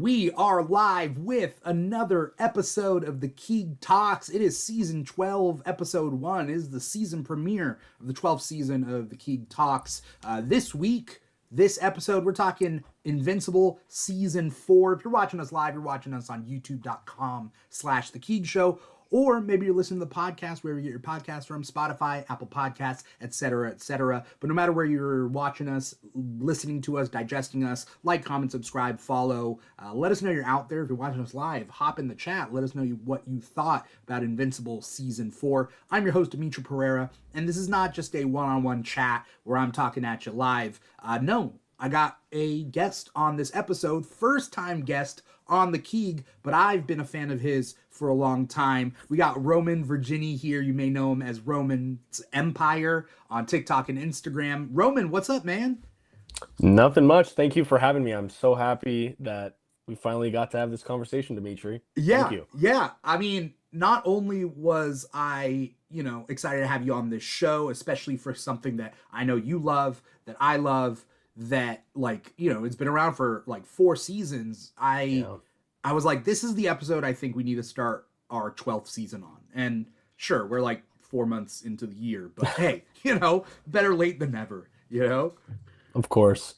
We are live with another episode of the Keeg Talks. It is season 12, episode 1. It is the season premiere of the 12th season of the Keeg Talks. This week, this episode, we're talking Invincible season 4. If you're watching us live, you're watching us on youtube.com/The Keeg Show. Or maybe you're listening to the podcast, wherever you get your podcast from, Spotify, Apple Podcasts, etc., etc. But no matter where you're watching us, listening to us, digesting us, like, comment, subscribe, follow. Let us know you're out there. If you're watching us live, hop in the chat. Let us know what you thought about Invincible Season 4. I'm your host, Dimitri Pereira, and this is not just a one-on-one chat where I'm talking at you live. No, I got a guest on this episode, first-time guest on the Keeg, but I've been a fan of his for a long time. We got Roman Virginie here. You may know him as Roman's Empire on TikTok and Instagram. Roman, what's up, man? Nothing much. Thank you for having me. I'm so happy that we finally got to have this conversation, Dimitri. Yeah, Thank you. yeah. I mean, not only was I, excited to have you on this show, especially for something that I know you love, that I love, that it's been around for 4 seasons. I was like, this is the episode I think we need to start our 12th season on. And sure, we're 4 months into the year, but hey, better late than never, Of course.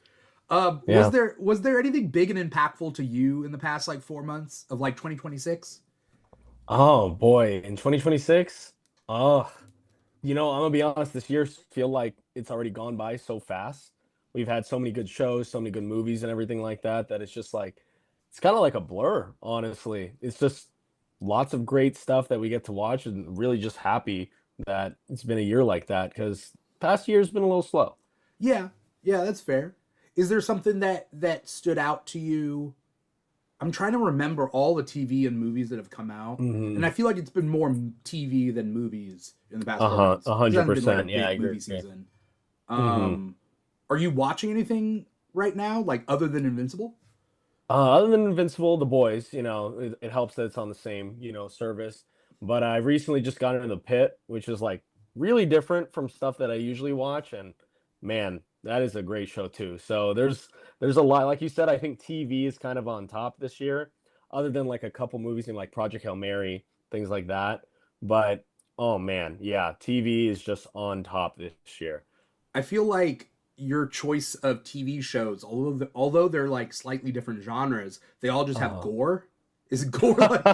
Was there anything big and impactful to you in the past 4 months of 2026? Oh boy, in 2026? I'm gonna be honest, this year feel like it's already gone by so fast. We've had so many good shows, so many good movies and everything like that, that it's just it's kind of like a blur, honestly. It's just lots of great stuff that we get to watch, and really just happy that it's been a year like that, because past year's been a little slow. Yeah, that's fair. Is there something that stood out to you? I'm trying to remember all the TV and movies that have come out, and I feel like it's been more TV than movies in the past 4 months. 100%. Yeah, I agree. Movie season. Are you watching anything right now, other than Invincible? Other than Invincible, The Boys, it helps that it's on the same, service. But I recently just got into The Pit, which is really different from stuff that I usually watch, and man, that is a great show too. So there's a lot, like you said. I think TV is kind of on top this year, other than a couple movies in Project Hail Mary, things like that. But oh man, yeah, TV is just on top this year. I feel like your choice of TV shows, although they're slightly different genres, they all just have gore. Is gore like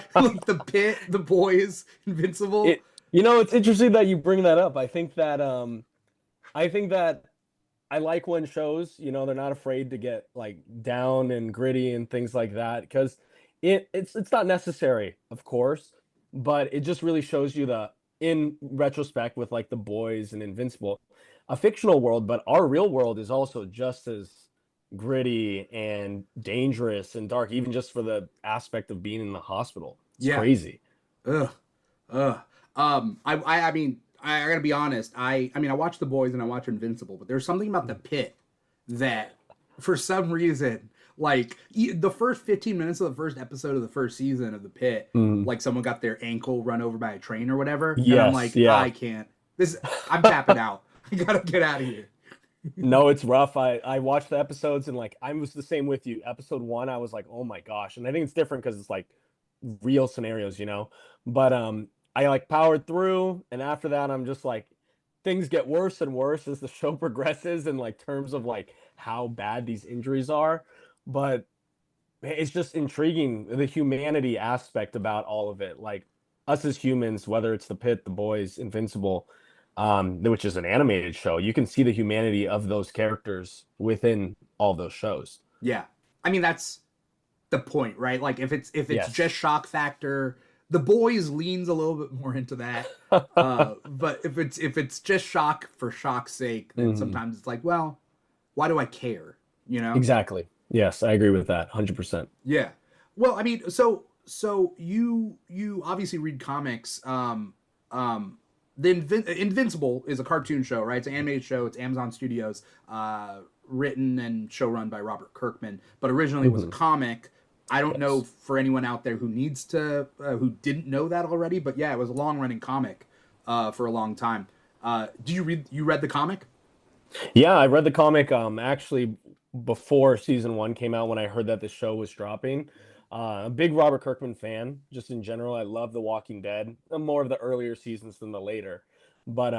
The Pit, The Boys, Invincible? It's interesting that you bring that up. I think that I like when shows, they're not afraid to get down and gritty and things like that, because it's not necessary, of course, but it just really shows you in retrospect with The Boys and Invincible, a fictional world, but our real world is also just as gritty and dangerous and dark, even just for the aspect of being in the hospital. It's crazy. I mean, I gotta be honest. I watch The Boys and I watch Invincible, but there's something about The Pit that, for some reason, the first 15 minutes of the first episode of the first season of The Pit, someone got their ankle run over by a train or whatever, and I'm I can't. I'm tapping out. I gotta get out of here. No, it's rough. I watched the episodes, and I was the same with you. Episode 1, I was like, oh my gosh. And I think it's different because it's real scenarios, but I powered through, and after that I'm just things get worse and worse as the show progresses in terms of how bad these injuries are. But it's just intriguing, the humanity aspect about all of it, us as humans, whether it's The Pit, The Boys, Invincible, which is an animated show. You can see the humanity of those characters within all those shows. Yeah, I mean, that's the point, right? If it's Yes. just shock factor, The Boys leans a little bit more into that. But if it's just shock for shock's sake, then sometimes it's well, why do I care? Exactly. Yes, I agree with that 100%. Yeah. Well, I mean, so you obviously read comics. Invincible is a cartoon show, right? It's an animated show. It's Amazon Studios, written and showrun by Robert Kirkman, but originally it was a comic. I don't know for anyone out there who needs to, who didn't know that already, but yeah, it was a long running comic for a long time. You read the comic? Yeah, I read the comic. Actually, before season one came out when I heard that the show was dropping. A big Robert Kirkman fan, just in general. I love The Walking Dead. More of the earlier seasons than the later, but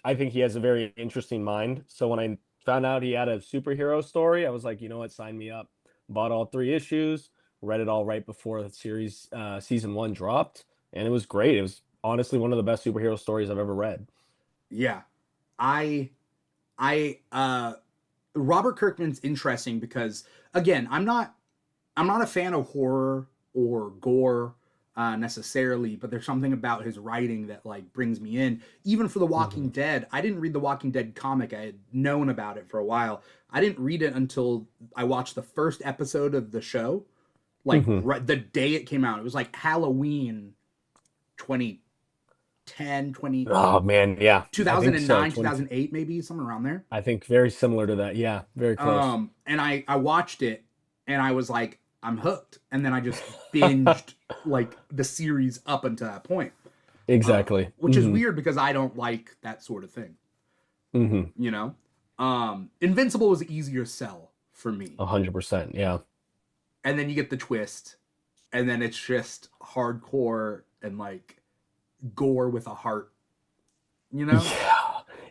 I think he has a very interesting mind. So when I found out he had a superhero story, I was like, you know what, sign me up. Bought all 3 issues, read it all right before the series season one dropped, and it was great. It was honestly one of the best superhero stories I've ever read. Yeah. I I Robert Kirkman's interesting because again, I'm not a fan of horror or gore necessarily, but there's something about his writing that like brings me in. Even for The Walking Hmm. Dead, I didn't read the Walking Dead comic. I had known about it for a while. I didn't read it until I watched the first episode of the show, like Hmm. right, the day it came out. It was like Halloween 2010, Oh man, yeah, I think so. 2009, 20. 2008, maybe somewhere around there. I think very similar to that. Yeah, very close. And I watched it and I was like, I'm hooked. And then I just binged like the series up until that point. Exactly. Which is weird because I don't like that sort of thing, Mm-hmm. you know? Invincible was easier sell for me. 100%. Yeah. And then you get the twist, and then it's just hardcore and like gore with a heart, you know?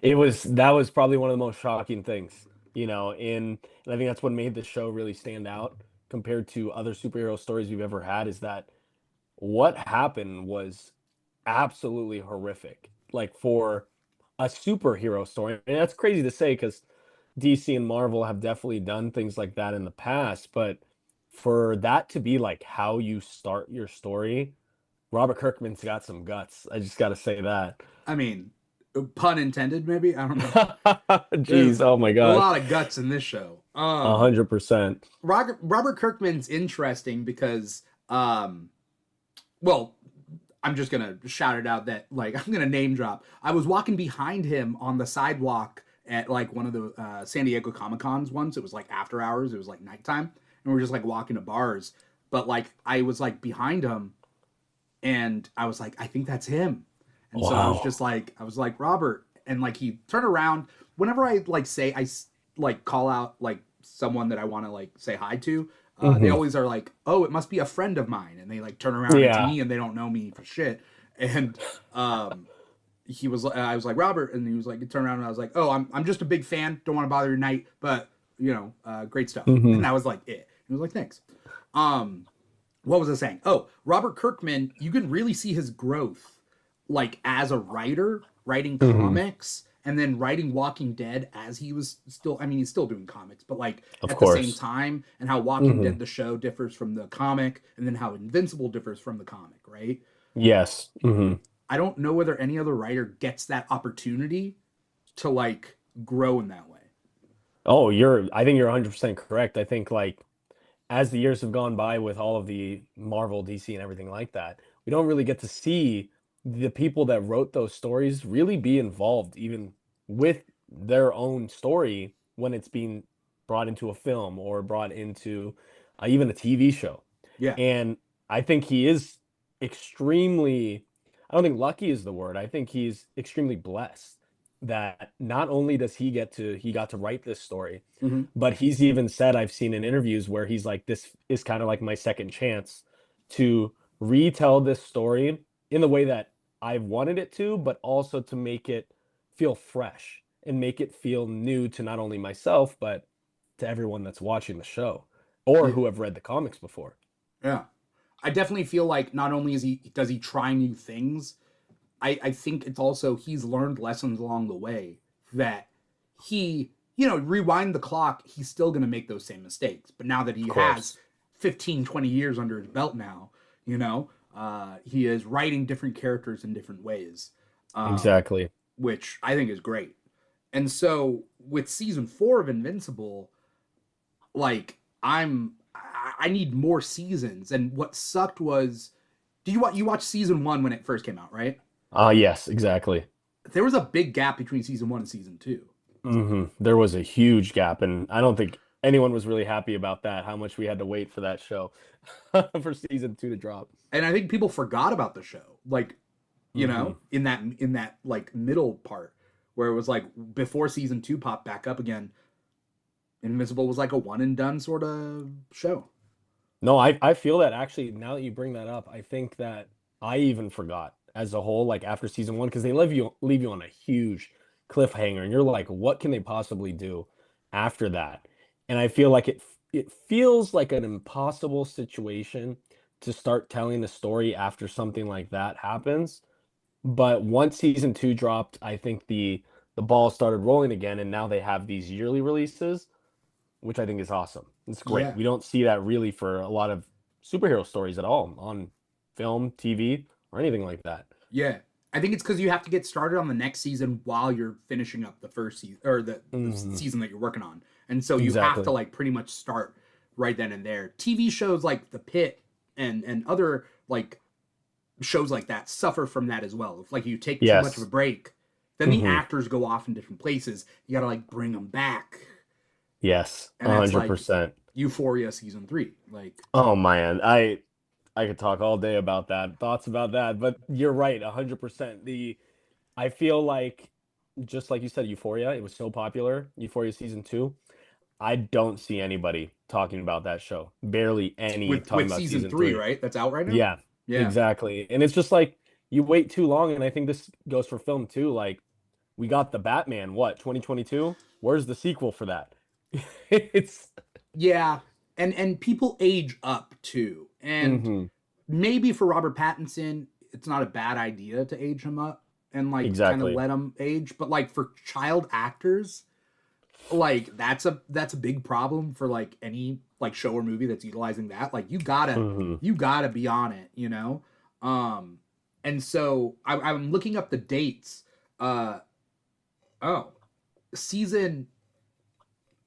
Yeah. That was probably one of the most shocking things, and I think that's what made the show really stand out compared to other superhero stories we've ever had is that what happened was absolutely horrific. Like for a superhero story. And that's crazy to say because DC and Marvel have definitely done things like that in the past, but for that to be like how you start your story, Robert Kirkman's got some guts. I just got to say that. I mean, pun intended, maybe? I don't know. Jeez, There's oh my a gosh. lot of guts in this show. 100%. Robert Kirkman's interesting because, well, I'm just gonna shout it out that like I'm gonna name drop. I was walking behind him on the sidewalk at like one of the San Diego Comic Cons once. It was like after hours. It was like nighttime, and we were just like walking to bars. But like I was like behind him, and I was like, I think that's him. And so Wow. I was like Robert, and like he turned around. Whenever I like say like call out like someone that I want to like say hi to, they Hmm. always are like, oh, it must be a friend of mine, and they like turn around into Yeah. me, and they don't know me for shit. And um, I was like Robert, and he was like, he turned around, and I was like, oh, I'm just a big fan. Don't want to bother your night, but great stuff. And Hmm. that was like it. He was like, thanks. Um, what was I saying? Oh, Robert Kirkman, you can really see his growth, like as a writer, writing Hmm. comics, and then writing Walking Dead as he was still. I mean, he's still doing comics, but like Of at the same course. time, and how Walking Hmm. Dead the show differs from the comic, and then how Invincible differs from the comic, right? Yes. Hmm. I don't know whether any other writer gets that opportunity to like grow in that way. Oh, I think you're 100% correct. I think like as the years have gone by with all of the Marvel, DC, and everything like that, we don't really get to see the people that wrote those stories really be involved even with their own story when it's being brought into a film or brought into even a TV show. Yeah, And I think he is extremely, I don't think lucky is the word. I think he's extremely blessed that not only does he got to write this story, hmm, but he's even said, I've seen in interviews where he's like, this is kind of like my second chance to retell this story in the way that I've wanted it to, but also to make it feel fresh and make it feel new to not only myself, but to everyone that's watching the show or yeah, who have read the comics before. yeah. I definitely feel like not only does he try new things, I think it's also he's learned lessons along the way that he, rewind the clock, he's still going to make those same mistakes. But now that Of he has course. 15, 20 years under his belt now, he is writing different characters in different ways, um, Exactly. which I think is great. And so with season 4 of Invincible, like I need more seasons. And what sucked was, you watch season 1 when it first came out, right? Yes, exactly. There was a big gap between season 1 and season 2. There was a huge gap, and I don't think anyone was really happy about that, how much we had to wait for that show for season two to drop. And I think people forgot about the show. Like, Hmm. in that like middle part where it was like before season 2 popped back up again. Invincible was like a one and done sort of show. No, I feel that actually now that you bring that up, I think that I even forgot as a whole, like after season one, because they leave you on a huge cliffhanger, and you're like, what can they possibly do after that? And I feel like it feels like an impossible situation to start telling the story after something like that happens. But once season two dropped, I think the ball started rolling again, and now they have these yearly releases, which I think is awesome. It's great. Yeah. We don't see that really for a lot of superhero stories at all on film, TV, or anything like that. Yeah. I think it's because you have to get started on the next season while you're finishing up the first season or the Hmm. season that you're working on. And so you have to Exactly. like pretty much start right then and there. TV shows like The Pit and other like shows like that suffer from that as well. If like you take too much of a Yes. break, then the Hmm. actors go off in different places. You got to like bring them back. Yes. And that's like 100%. Euphoria season 3. Like Oh man, I could talk all day about that, thoughts about that, but you're right, 100%. I feel like just like you said, Euphoria, it was so popular, Euphoria season two. I don't see anybody talking about that show. Barely any talking with about season season 3, three. right? That's out right now? Yeah, Yeah. exactly. And it's just like you wait too long, and I think this goes for film too. Like we got the Batman, what, 2022? Where's the sequel for that? It's Yeah. And people age up too. And hmm maybe for Robert Pattinson, it's not a bad idea to age him up and like kind of exactly. let him age, but like for child actors, like that's a big problem for like any like show or movie that's utilizing that. Like Hmm. you gotta be on it, you know. Um, and so I'm looking up the dates. Uh oh, season.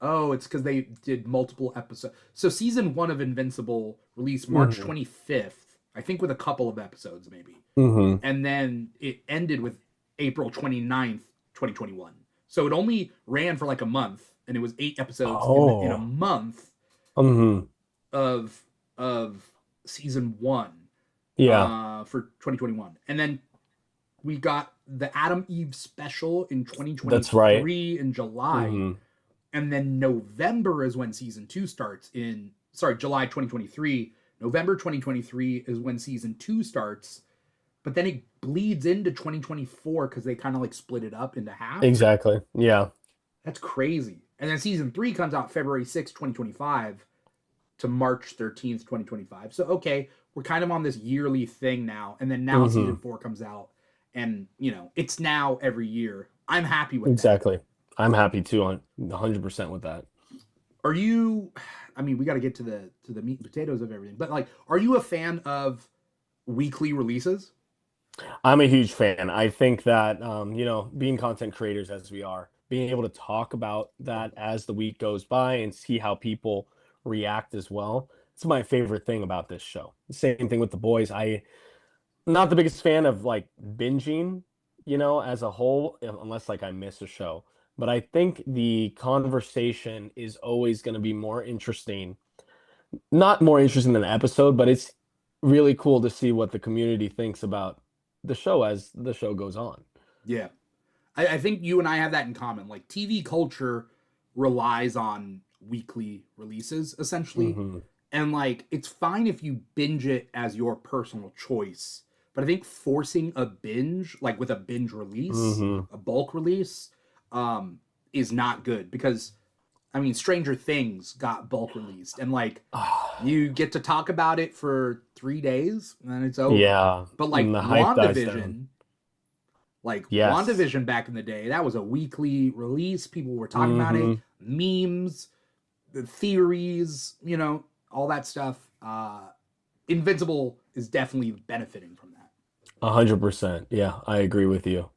Oh, it's because they did multiple episodes. So season 1 of Invincible released March Hmm. 25th, I think, with a couple of episodes maybe, Hmm. and then it ended with April 29th, 2021. So it only ran for like a month, and it was 8 episodes in a Oh. month Hmm. of season 1 Yeah, for 2021. And then we got the Adam Eve special in that's right. 2023 in July, Hmm. and then November is when season 2 starts in, sorry, July 2023. November 2023 is when season 2 starts, but then it bleeds into 2024 because they kind of like split it up into half. Exactly. Yeah. That's crazy. And then season 3 comes out February 6th, 2025 to March 13th, 2025. So okay, we're kind of on this yearly thing now, and then now season Hmm. 4 comes out, and it's now every year. I'm happy with that. Exactly. I'm happy too on 100% with that. Are you, I mean, we got to get to the meat and potatoes of everything, but like, are you a fan of weekly releases? I'm a huge fan. I think that being content creators as we are, being able to talk about that as the week goes by and see how people react as well. It's my favorite thing about this show. Same thing with the boys. Not the biggest fan of like binging, as a whole, unless like I miss a show. But I think the conversation is always going to be more interesting. Not more interesting than an episode, but it's really cool to see what the community thinks about the show as the show goes on. Yeah. I think you and I have that in common. Like TV culture relies on weekly releases essentially. Hmm. And like it's fine if you binge it as your personal choice. But I think forcing a binge, like with a binge release, Hmm. a bulk release, um, is not good because I mean Stranger Things got bulk released and like you get to talk about it for 3 days and then it's over. Yeah, But and like the hype dies down. Yes. WandaVision back in the day, that was a weekly release. People were talking about it, Hmm. memes, the theories, all that stuff. Invincible is definitely benefiting from that. 100%. Yeah, I agree with you.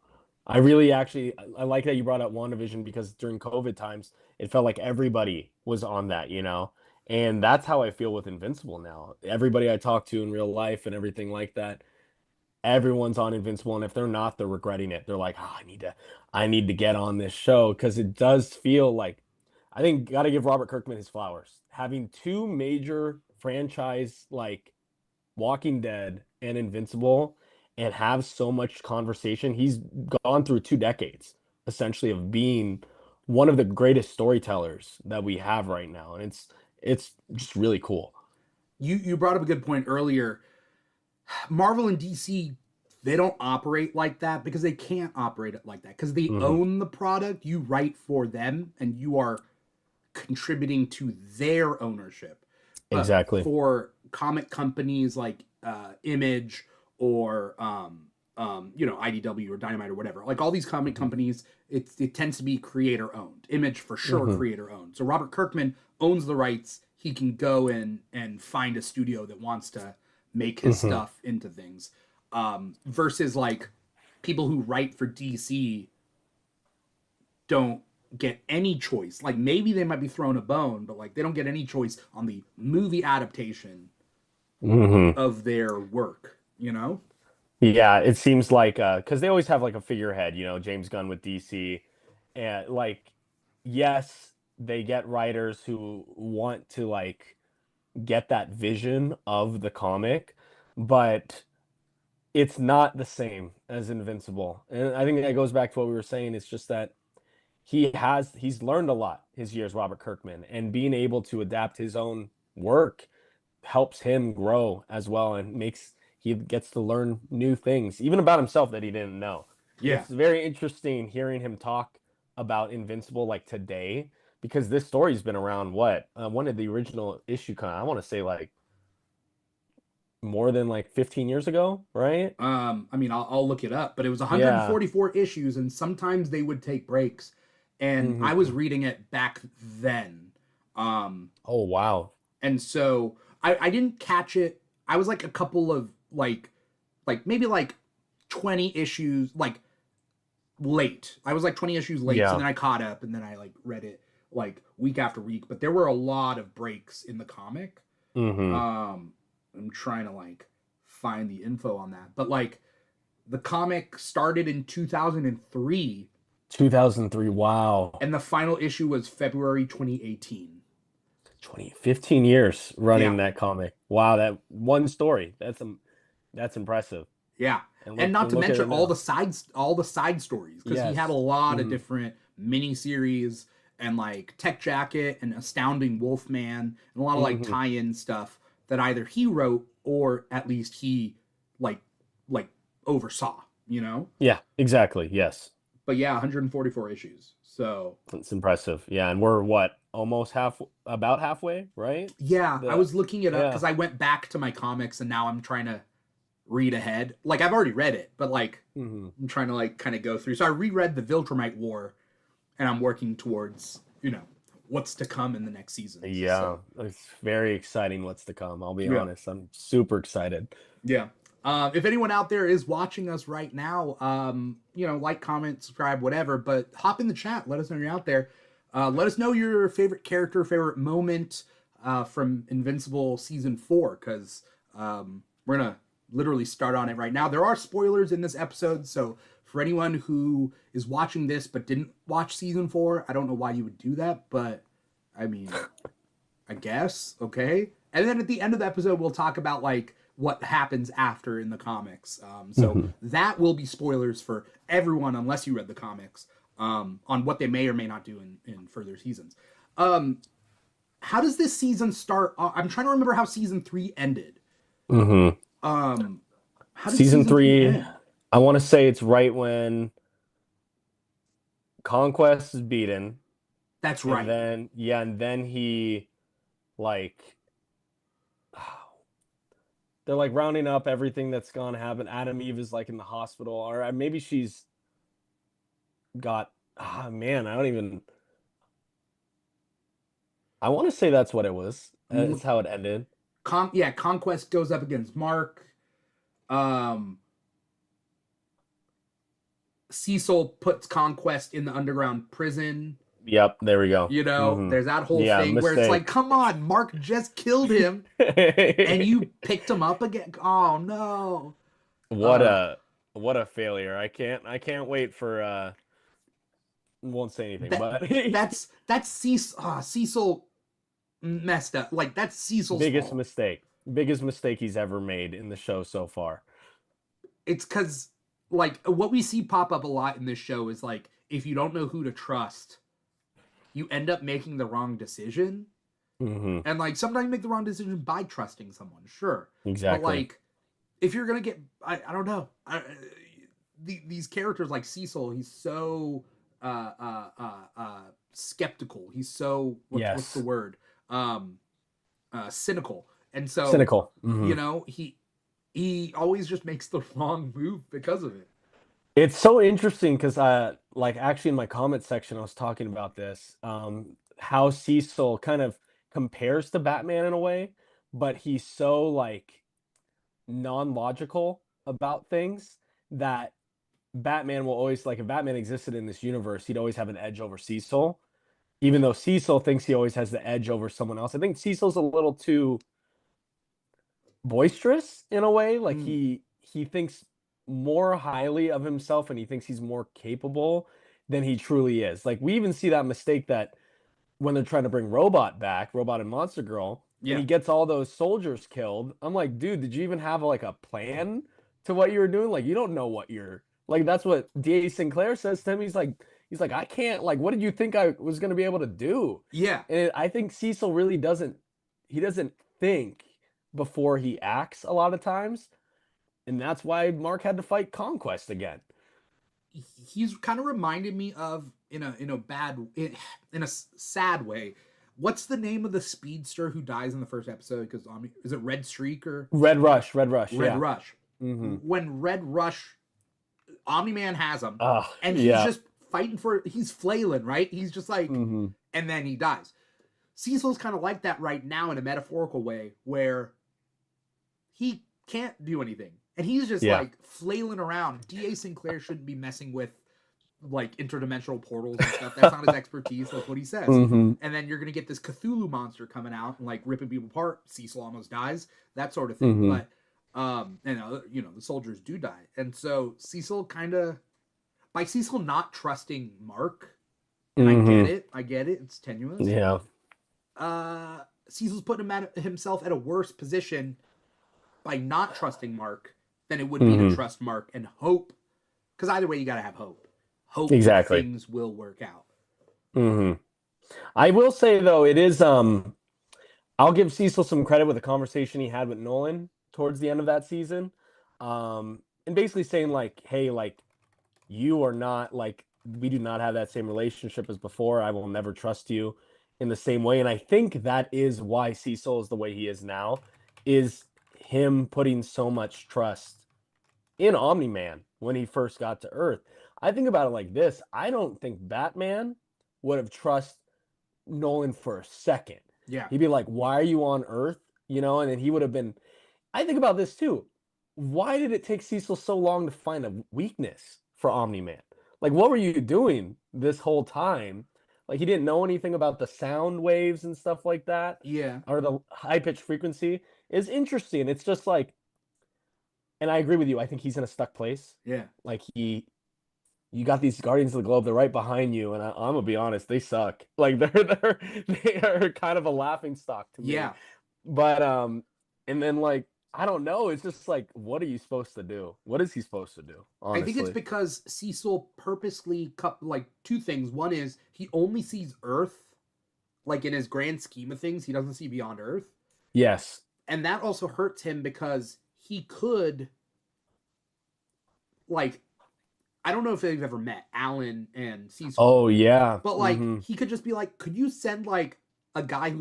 I really actually I like that you brought up WandaVision because during COVID times, it felt like everybody was on that. And that's how I feel with Invincible now. Everybody I talk to in real life and everything like that, everyone's on Invincible, and if they're not, they're regretting it. They're like, "Oh, I need to get on this show," because it does feel like I think got to give Robert Kirkman his flowers. Having two major franchise like Walking Dead and Invincible and have so much conversation. He's gone through 2 decades essentially of being one of the greatest storytellers that we have right now, and it's just really cool. You brought up a good point earlier. Marvel and DC, they don't operate like that because they can't operate it like that because they Hmm. own the product. You write for them and you are contributing to their ownership. But Exactly. for comic companies like Image or IDW or Dynamite or whatever, like all these comic Hmm. companies, it tends to be creator owned. Image for sure Hmm. creator owned. So Robert Kirkman owns the rights. He can go in and find a studio that wants to make his Hmm. stuff into things. Versus like people who write for DC don't get any choice. Like maybe they might be thrown a bone, but like they don't get any choice on the movie adaptation Hmm. of their work, you know? Yeah, it seems like because they always have like a figurehead, James Gunn with DC, and like, yes, they get writers who want to like get that vision of the comic, but it's not the same as Invincible. And I think that goes back to what we were saying. It's just that he's learned a lot his years, Robert Kirkman, and being able to adapt his own work helps him grow as well and makes he gets to learn new things, even about himself that he didn't know. Yeah. It's very interesting hearing him talk about Invincible like today because this story's been around what when did the original issue come out? I want to say like more than like 15 years ago, right? I mean, I'll look it up, but it was Yeah. 144 issues, and sometimes they would take breaks. And I was Hmm. reading it back then. Um, Oh wow. and so I didn't catch it. I was like a couple of like maybe like 20 issues like late. I was like 20 issues late, so Yeah. then I caught up and then I like read it like week after week. But there were a lot of breaks in the comic. Hmm. Um, I'm trying to like find the info on that, but like the comic started in 2003 2003. Wow. and the final issue was February 2018. 15 years Yeah, running that comic. Wow, that one story. That's impressive. yeah, And and not to look at mention it now. all the side stories because he had a Yes. lot of Hmm. different mini series and like Tech Jacket and Astounding Wolfman and a lot of like Hmm. tie-in stuff that either he wrote or at least he like like oversaw, you know. Yeah, exactly. Yes. But yeah, 144 issues. So It's impressive. Yeah, and we're what? Almost about halfway, right? yeah, I The was looking it up Yeah. because I went back to my comics and now I'm trying to read ahead. Like I've already read it, but like Hmm. I'm trying to like kind of go through. So I reread the Viltrumite War, and I'm working towards what's to come in the next seasons. Yeah, So it's very exciting what's to come. I'll be yeah, honest. I'm super excited. yeah. If anyone out there is watching us right now, like, comment, subscribe, whatever. But hop in the chat. Let us know you're out there. Let us know your favorite character, favorite moment from Invincible season 4, because we're gonna literally start on it right now. There are spoilers in this episode, so for anyone who is watching this but didn't watch season 4, I don't know why you would do that, but I mean, I guess. Okay. And then at the end of the episode, we'll talk about like what happens after in the comics. So Hmm. that will be spoilers for everyone unless you read the comics on what they may or may not do in further seasons. Um, how does this season start? I'm trying to remember how season 3 ended. Hmm. Um, how did Season season 3 three, end? I want to say it's right when Conquest is beaten, That's and right. then yeah, and then he like they're like rounding up everything that's gonna happen. Adam Eve is like in the hospital, or maybe she's got man, I don't even I want to say that's what it was. It's how it ended. Yeah, Conquest goes up against Mark. Um, Cecil puts Conquest in the underground prison. Yep, there we go. Hmm. There's that whole Yeah, thing where it's like, mistake. come on, Mark just killed him and you picked him up again. Oh no. What Uh a what a failure. I can't wait for won't say anything, that but that's Cecil messed up. Like that's Cecil's biggest fault. mistake. Biggest mistake he's ever made in the show so far. It's cuz like what we see pop up a lot in this show is like if you don't know who to trust, you end up making the wrong decision. Mm-hmm. And like sometimes you make the wrong decision by trusting someone, sure. But Exactly. like if you're gonna get, I don't know, these characters like Cecil, he's so skeptical. He's so what's the Yes. word? Cynical. And so, Cynical. Mm-hmm. you know, he always just makes the wrong move because of it. It's so interesting because like actually in my comment section I was talking about this, how Cecil kind of compares to Batman in a way, but he's so like non-logical about things that Batman will always like if Batman existed in this universe, he'd always have an edge over Cecil, even though Cecil thinks he always has the edge over someone else. I think Cecil's a little too boisterous in a way. Like Mm. he thinks more highly of himself and he thinks he's more capable than he truly is. Like we even see that mistake that when they're trying to bring Robot back, Robot and Monster Girl, and Yeah. he gets all those soldiers killed. I'm like, dude, did you even have like a plan to what you were doing? Like, you don't know what you're like. That's what D.A. Sinclair says to him. He's like, I can't. Like, what did you think I was going to be able to do? Yeah. And I think Cecil really doesn't. He doesn't think before he acts a lot of times, and that's why Mark had to fight Conquest again. He's kind of reminded me of in a in a sad way. What's the name of the speedster who dies in the first episode? Because is it Red Streak or Red Rush, Red yeah. Rush? Mm-hmm. When Red Rush, Omni Man has him, Oh, and he's yeah. just fighting he's flailing, right? He's just like, Mm-hmm. and then he dies. Cecil's kind of like that right now in a metaphorical way, where he can't do anything. And he's just like flailing around. D.A. Sinclair shouldn't be messing with like interdimensional portals and stuff. That's not his expertise. That's what he says. Mm-hmm. And then you're gonna get this Cthulhu monster coming out and like ripping people apart. Cecil almost dies, that sort of thing. Mm-hmm. But you know, the soldiers do die. And so Cecil kind of, by Cecil not trusting Mark, and Mm-hmm. I get it, it's tenuous. Yeah. Cecil's putting himself at a worse position by not trusting Mark than it would be to trust Mark and hope. Because either way, you got to have hope. Hope Exactly. that things will work out. Mm-hmm. I will say though, it is I'll give Cecil some credit with the conversation he had with Nolan towards the end of that season. And basically saying like, hey, like you are not like we do not have that same relationship as before. I will never trust you in the same way. And I think that is why Cecil is the way he is now, is him putting so much trust in Omni-Man when he first got to Earth. I think about it like this. I don't think Batman would have trusted Nolan for a second. Yeah. He'd be like, why are you on Earth? You know, and then he would have been. I think about this too. Why did it take Cecil so long to find a weakness for Omni-Man? Like, what were you doing this whole time? Like, he didn't know anything about the sound waves and stuff like that. Yeah. Or the high-pitched frequency. Is interesting. It's just like, and I agree with you. I think he's in a stuck place. Yeah. Like, you got these Guardians of the Globe. They're right behind you, and I'm gonna be honest, they suck. Like they are kind of a laughing stock to me. Yeah. But and then like I don't know. It's just like, what are you supposed to do? What is he supposed to do? Honestly, I think it's because Cecil purposely cut like two things. One is he only sees Earth, like in his grand scheme of things, he doesn't see beyond Earth. Yes, and that also hurts him because he could, like, I don't know if they've ever met, Alan and Cecil. Oh yeah, but like he could just be like, could you send like a guy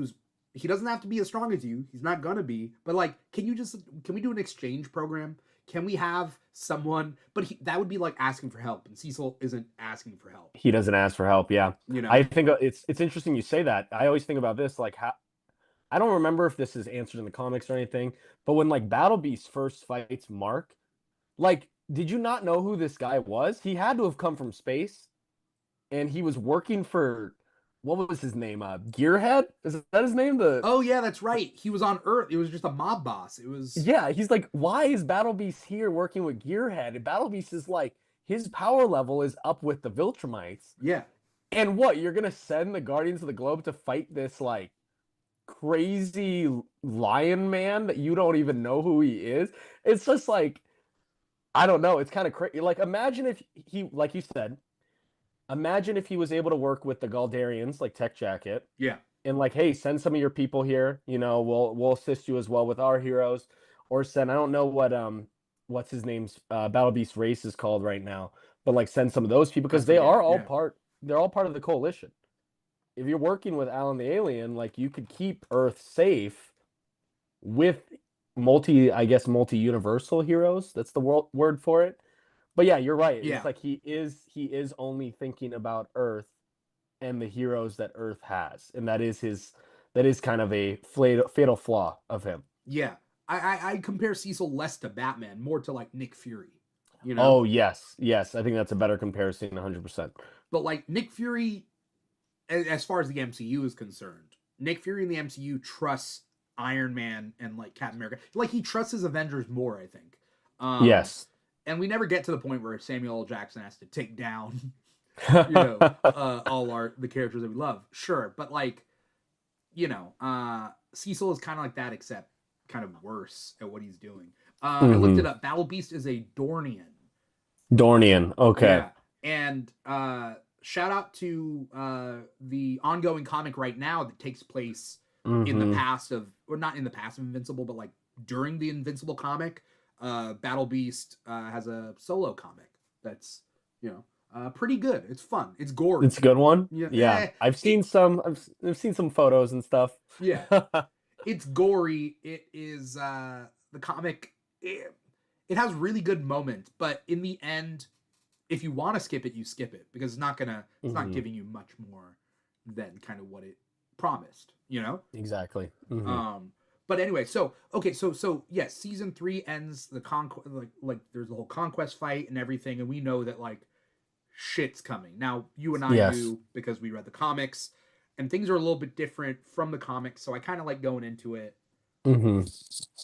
he doesn't have to be as strong as you. He's not gonna be, but like, can we do an exchange program? Can we have someone? But that would be like asking for help, and Cecil isn't asking for help. He doesn't ask for help. Yeah, you know. I think it's interesting you say that. I always think about this like how. I don't remember if this is answered in the comics or anything, but when like Battle Beast first fights Mark, like, did you not know who this guy was? He had to have come from space, and he was working for what was his name? Gearhead? Is that his name? Oh yeah, that's right. He was on Earth. It was just a mob boss. It was he's like, why is Battle Beast here working with Gearhead? And Battle Beast is like, his power level is up with the Viltrumites. Yeah. And what, you're gonna send the Guardians of the Globe to fight this like crazy lion man that you don't even know who he is? It's just like, I don't know. It's kind of crazy. Like, imagine if he, like you said, Imagine if he was able to work with the Galdarians, like Tech Jacket, Yeah, and like, hey, send some of your people here. We'll assist you as well with our heroes, or send, I don't know what's his name's Battle Beast race is called right now, but like send some of those people I because forget. Yeah, they're all part of the coalition. If you're working with Alan the Alien, like you could keep Earth safe with I guess multi universal heroes. That's the word for it. But yeah, you're right. It's yeah, like he is only thinking about Earth and the heroes that Earth has, and that is kind of a fatal flaw of him. yeah. I compare Cecil less to Batman, more to like Nick Fury, you know. Oh yes, yes, I think that's a better comparison, 100%. But like Nick Fury, as far as the MCU is concerned, Nick Fury in the MCU trusts Iron Man and like Captain America. Like he trusts his Avengers more, I think. Um, Yes. and we never get to the point where Samuel L. Jackson has to take down, you know, all the characters that we love. Sure, but like, Cecil is kind of like that, except kind of worse at what he's doing. I looked it Hmm. up. Battle Beast is a Dornian. Dornian. Okay. Yeah, and shout out to the ongoing comic right now that takes place in the Hmm. past of, or not in the past of Invincible, but like during the Invincible comic. Battle Beast has a solo comic that's pretty good. It's fun. It's gory. It's a good one. Yeah, Yeah, I've it seen some. I've seen some photos and stuff. yeah, it's gory. It is the comic. It has really good moments, but in the end, if you want to skip it, you skip it because it's not Hmm. giving you much more than kind of what it promised, you know? Exactly. Hmm. Um, but anyway, so okay, so yes, season 3 ends the conquest, like there's the whole conquest fight and everything, and we know that like shit's coming. Now, you and I Yes. knew because we read the comics, and things are a little bit different from the comics, so I kind of like going into it Hmm.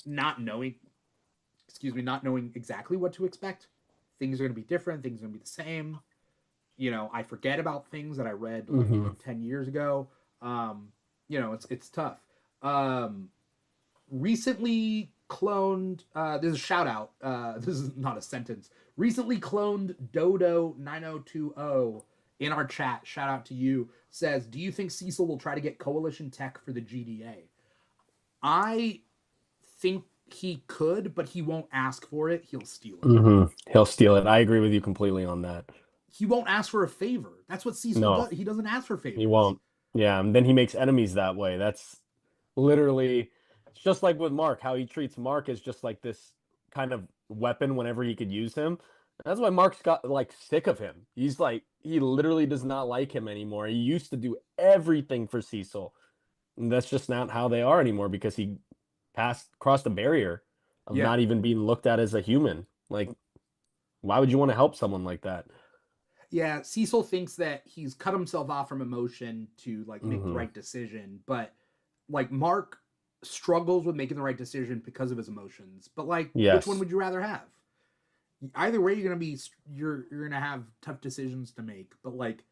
not knowing, not knowing exactly what to expect. Things are going to be different, things are going to be the same. I forget about things that I read like Hmm. 10 years ago. It's tough. Um, Recently cloned. This is a shout out. This is not a sentence. Recently cloned Dodo 9020 in our chat. Shout out to you. Says, do you think Cecil will try to get coalition tech for the GDA? I think he could, but he won't ask for it. He'll steal it. Hmm. He'll steal it. I agree with you completely on that. He won't ask for a favor. That's what Cecil does. No, He doesn't ask for he favors. won't. Yeah, and then he makes enemies that way. That's literally, it's just like with Mark, how he treats Mark as just like this kind of weapon whenever he could use him. That's why Mark's got like sick of him. He's like, he literally does not like him anymore. He used to do everything for Cecil. And that's just not how they are anymore because he crossed the barrier of Yeah. not even being looked at as a human. Like, why would you want to help someone like that? Yeah, Cecil thinks that he's cut himself off from emotion to like make the Hmm. right decision, but like Mark struggles with making the right decision because of his emotions. But like, which one Yes. would you rather have? Either way, you're gonna have tough decisions to make. But like,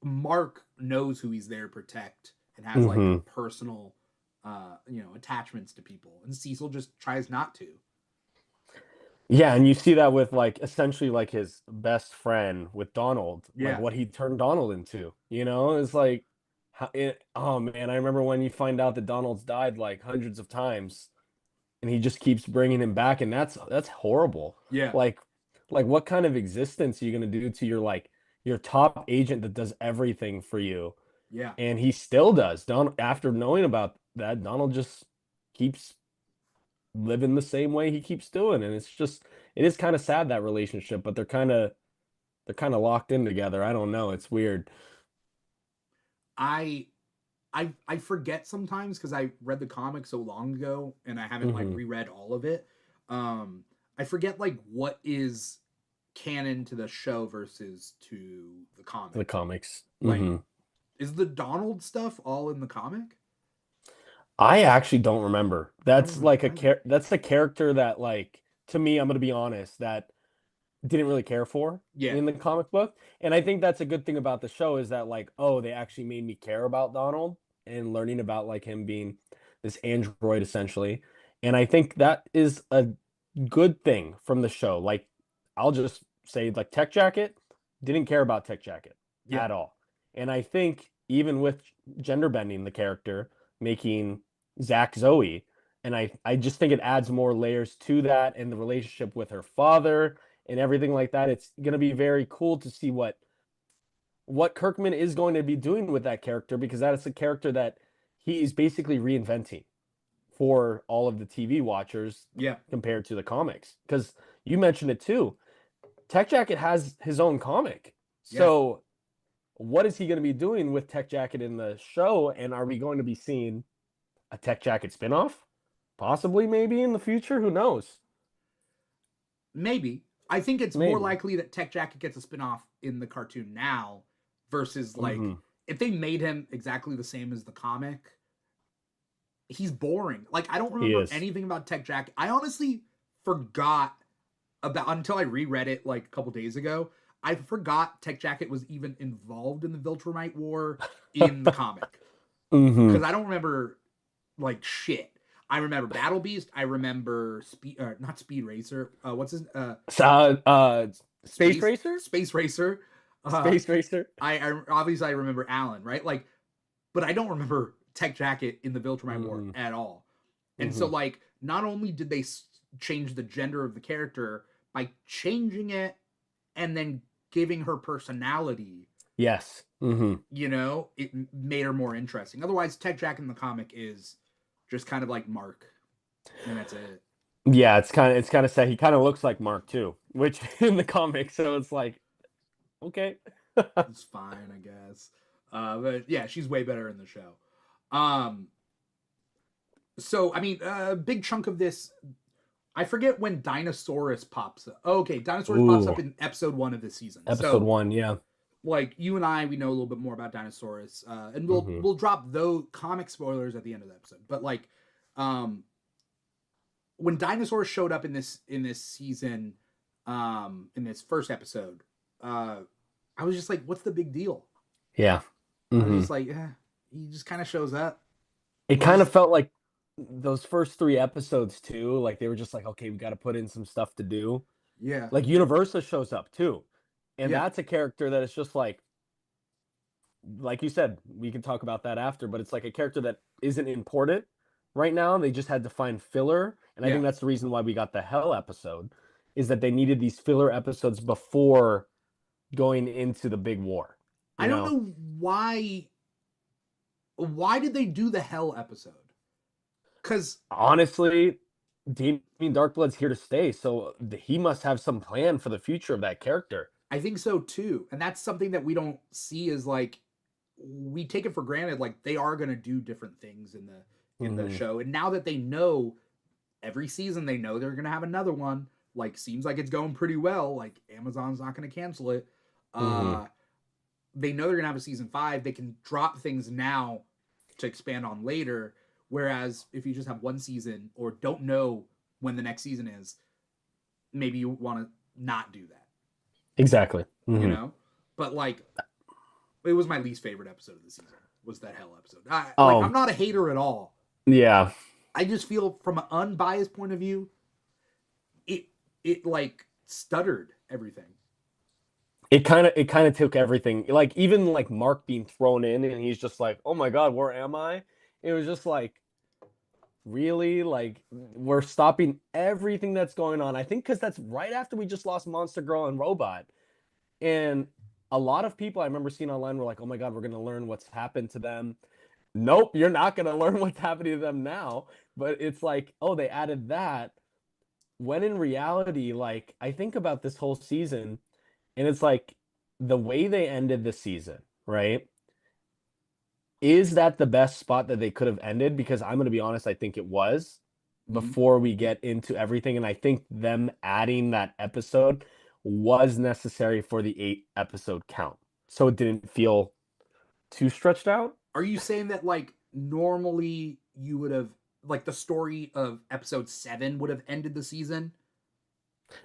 Mark knows who he's there to protect and has like Hmm. personal, attachments to people, and Cecil just tries not to. Yeah, and you see that with like essentially like his best friend with Donald, like Yeah, what he turned Donald into. It's like oh man, I remember when you find out that Donald's died like hundreds of times and he just keeps bringing him back and that's horrible. yeah, Like what kind of existence are you going to do to your top agent that does everything for you? yeah. And he still does. Don After knowing about that, Donald just keeps living the same way he keeps doing. And it is kind of sad that relationship, but they're kind of locked in together. I don't know. It's weird. I I forget sometimes because I read the comic so long ago and I haven't like Hmm. reread all of it. I forget like what is canon to the show versus to the The comic. comics. Like, Hmm. is the Donald stuff all in the comic? I actually don't remember. I don't That's remember like either. that's a character that like to me, I'm gonna be honest, that didn't really care for Yeah, in the comic book. And I think that's a good thing about the show is that like, oh, they actually made me care about Donald and learning about like him being this android essentially. And I think that is a good thing from the show. Like I'll just say like Tech Jacket, didn't care about Tech Jacket Yeah. at all. And I think even with gender bending the character, making Zach Zoe, and I just think it adds more layers to that and the relationship with her father and everything like that. It's going to be very cool to see what Kirkman is going to be doing with that character, because that is a character that he's basically reinventing for all of the TV watchers Yeah. compared to the comics. Because you mentioned it too. Tech Jacket has his own comic. Yeah. So what is he going to be doing with Tech Jacket in the show? And are we going to be seeing a Tech Jacket spinoff? Possibly, maybe in the future. Who knows? Maybe. I think it's more Maybe. likely that Tech Jacket gets a spinoff in the cartoon now versus like Mm-hmm. if they made him exactly the same as the comic, he's boring. Like I don't He remember is. anything about Tech Jacket. I honestly forgot about until I reread it like a couple days ago. I forgot Tech Jacket was even involved in the Viltrumite War in the comic Mm-hmm. because I don't remember like shit. I remember Battle Beast. I remember not Speed Racer. What's his Space Space Racer? Space Racer. Uh, Space Racer? I obviously I remember Alan, right? Like, but I don't remember Tech Jacket in the Viltrumite War Mm-hmm. at all. And so, Mm-hmm. like, not only did they change the gender of the character by changing it and then giving her personality, Yes. Mm-hmm. it made her more interesting. Otherwise, Tech Jacket in the comic is just kind of like Mark, and that's it. Yeah, it's kind of sad. He kind of looks like Mark too, which in the comics, so it's like, okay. It's fine, I guess. But yeah, she's way better in the show. Um, so I mean, a big chunk of this, I forget when Dinosaurus pops up. Oh, okay, Dinosaurus pops up Ooh, in episode 1 of this season. episode So one, yeah. like you and I, we know a little bit more about Dinosaurus, and we'll Mm-hmm. we'll drop those comic spoilers at the end of the episode. But like, um, when Dinosaurus showed up in this season, in this first episode, uh, I was just like, "What's the big deal?" Yeah. I was Mm-hmm. just like, he just kind of shows up. It He's kind of just felt like those first three episodes too, like they were just like, okay, we got to put in some stuff to do. yeah, Like Universa shows up too, and yeah. that's a character that is just like you said, we can talk about that after, but it's like a character that isn't important right now. They just had to find filler, and I Yeah. think that's the reason why we got the Hell episode, is that they needed these filler episodes before going into the big war. I You don't know, know why did they do the Hell episode? Because honestly, Damien Darkblood's here to stay, so he must have some plan for the future of that character. I think so too, and that's something that we don't see is like we take it for granted. Like they are going to do different things in the Mm-hmm. show, and now that they know every season, they know they're going to have another one. Like seems like it's going pretty well. Like Amazon's not going to cancel it. Mm-hmm. Uh, they know they're going to have a season 5. They can drop things now to expand on later. Whereas if you just have one season or don't know when the next season is, maybe you want to not do that, Exactly. Mm-hmm. But like, it was my least favorite episode of the season. Was that Hell episode? I'm Oh, not a hater at all. yeah. I just feel from an unbiased point of view, it like stuttered everything. It kind of took everything, like even like Mark being thrown in and he's just like, oh my god, where am I? It was just like, really, like we're stopping everything that's going on. I think because that's right after we just lost Monster Girl and Robot, and a lot of people I remember seeing online were like, oh my god, we're gonna learn what's happened to them. Nope, you're not gonna learn what's happening to them now. But it's like, oh, they added that, when in reality, like I think about this whole season, and it's like the way they ended the season, right? Is that the best spot that they could have ended? Because I'm going to be honest, I think it was, Mm-hmm. before we get into everything. And I think them adding that episode was necessary for the 8 episode count. So it didn't feel too stretched out. Are you saying that like normally you would have like the story of episode 7 would have ended the season?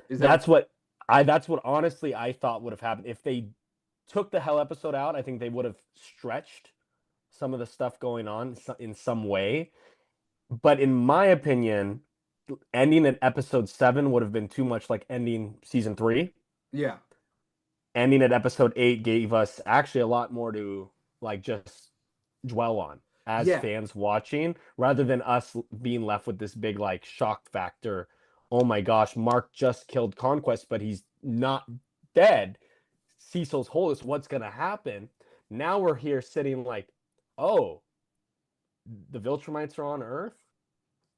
Is that what? That's that's what honestly I thought would have happened. If they took the Hell episode out, I think they would have stretched some of the stuff going on in some way. But in my opinion, ending at episode 7 would have been too much like ending season 3. Yeah. ending at episode 8 gave us actually a lot more to like just dwell on as Yeah, fans watching, rather than us being left with this big like shock factor. Oh my gosh, Mark just killed Conquest, but he's not dead. Cecil's whole is what's gonna happen. Now we're here sitting like, oh, the Viltrumites are on Earth,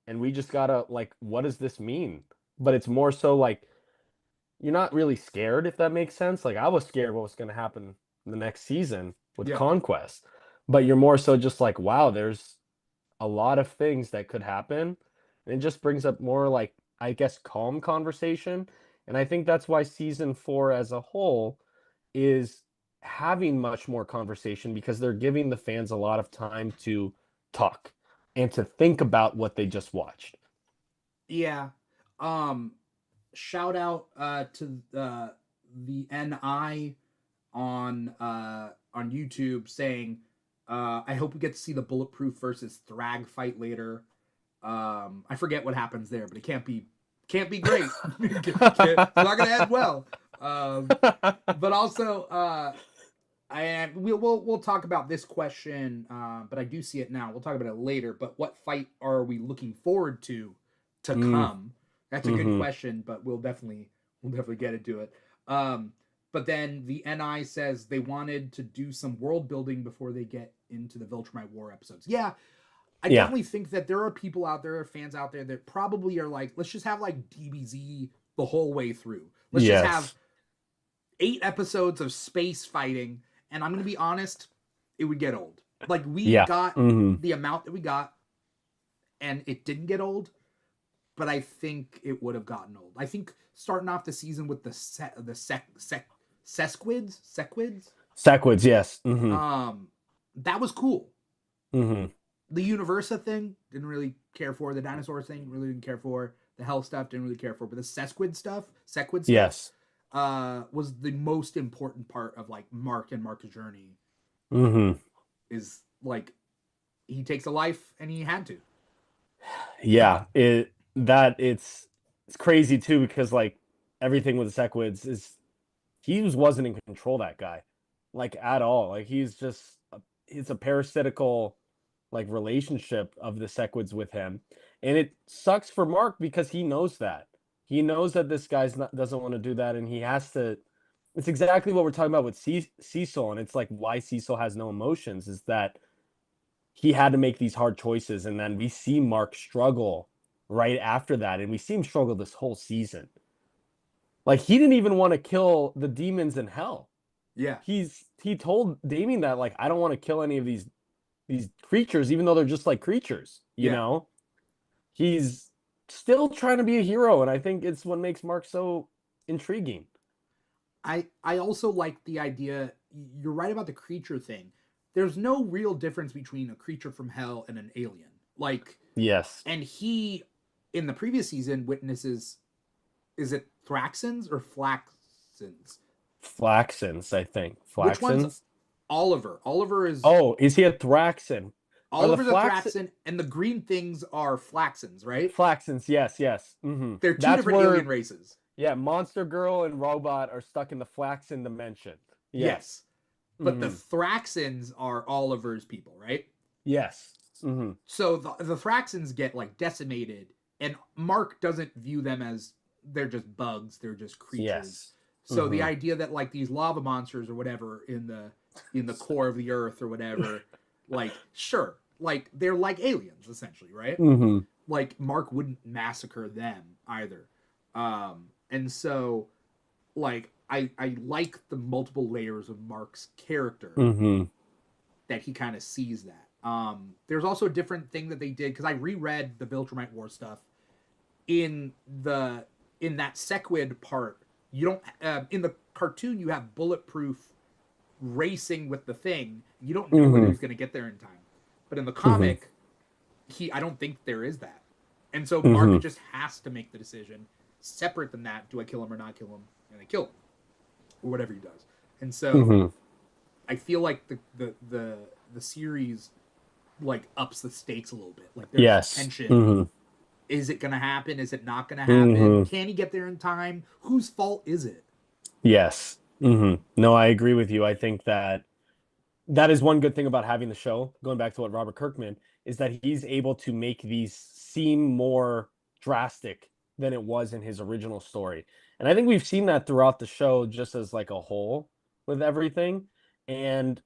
and we just gotta like, what does this mean? But it's more so like you're not really scared, if that makes sense. Like I was scared what was gonna happen the next season with yeah. Conquest, but you're more so just like, wow, there's a lot of things that could happen. And it just brings up more like, I guess, calm conversation. And I think that's why season 4 as a whole is having much more conversation, because they're giving the fans a lot of time to talk and to think about what they just watched. Yeah. Um Shout out to the NI on YouTube saying I hope we get to see the Bulletproof versus Thrag fight later. I forget what happens there, but it can't be great. It's not gonna end well. But also and we'll talk about this question, but I do see it now. We'll talk about it later. But what fight are we looking forward to Mm, come? That's a good mm-hmm. question, but we'll definitely get into it. Um, but then the NI says they wanted to do some world building before they get into the Viltrumite War episodes. Yeah, I Yeah. definitely think that there are people out there, fans out there, that probably are like, let's just have like DBZ the whole way through. Let's just have Yes. 8 episodes of space fighting, and I'm gonna be honest, it would get old. Like we Yeah. got Mm-hmm. the amount that we got, and it didn't get old, but I think it would have gotten old. I think starting off the season with the Sequids, yes. Mm-hmm. um, that was cool. Mm-hmm. The Universa thing didn't really care for. The dinosaur thing really didn't care for. The hell stuff didn't really care for. But the Sequid stuff, Yes. was the most important part of like Mark and Mark's journey. Mm-hmm. Is like he takes a life and he had to. Yeah. It's crazy too, because like everything with the Sequids is wasn't in control, that guy, like at all. Like it's a parasitical like relationship of the Sequids with him, and it sucks for Mark because he knows that. He knows that this guy's not doesn't want to do that, and he has to. It's exactly what we're talking about with Cecil, and it's like why Cecil has no emotions is that he had to make these hard choices, and then we see Mark struggle right after that, and we see him struggle this whole season. Like he didn't even want to kill the demons in hell. Yeah, He told Damien that like I don't want to kill any of these creatures, even though they're just like creatures, you yeah. know? He's still trying to be a hero, and I think it's what makes Mark so intriguing. I also like the idea. You're right about the creature thing. There's no real difference between a creature from hell and an alien. Like, Yes. and he in the previous season witnesses, is it Thraxons or Flaxons? Flaxons, I think. Which one's Flaxons? Oliver? Oliver is Oh, is he a Thraxon? Are the Oliver's a Flaxon Thraxon, and the green things are Flaxons, right? Flaxons, yes, yes. Mm-hmm. They're two That's different where alien races. yeah, Monster Girl and Robot are stuck in the Flaxon dimension. Yes. Yes, but the Mm-hmm. Thraxons are Oliver's people, right? Yes. Mm-hmm. So the Thraxons get like decimated, and Mark doesn't view them as they're just bugs; they're just creatures. Yes. So Mm-hmm. the idea that like these lava monsters or whatever in the core of the earth or whatever, like sure, like they're like aliens essentially, right? Mm-hmm. Like Mark wouldn't massacre them either, and so like I like the multiple layers of Mark's character Mm-hmm. that he kind of sees that. There's also a different thing that they did because I reread the Viltrumite War stuff in that Sequid part. You don't in the cartoon you have Bulletproof racing with the thing. You don't know whether Mm-hmm. he's going to get there in time. But in the Mm-hmm. comic, I don't think there is that, and so Mm-hmm. Mark just has to make the decision. Separate than that, do I kill him or not kill him? And I kill him or whatever he does. And so Mm-hmm. I feel like the series like ups the stakes a little bit. Like there's Yes. tension. Mm-hmm. Is it gonna happen? Is it not gonna happen? Mm-hmm. Can he get there in time? Whose fault is it? Yes. No, I agree with you. I think that that is one good thing about having the show, going back to what Robert Kirkman, is that he's able to make these seem more drastic than it was in his original story. And I think we've seen that throughout the show just as like a whole with everything. And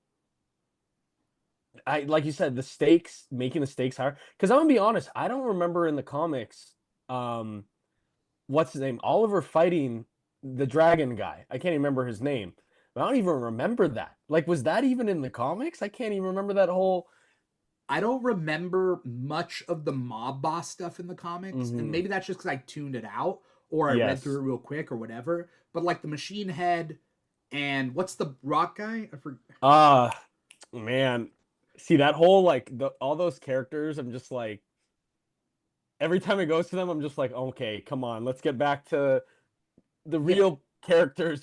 I, like you said, the stakes, making the stakes higher. Because I'm gonna be honest, I don't remember in the comics, um, what's his name? Oliver fighting the dragon guy. I can't even remember his name. But I don't even remember that. Like, was that even in the comics? I can't even remember that whole. I don't remember much of the mob boss stuff in the comics, and maybe that's just because I tuned it out or I read through Yes. it real quick or whatever. But like the Machine Head and what's the rock guy? Ah, man. See that whole like all those characters, I'm just like every time it goes to them, I'm just like, okay, come on, let's get back to the Yeah, real characters,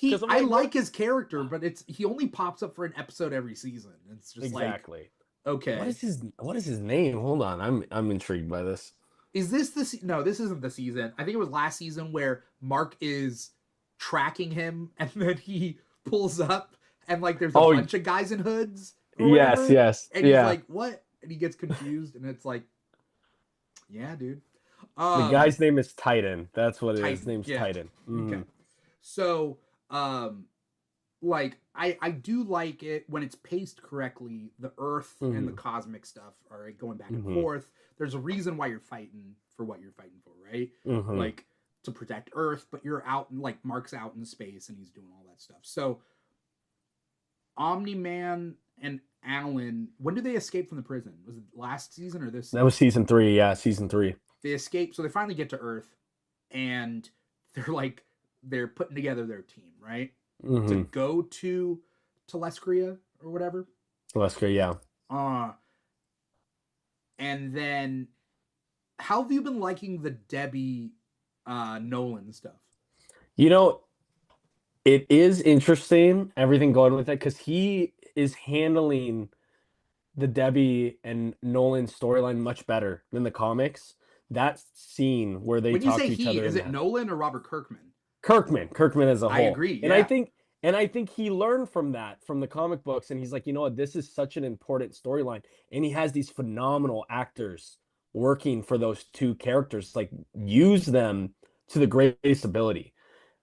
Because I'm I like, like what his character, but he only pops up for an episode every season. It's just like, exactly? okay, What is his name? Hold on, I'm intrigued by this. is this no, this isn't the season. I think it was last season where Mark is tracking him and then he pulls up and like there's a Oh, bunch of guys in hoods or yes, whatever. yes, And he's yeah. like, what? And he gets confused and it's like, yeah, dude. The Um, guy's name is Titan. That's what it is. His Titan. name's Yeah. Titan. Okay. So, like I do like it when it's paced correctly. The Earth and the Mm-hmm. cosmic stuff are like, going back and Mm-hmm. forth. There's a reason why you're fighting for what you're fighting for, right? Mm-hmm. Like to protect Earth, but you're out and like Mark's out in space and he's doing all that stuff. So Omni Man and Alan, when did they escape from the prison? Was it last season or this That was season? season 3. Yeah, season 3. They escape, so they finally get to Earth, and they're putting together their team, right? To Mm-hmm. go to Telescria or whatever. Alaska, yeah. Uh and then how have you been liking the Debbie Nolan stuff? You know, it is interesting everything going with it because he is handling the Debbie and Nolan storyline much better than the comics. That scene where they When you talk say to each he, other is in it the Nolan or Robert Kirkman? Kirkman as a I whole. agree, And I yeah. think and I think he learned from that from the comic books and he's like, you know what, this is such an important storyline and he has these phenomenal actors working for those two characters, like use them to the greatest ability.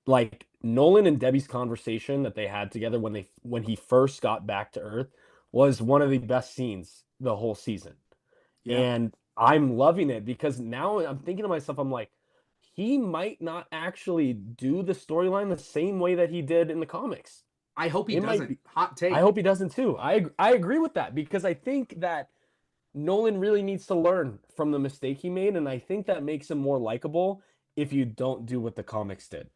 Like Nolan and Debbie's conversation that they had together when he first got back to Earth was one of the best scenes the whole season. Yeah. And I'm loving it because now I'm thinking to myself, I'm like, he might not actually do the storyline the same way that he did in the comics. I hope he It might doesn't. be. Hot I take. hope he doesn't too. I agree with that because I think that Nolan really needs to learn from the mistake he made, and I think that makes him more likable if you don't do what the comics did.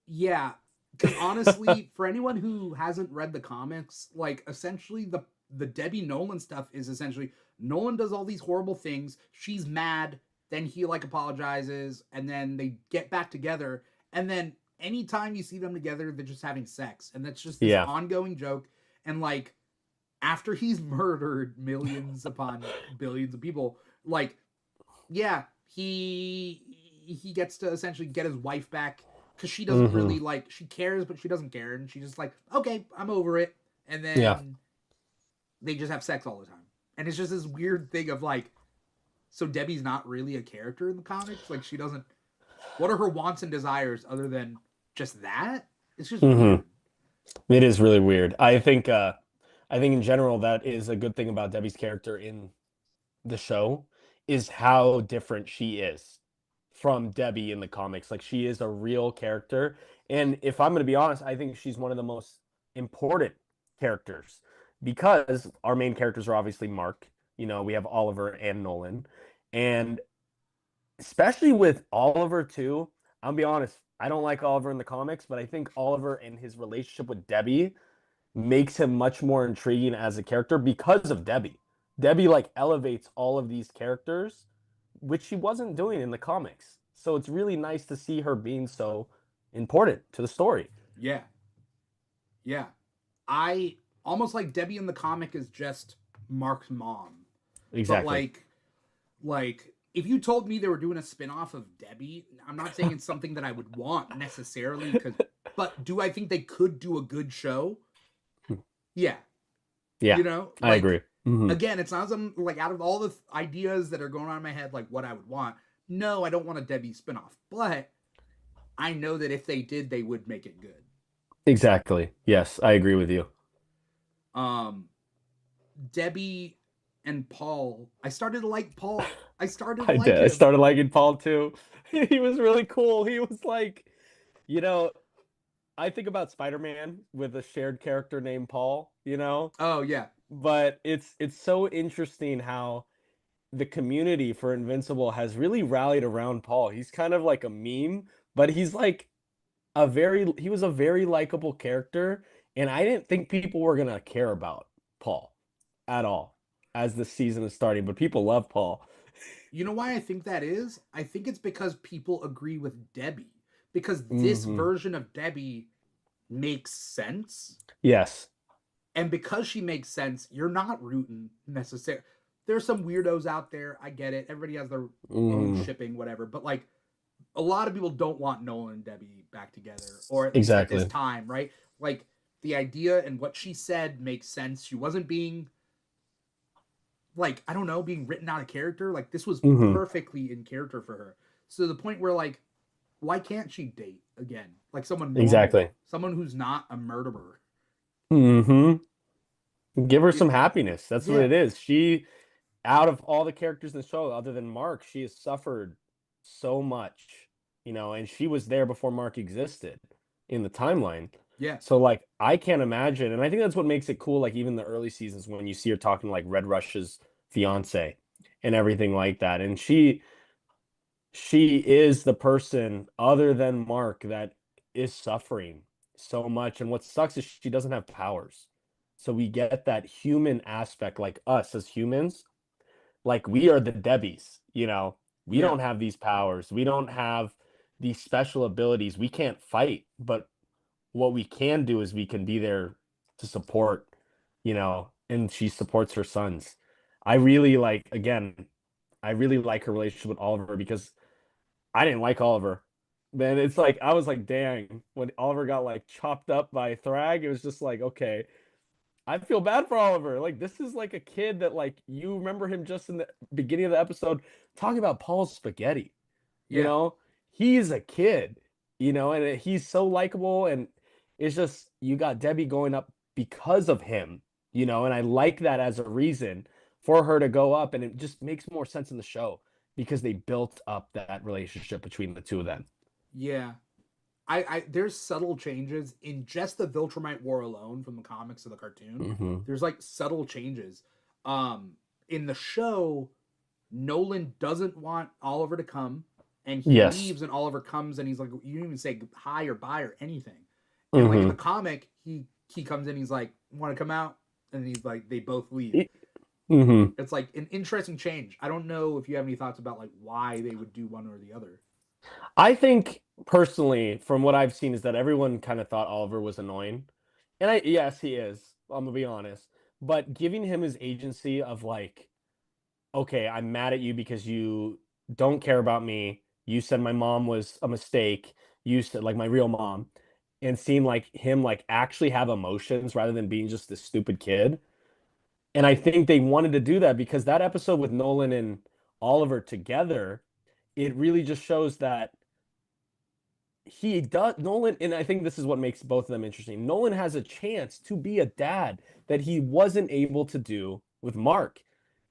Yeah, because honestly, for anyone who hasn't read the comics, like essentially the Debbie Nolan stuff is essentially Nolan does all these horrible things. She's mad, then he like apologizes, and then they get back together. And then anytime you see them together, they're just having sex, and that's just this Yeah. ongoing joke. And like after he's murdered millions upon billions of people, like yeah, he gets to essentially get his wife back because she doesn't Hmm. really like she cares, but she doesn't care, and she's just like, okay, I'm over it, and Yeah. then they just have sex all the time, and it's just this weird thing of like, so Debbie's not really a character in the comics, like she doesn't. What are her wants and desires other than just that? It's just Hmm. weird. It is really weird. I think in general that is a good thing about Debbie's character in the show is how different she is from Debbie in the comics. Like she is a real character. And if I'm going to be honest, I think she's one of the most important characters because our main characters are obviously Mark. We have Oliver and Nolan. And especially with Oliver too, I'll be honest, I don't like Oliver in the comics, but I think Oliver and his relationship with Debbie makes him much more intriguing as a character because of Debbie. Debbie like elevates all of these characters, which she wasn't doing in the comics. So it's really nice to see her being so important to the story. Yeah, yeah. I almost like Debbie in the comic is just Mark's mom, but Exactly. like if you told me they were doing a spin-off of Debbie, I'm not saying it's something that I would want necessarily, because But do I think they could do a good show? Yeah. Yeah, You know, I like, agree. Hmm. again, it's not some, like, out of all the ideas that are going on in my head, like what I would want. No, I don't want a Debbie spinoff, but I know that if they did, they would make it good. Exactly. Yes, I agree with you. Um, Debbie and Paul, I started to like Paul. I started to I like did. I him. started liking Paul too. He was really cool. He was like, you know, I think about Spider-Man with a shared character named Paul, Oh yeah, but it's so interesting how the community for Invincible has really rallied around Paul. He's kind of like a meme, but he was a very likable character, and I didn't think people were gonna care about Paul at all as the season is starting, but people love Paul. you know why I think that is? I think it's because people agree with Debbie, because this Hmm. version of Debbie makes sense, Yes. and because she makes sense, you're not rooting necessarily. There's some weirdos out there. I get it. Everybody has their own Hmm. shipping, whatever. But like, a lot of people don't want Nolan and Debbie back together, or at least at this Exactly. time, right? Like, the idea and what she said makes sense. She wasn't being, like, I don't know, being written out of character. Like, this was Hmm. perfectly in character for her. So the point where, like, why can't she date again? Like, someone normal, Exactly. someone who's not a murderer. Hmm. Give her It, some happiness. That's what yeah, it is. She, out of all the characters in the show, other than Mark, she has suffered so much, and she was there before Mark existed in the timeline. yeah, So like I can't imagine, and I think that's what makes it cool, like even the early seasons when you see her talking to like Red Rush's fiance and everything like that. And she is the person other than Mark that is suffering so much. And what sucks is she doesn't have powers. So we get that human aspect, like us as humans, like we are the Debbies, we yeah, don't have these powers. We don't have these special abilities. We can't fight, but what we can do is we can be there to support, and she supports her sons. I really like, again, I really like her relationship with Oliver because I didn't like Oliver. Man, it's like I was like, dang, when Oliver got like chopped up by Thrag, it was just like, okay, I feel bad for Oliver. Like this is like a kid that like you remember him just in the beginning of the episode talking about Paul's spaghetti. You yeah, know, he's a kid, and he's so likable. And it's just, you got Debbie going up because of him, and I like that as a reason for her to go up. And it just makes more sense in the show because they built up that relationship between the two of them. yeah. I there's subtle changes in just the Viltrumite War alone from the comics to the cartoon. Hmm. There's like subtle changes. Um, in the show, Nolan doesn't want Oliver to come, and he Yes. leaves, and Oliver comes, and he's like, you don't even say hi or bye or anything. And like in the Hmm. comic, he comes in, he's like, want to come out, and he's like, they both leave. Hmm. It's like an interesting change. I don't know if you have any thoughts about like why they would do one or the other. I think personally, from what I've seen, is that everyone kind of thought Oliver was annoying. And yes, he is. I'm gonna be honest. But giving him his agency of like, okay, I'm mad at you because you don't care about me. You said my mom was a mistake. You said like my real mom, and seeing like him like actually have emotions rather than being just this stupid kid. And I think they wanted to do that because that episode with Nolan and Oliver together, it really just shows that he does Nolan, and I think this is what makes both of them interesting. Nolan has a chance to be a dad that he wasn't able to do with Mark,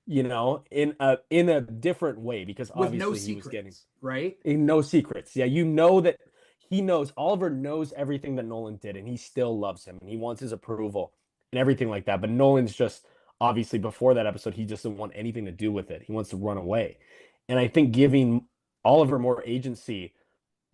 in a different way because With no obviously he was getting secrets, right? no secrets. Yeah, that he knows Oliver knows everything that Nolan did, and he still loves him and he wants his approval and everything like that. But Nolan's just obviously before that episode, he just doesn't want anything to do with it. He wants to run away. And I think giving Oliver more agency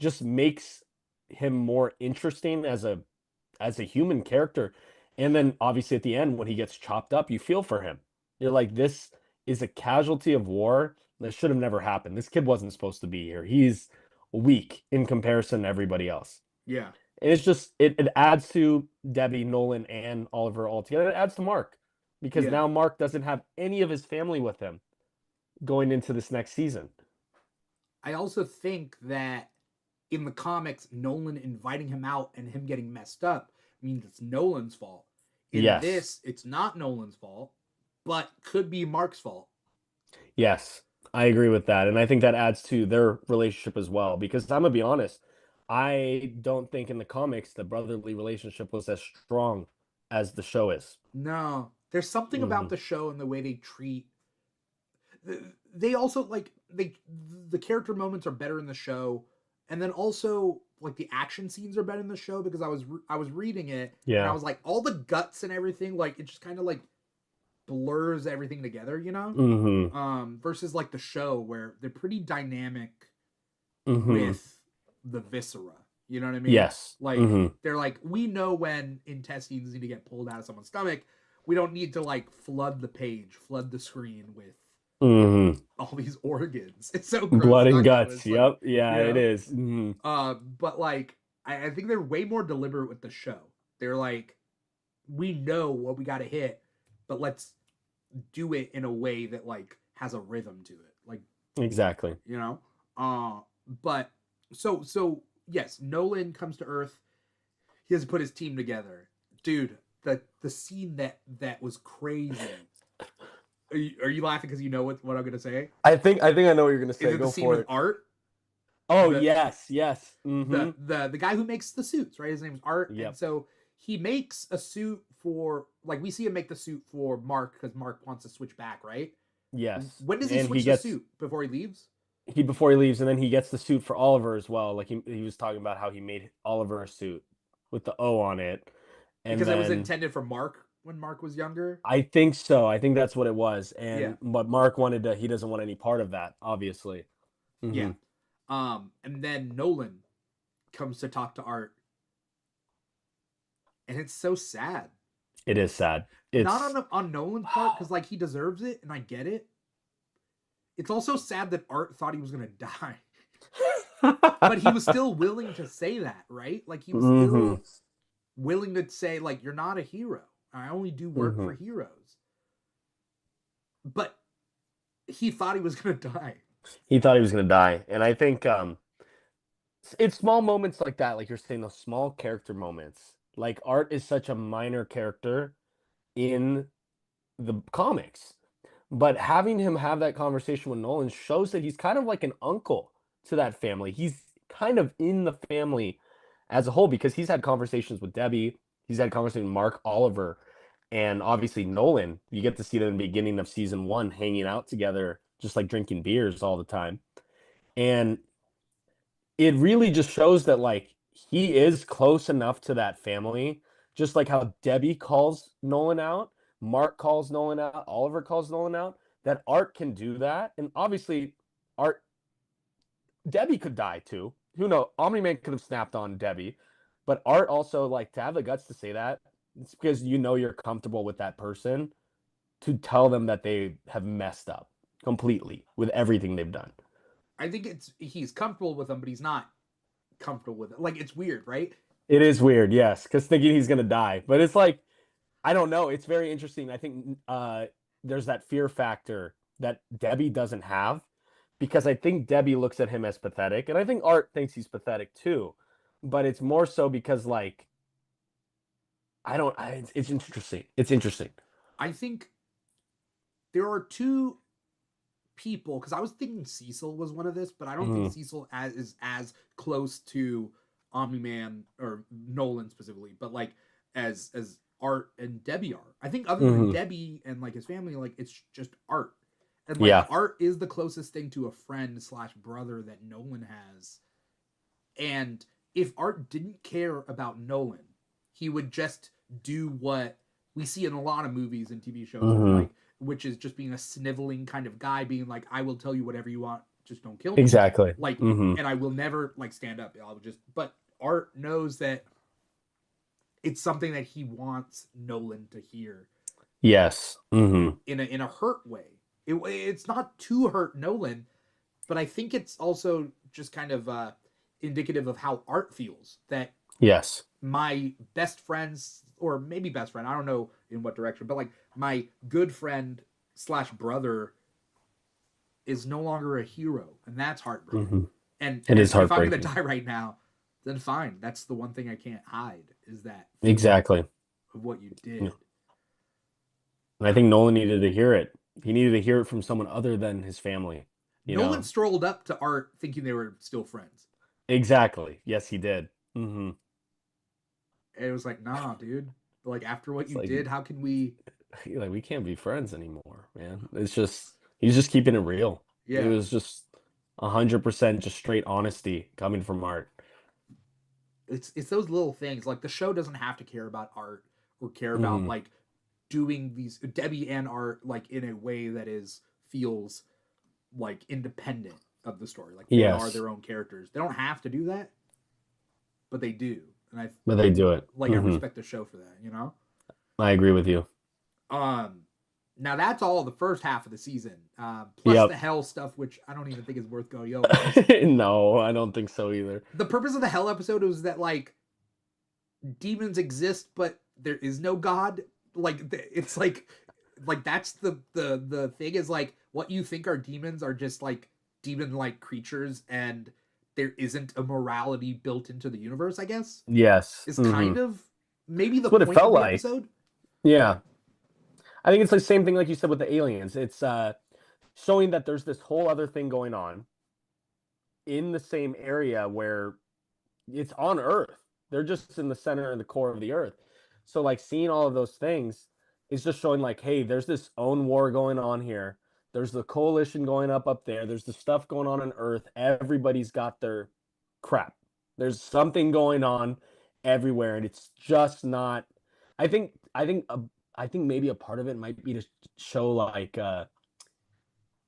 just makes him more interesting as a human character. And then obviously at the end when he gets chopped up, you feel for him. You're like, this is a casualty of war that should have never happened. This kid wasn't supposed to be here. He's weak in comparison to everybody else. Yeah, And it's just it adds to Debbie, Nolan, and Oliver all together. It adds to Mark because yeah. now Mark doesn't have any of his family with him going into this next season. I also think that in the comics, Nolan inviting him out and him getting messed up means it's Nolan's fault. In Yes. this, it's not Nolan's fault, but could be Mark's fault. Yes. I agree with that. And I think that adds to their relationship as well. Because I'm gonna be honest, I don't think in the comics the brotherly relationship was as strong as the show is. No, there's something about the show and the way they treat. They also like the character moments are better in the show, and then also like the action scenes are better in the show because I was reading it and I Yeah. was like all the guts and everything like it just kind of like blurs everything together, you know. Mm-hmm. Versus like the show where they're pretty dynamic Mm-hmm. with the viscera. You know what I mean? Yes. Like Mm-hmm. they're like we know when intestines need to get pulled out of someone's stomach. We don't need to like flood the page, flood the screen with Mm-hmm. all these organs. It's so gross Blood and talking about it. guts. It's like, Yep. Yeah, you it know? is. Mm-hmm. But like I think they're way more deliberate with the show. They're like, we know what we gotta hit, but let's do it in a way that like has a rhythm to it. Like, Exactly. you know? But so yes, Nolan comes to Earth. He has to put his team together. Dude, the scene that was crazy. Are you laughing because you know what I'm gonna say? I think I know what you're gonna Is say. it the Go scene for with it. Art? Oh, The yes, yes. Mm-hmm. the guy who makes the suits, right? His name's Art, and Yep. so he makes a suit for like we see him make the suit for Mark because Mark wants to switch back, right? Yes. When does he And switch the suit before he leaves? he before he leaves, and then he gets the suit for Oliver as well. Like he was talking about how he made Oliver a suit with the O on it. And Because it was then intended for Mark when Mark was younger. I think so. I think that's what it was. Yeah, And but Mark wanted to he doesn't want any part of that, obviously. yeah. Hmm. And then Nolan comes to talk to Art, and it's so sad. It is sad. Not It's on Nolan's part because like he deserves it, and I get it. It's also sad that Art thought he was gonna die, but he was still willing to say that, right? Like he was hmm still willing to say like you're not a hero. I only do work hmm for heroes. But he thought he was gonna die. He thought he was gonna die. And I think it's small moments like that, like you're saying, those small character moments. Like Art is such a minor character in the comics. But having him have that conversation with Nolan shows that he's kind of like an uncle to that family. He's kind of in the family as a whole because he's had conversations with Debbie, he's had conversations with Mark, Oliver, and obviously Nolan. You get to see them in the beginning of season one hanging out together, just like drinking beers all the time. And it really just shows that like he is close enough to that family, just like how Debbie calls Nolan out, Mark calls Nolan out, Oliver calls Nolan out, that Art can do that. And obviously, Art Debbie could die too. Who knows? Omni Man could have snapped on Debbie, but Art also like to have the guts to say that. It's because you know you're comfortable with that person to tell them that they have messed up completely with everything they've done. I think he's comfortable with them, but he's not comfortable with it. Like it's weird, right? It is weird, yes, because thinking he's gonna die, but it's like I don't know. It's very interesting. I think there's that fear factor that Debbie doesn't have because I think Debbie looks at him as pathetic, and I think Art thinks he's pathetic too. But it's more so because like I don't. It's interesting. It's interesting. I think there are two people because I was thinking Cecil was one of this, but I don't think Mm, Cecil is as close to Omni Man or Nolan specifically, but like as Art and Debbie are. I think other than hmm Debbie and like his family, like it's just Art. And like Yeah. Art is the closest thing to a friend slash brother that Nolan has. And if Art didn't care about Nolan, he would just do what we see in a lot of movies and TV shows of hmm like which is just being a sniveling kind of guy being like I will tell you whatever you want, just don't kill me. Exactly. Like Hmm and I will never like stand up. I'll just but Art knows that it's something that he wants Nolan to hear Yes. in a hurt way. It's not to hurt Nolan, but I think it's also just kind of indicative of how Art feels that Yes. my best friends or maybe best friend, I don't know in what direction, but like my good friend slash brother is no longer a hero, and that's hmm heartbreaking. And It is if I'm gonna heartbreaking. die right now, then fine. That's the one thing I can't hide is that feeling Exactly. of what you Yeah. did. And I think Nolan needed to hear it. He needed to hear it from someone other than his family, you Nolan know? strolled up to Art thinking they were still friends. Exactly. Yes, he did. Hmm. And it was like, nah, dude. Like after what It's you like, did, how can we? like we can't be friends anymore, man. It's just he's just keeping it real. It Yeah, was just 100% just straight honesty coming from Art. it's those little things. Like the show doesn't have to care about Art or care about Hmm. like doing these Debbie and Art like in a way that is feels like independent of the story. Like they are Yes, their own characters. They don't have to do that, but they do. And I but they do it. like I Hmm. respect the show for that, you know? I agree with you. Um now that's all the first half of the season. Plus the Yep. hell stuff, which I don't even think is worth going over because No, I don't think so either. the purpose of the hell episode was that like demons exist, but there is no god. Like it's like that's the thing is like what you think are demons are just like demon like creatures, and there isn't a morality built into the universe. I guess Yes. is Hmm. kind of maybe the That's what it point of felt the like. episode. Yeah. I think it's the same thing like you said with the aliens. It's showing that there's this whole other thing going on in the same area where it's on Earth. They're just in the center and the core of the Earth. So like seeing all of those things is just showing like, hey, there's this own war going on here. There's the coalition going up there. There's the stuff going on Earth. Everybody's got their crap. There's something going on everywhere, and it's just not. I think. I think. I think maybe a part of it might be to show like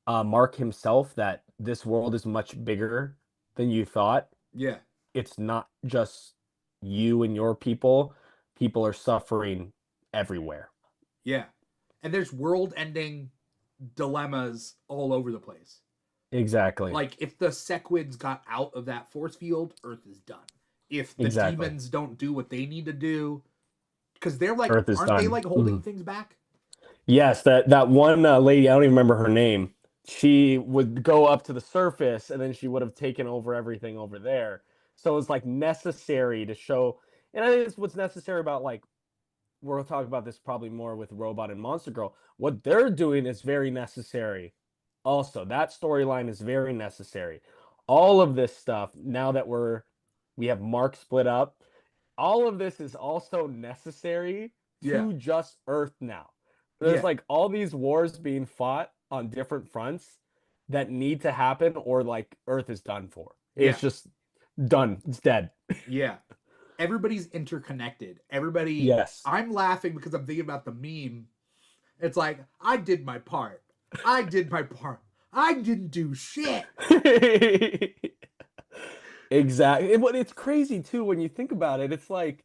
Mark himself that this world is much bigger than you thought. Yeah, It's not just you and your people. People are suffering everywhere. yeah, and there's world ending dilemmas all over the place. Exactly. Like if the Sequids got out of that force field, Earth is done. If the Exactly. demons don't do what they need to do, because they're like, Earth is aren't they done. like holding Mhm. things back? Yes, that one lady, I don't even remember her name. She would go up to the surface and then she would have taken over everything over there. So it was like necessary to show, and I think it's what's necessary about like we'll talk about this probably more with Robot and Monster Girl. What they're doing is very necessary. Also, that storyline is very necessary. All of this stuff, now that we have Mark split up, all of this is also necessary Yeah, to just Earth now. There's yeah, like all these wars being fought on different fronts that need to happen, or like Earth is done for. yeah, It's just done. It's dead. yeah. Everybody's interconnected. Everybody. Yes. I'm laughing because I'm thinking about the meme. It's like I did my part. I did my part. I didn't do shit. Exactly. It's crazy too when you think about it. It's like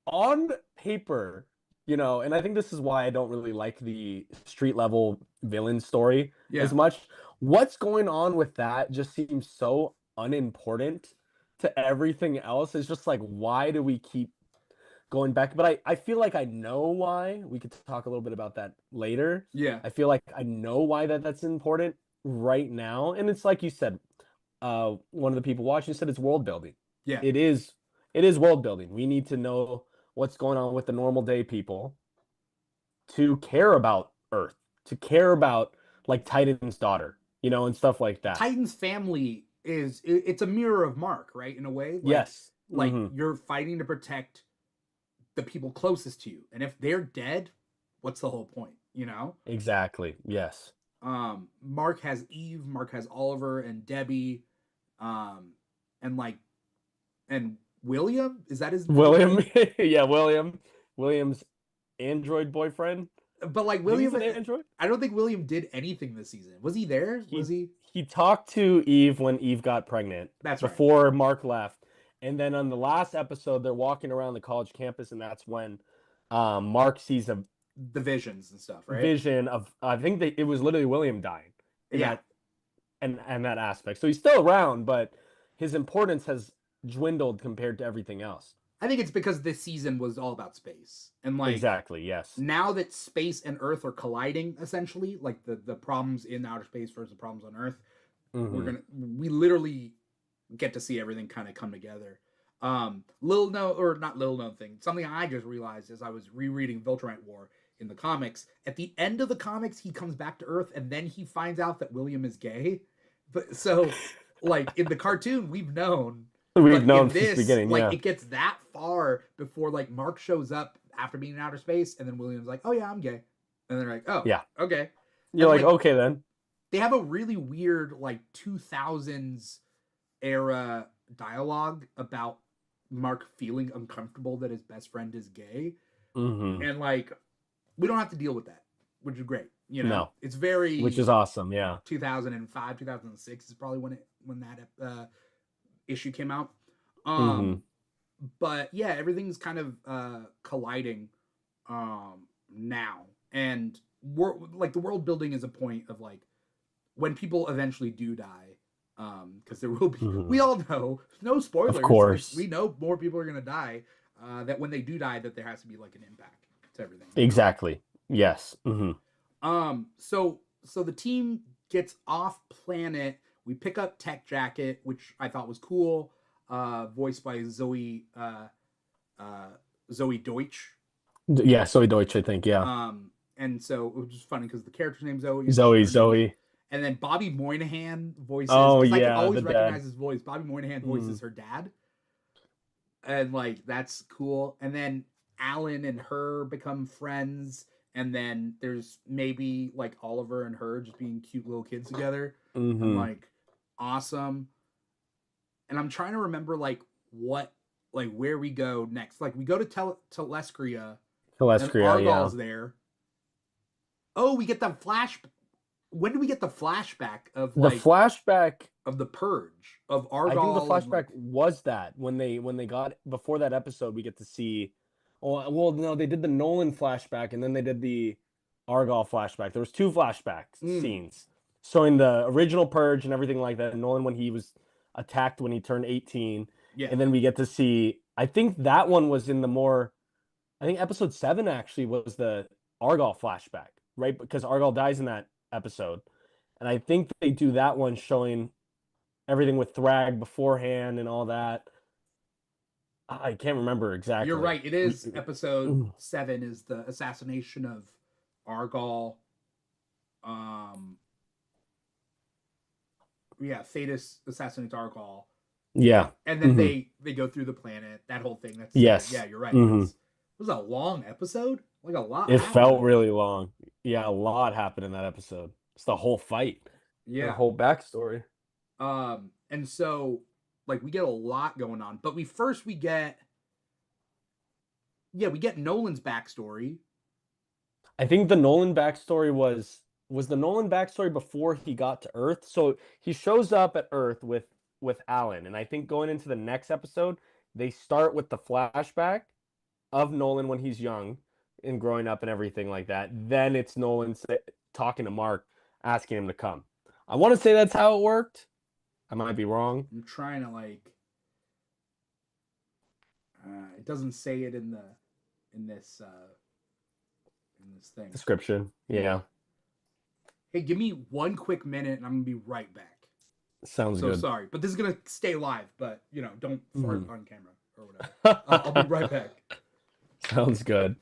on paper, and I think this is why I don't really like the street level villain story as Yeah, much. What's going on with that just seems so unimportant to everything else. It's just like, why do we keep going back? But I feel like I know why. We could talk a little bit about that later. yeah, I feel like I know why that's important right now. And it's like you said, one of the people watching said it's world building. yeah, It is it is world building. We need to know what's going on with the normal day people to care about Earth, to care about like Titan's daughter, and stuff like that. Titan's family it's a mirror of Mark, right? In a way, Yes. like Hmm. you're fighting to protect the people closest to you, and if they're dead, what's the whole point? You know. Exactly. Yes. Mark has Eve, Mark has Oliver and Debbie, um, and like and William is that his William. name? Yeah, William. William's android boyfriend. But like I think he's William, an android. I don't think William did anything this season. Was he there? Was he he? he talked to Eve when Eve got pregnant That's right. before Mark left. And then on the last episode, they're walking around the college campus, and that's when Mark sees a The visions and stuff, right? vision of I think it was literally William dying in Yeah, that aspect. So he's still around, but his importance has dwindled compared to everything else. I think it's because this season was all about space, and like Exactly. Yes. now that space and Earth are colliding, essentially, like the problems in outer space versus the problems on Earth, Mm-hmm. We literally get to see everything kind of come together. Little known or not little known thing, something I just realized as I was rereading Viltrumite War in the comics. At the end of the comics, he comes back to Earth and then he finds out that William is gay. But so, like in the cartoon, we've known, We've but known in since the this, beginning, like yeah. it gets that far before like Mark shows up after being in outer space, and then William's like, "Oh yeah, I'm gay," and they're like, "Oh, Yeah. okay," You're and like, like okay then. they have a really weird like 2000s era dialogue about Mark feeling uncomfortable that his best friend is gay. Mm-hmm. And like, we don't have to deal with that, which is great. You know, No. it's Which very is awesome, yeah. 2005, 2006 is probably when that issue came out. Mm-hmm. But yeah, everything's kind of colliding now, and we're like the world building is a point of like when people eventually do die, because there will be, Mm-hmm. we all know, no Of spoilers, course. we know more people are gonna die, that when they do die that there has to be like an impact to everything, you know. Exactly. Yes. Mm-hmm. So the team gets off planet. We pick up Tech Jacket, which I thought was cool, voiced by uh, Zoe Deutsch. Yeah, Soy Deutsch, I think, yeah. And so it was just funny because the character's name's Zoe and Zoe, her name is, Zoe. and then Bobby Moynihan voices, Oh because I can yeah, always the dad. recognize his voice. Bobby Moynihan Mm. voices her dad, and like that's cool. And then Alan and her become friends, and then there's maybe like Oliver and her just being cute little kids together, and Mm-hmm. like awesome. And I'm trying to remember like what like where we go next. Like we go to Telescria, and Telescria, yeah. Argall's there. Oh, we get the flash. When do we get the flashback of The like flashback, of the purge of I think the Argall and flashback like was that when they got before that episode, we get to see. Well, no, they did the Nolan flashback and then they did the Argyle flashback. There was two flashback mm, scenes showing the original purge and everything like that. Nolan when he was attacked when he turned 18, yeah, and then we get to see. I think that one was in the more. I think episode 7 actually was the Argyle flashback, right? Because Argyle dies in that episode, and I think they do that one showing everything with Thrag beforehand and all that. I can't remember you're exactly. right. It is episode 7 is the assassination of Argall. Um, yeah, Thetis assassinates Argall, Yeah. and then Hmm. they go through the planet. That whole thing. That's yeah, Yes. you're right. Hmm. That's it was a long episode. Like a lot It happened in felt that. really long. Yeah, a lot happened in that episode. It's the whole fight, the Yeah. whole backstory. And so like we get a lot going on, but we get yeah, we get Nolan's backstory. I think the Nolan backstory was the Nolan backstory before he got to Earth. So he shows up at Earth with Alan, and I think going into the next episode, they start with the flashback of Nolan when he's young and growing up and everything like that. Then it's Nolan talking to Mark, asking him to come. I want to say that's how it worked. I might be wrong. I'm trying to like it doesn't say it in this in this thing. Description. Yeah. Yeah. Hey, give me one quick minute and I'm gonna be right back. Sounds So good. sorry, but this is gonna stay live. But you know, don't fart Mhm. on camera or whatever. I'll be right back. Sounds good.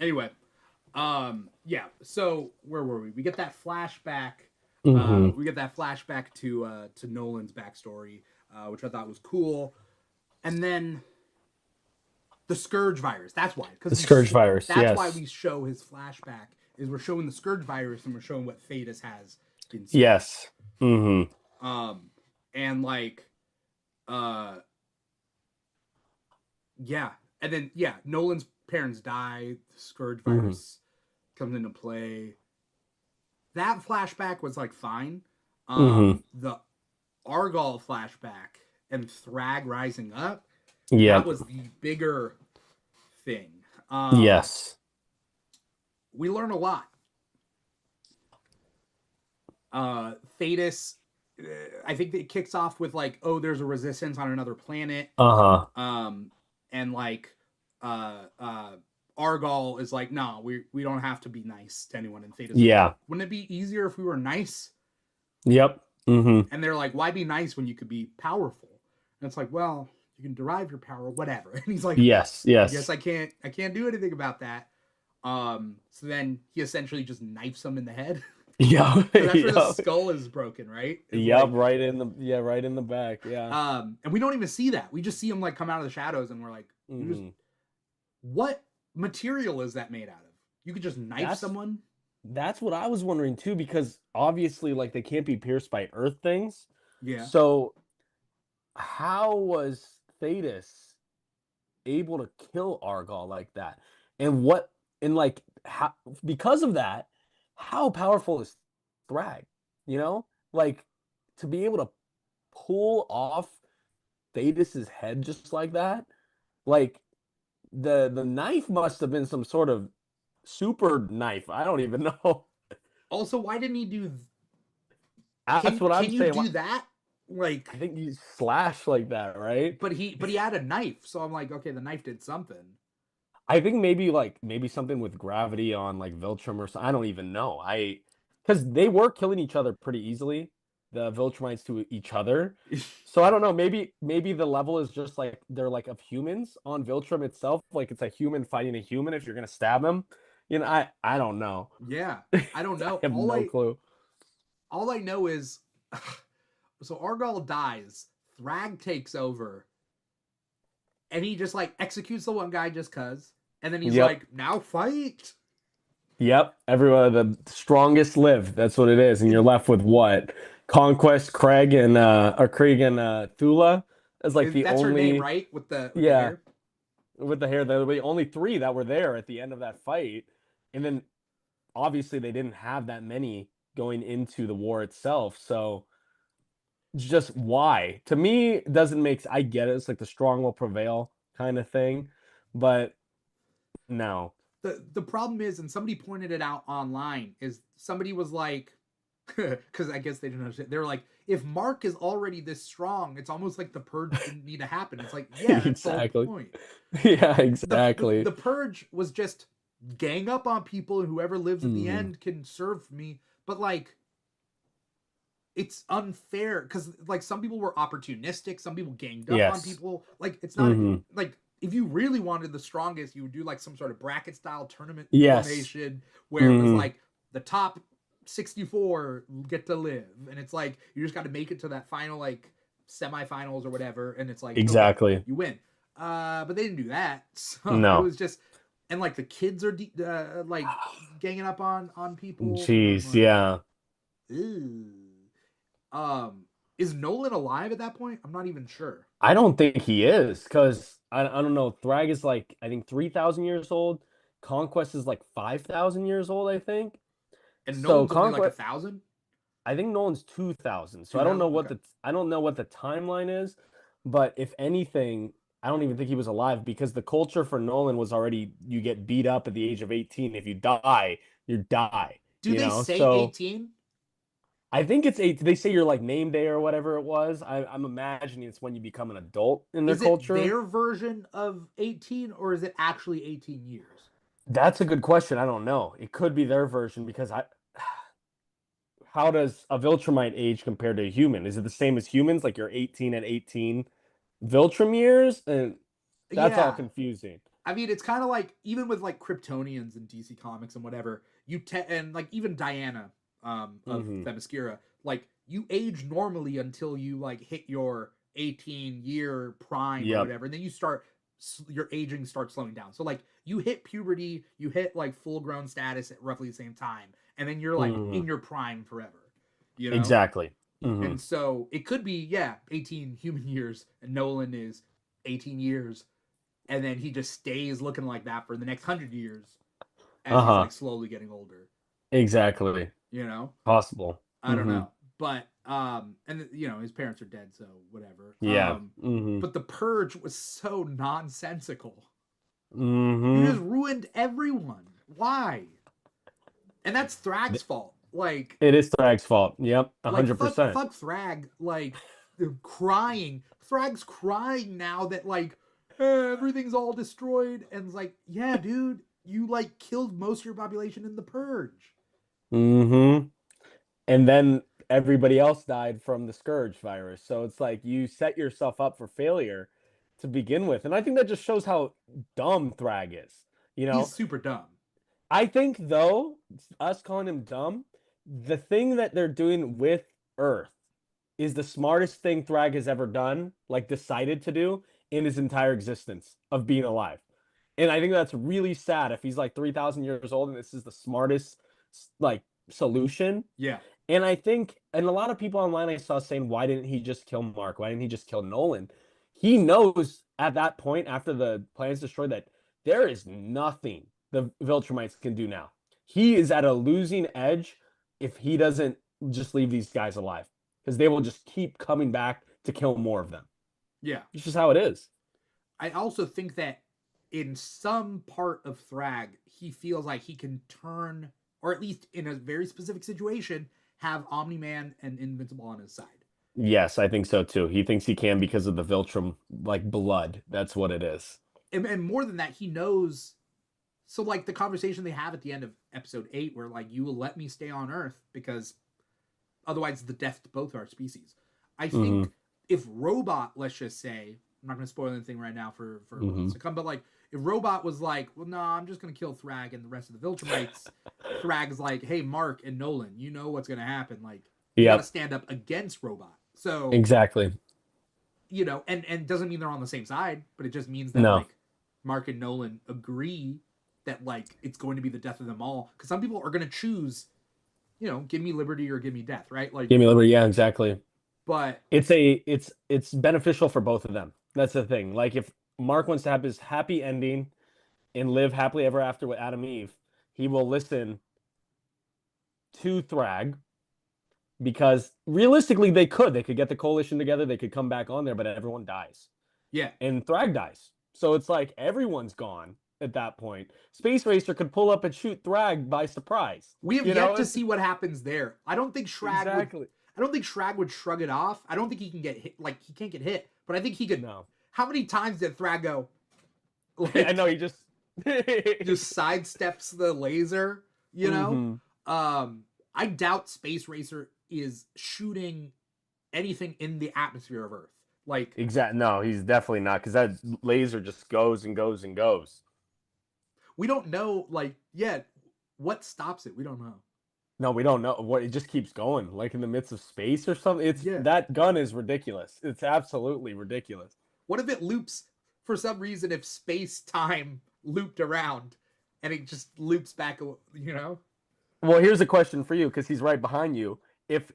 Anyway, yeah. So where were we? We get that flashback. Hmm. We get that flashback to Nolan's backstory, which I thought was cool. And then the Scourge virus. That's why, The because Scourge virus, that's why yes. we show his flashback. Is we're showing the Scourge virus and we're showing what Thetis has inside. Yes. Hmm. And like, uh, yeah, and then yeah, Nolan's parents die. The Scourge Hmm. virus comes into play. That flashback was like fine. Hmm. The Argall flashback and Thrag rising up, that Yep. was the bigger thing. Yes. We learn a lot. Thetis, I think it kicks off with like, oh, there's a resistance on another planet. Uh-huh. And like, Argall is like, no, we don't have to be nice to anyone. And Thetis is like, Yeah. wouldn't it be easier if we were nice? Yep. Hmm. And they're like, why be nice when you could be powerful? And it's like, well, you can derive your power, whatever. And he's like, Yes. I guess Yes. I can't do anything about that. So then he essentially just knifes him in the head. Yep. Because that's where the Yep. skull is broken, right? It's Yep. like, Right in the back. Yeah. and we don't even see that. We just see him like come out of the shadows, and we're like, Hmm. what material is that made out of? You could just knife someone. That's what I was wondering too, because obviously, like, they can't be pierced by earth things. Yeah. So how was Thetis able to kill Argal like that? And what and like how because of that, how powerful is Thrag? You know? Like to be able to pull off Thetis's head just like that, like the knife must have been some sort of super knife. I don't even know. Also, why didn't he do? That's what I'm Can you saying. do that? Like, I think you slash like that, right? but he had a knife, so I'm like, okay, the knife did something. I think maybe something with gravity on like Viltrum or something. I don't even know. Because they were killing each other pretty easily, the Viltrumites to each other. So I don't know. Maybe the level is just like they're like of humans on Viltrum itself. Like it's a human fighting a human if you're gonna stab him. You know, I don't know. Yeah, I don't I know. have no clue. All I know is, so Argall dies. Thrag takes over, and he just like executes the one guy just cause, and then he's Yep. like, now fight. Yep. Everyone, the strongest live. That's what it is. And you're left with what? Conquest, Craig and Thula as like the That's her name, only, right? With the yeah, hair. with the hair. There were the only three that were there at the end of that fight. And then obviously they didn't have that many going into the war itself. So just why? To me, it doesn't make I get it. It's like the strong will prevail kind of thing. But no. The problem is, and somebody pointed it out online, is somebody was like, because I guess they didn't understand. They were like, if Mark is already this strong, it's almost like the purge didn't need to happen. It's like, yeah, that's Exactly. the whole point. Yeah, The, exactly. the purge was just gang up on people, and whoever lives at the Mhm. end can serve me. But like, it's unfair because like some people were opportunistic, some people ganged up on Yes. people. Like it's not Hmm. like if you really wanted the strongest, you would do like some sort of bracket style tournament Yes. formation where it was like the top 64 get to live, and it's like you just got to make it to that final like semifinals or whatever, and it's like Exactly. okay, you win. But they didn't do that, so No. it was just and like the kids are like ganging up on people. Jeez, Like, yeah. ew. Is Nolan alive at that point? I'm not even sure. I don't think he is because I don't know. Thrag is like I think 3,000 years old. Conquest is like 5,000 years old, I think. And So Nolan's only like Conquest, 1,000. I think Nolan's 2,000. So I don't know 2,000. what Okay. I don't know what the timeline is, but if anything, I don't even think he was alive because the culture for Nolan was already you get beat up at the age of 18. If you die, you die. Do they say So 18? I think it's eight. They say your like name day or whatever it was. I'm imagining it's when you become an adult in their Is it culture. their version of 18 or is it actually 18 years? That's a good question. I don't know. It could be their version because how does a Viltrumite age compare to a human? Is it the same as humans? Like you're 18 at 18 Viltrum years? And that's all Yeah. confusing. I mean, it's kind of like even with like Kryptonians in DC Comics and whatever, and like even Diana of Themyscira, like you age normally until you like hit your 18-year prime or Yep. whatever, and then your aging starts slowing down. So like you hit puberty, you hit like full grown status at roughly the same time, and then you're like in your prime forever, you know? Exactly. And so it could be 18 human years, and Nolan is 18 years, and then he just stays looking like that for the next 100 years as he's like slowly getting older. Exactly. You know, Possible. I don't know, but and his parents are dead, so whatever. Yeah. But the purge was so nonsensical. Mm-hmm. You just ruined everyone. Why? And that's Thrag's fault. Like it is Thrag's fault. Yep, 100%. Like, fuck Thrag. Like crying. Thrag's crying now that like everything's all destroyed, and it's like, yeah, dude, you like killed most of your population in the purge. Mm-hmm. And then everybody else died from the Scourge virus. So it's like you set yourself up for failure to begin with. And I think that just shows how dumb Thrag is. You know, he's super dumb. I think, though, us calling him dumb, the thing that they're doing with Earth is the smartest thing Thrag has ever done, like decided to do in his entire existence of being alive. And I think that's really sad if he's like 3,000 years old and this is the smartest like solution. Yeah. And I think, and a lot of people online I saw saying, why didn't he just kill Mark? Why didn't he just kill Nolan? He knows at that point, after the planet's destroyed, that there is nothing the Viltrumites can do now. He is at a losing edge if he doesn't just leave these guys alive, because they will just keep coming back to kill more of them. Yeah. It's just how it is. I also think that in some part of Thrag, he feels like he can turn, or at least in a very specific situation, have Omni-Man and Invincible on his side. Yes, I think so too. He thinks he can because of the Viltrum like blood. That's what it is. And more than that, he knows. So like the conversation they have at the end of episode 8, where like, you will let me stay on Earth because otherwise it's the death to both our species. I think if Robot, let's just say, I'm not going to spoil anything right now for what's to come, but like if Robot was like, well, no, I'm just going to kill Thrag and the rest of the Viltrumites, Thrag's like, hey, Mark and Nolan, you know what's going to happen. Like, you got to stand up against Robot. So exactly, and doesn't mean they're on the same side, but it just means that like Mark and Nolan agree that like it's going to be the death of them all, because some people are going to choose, give me liberty or give me death, right? Like, give me liberty. Yeah, exactly. But it's beneficial for both of them. That's the thing. Like if Mark wants to have his happy ending and live happily ever after with Adam and Eve, he will listen to Thrag, because realistically they could get the coalition together, they could come back on there, but everyone dies. Yeah. And Thrag dies. So it's like everyone's gone at that point. Space Racer could pull up and shoot Thrag by surprise. We have yet to see what happens there. I don't think Shrag would shrug it off. I don't think he can get hit. Like, he can't get hit, but I think he could. No. How many times did Thrag go? Like, I know, he just sidesteps the laser, I doubt Space Racer is shooting anything in the atmosphere of Earth. Like, exactly. No, he's definitely not, because that laser just goes and goes and goes. We don't know, like, yet what stops it. We don't know. No, we don't know. What, it just keeps going, like in the midst of space or something. That gun is ridiculous. It's absolutely ridiculous. What if it loops for some reason? If space-time looped around, and it just loops back, Well, here's a question for you, because he's right behind you. If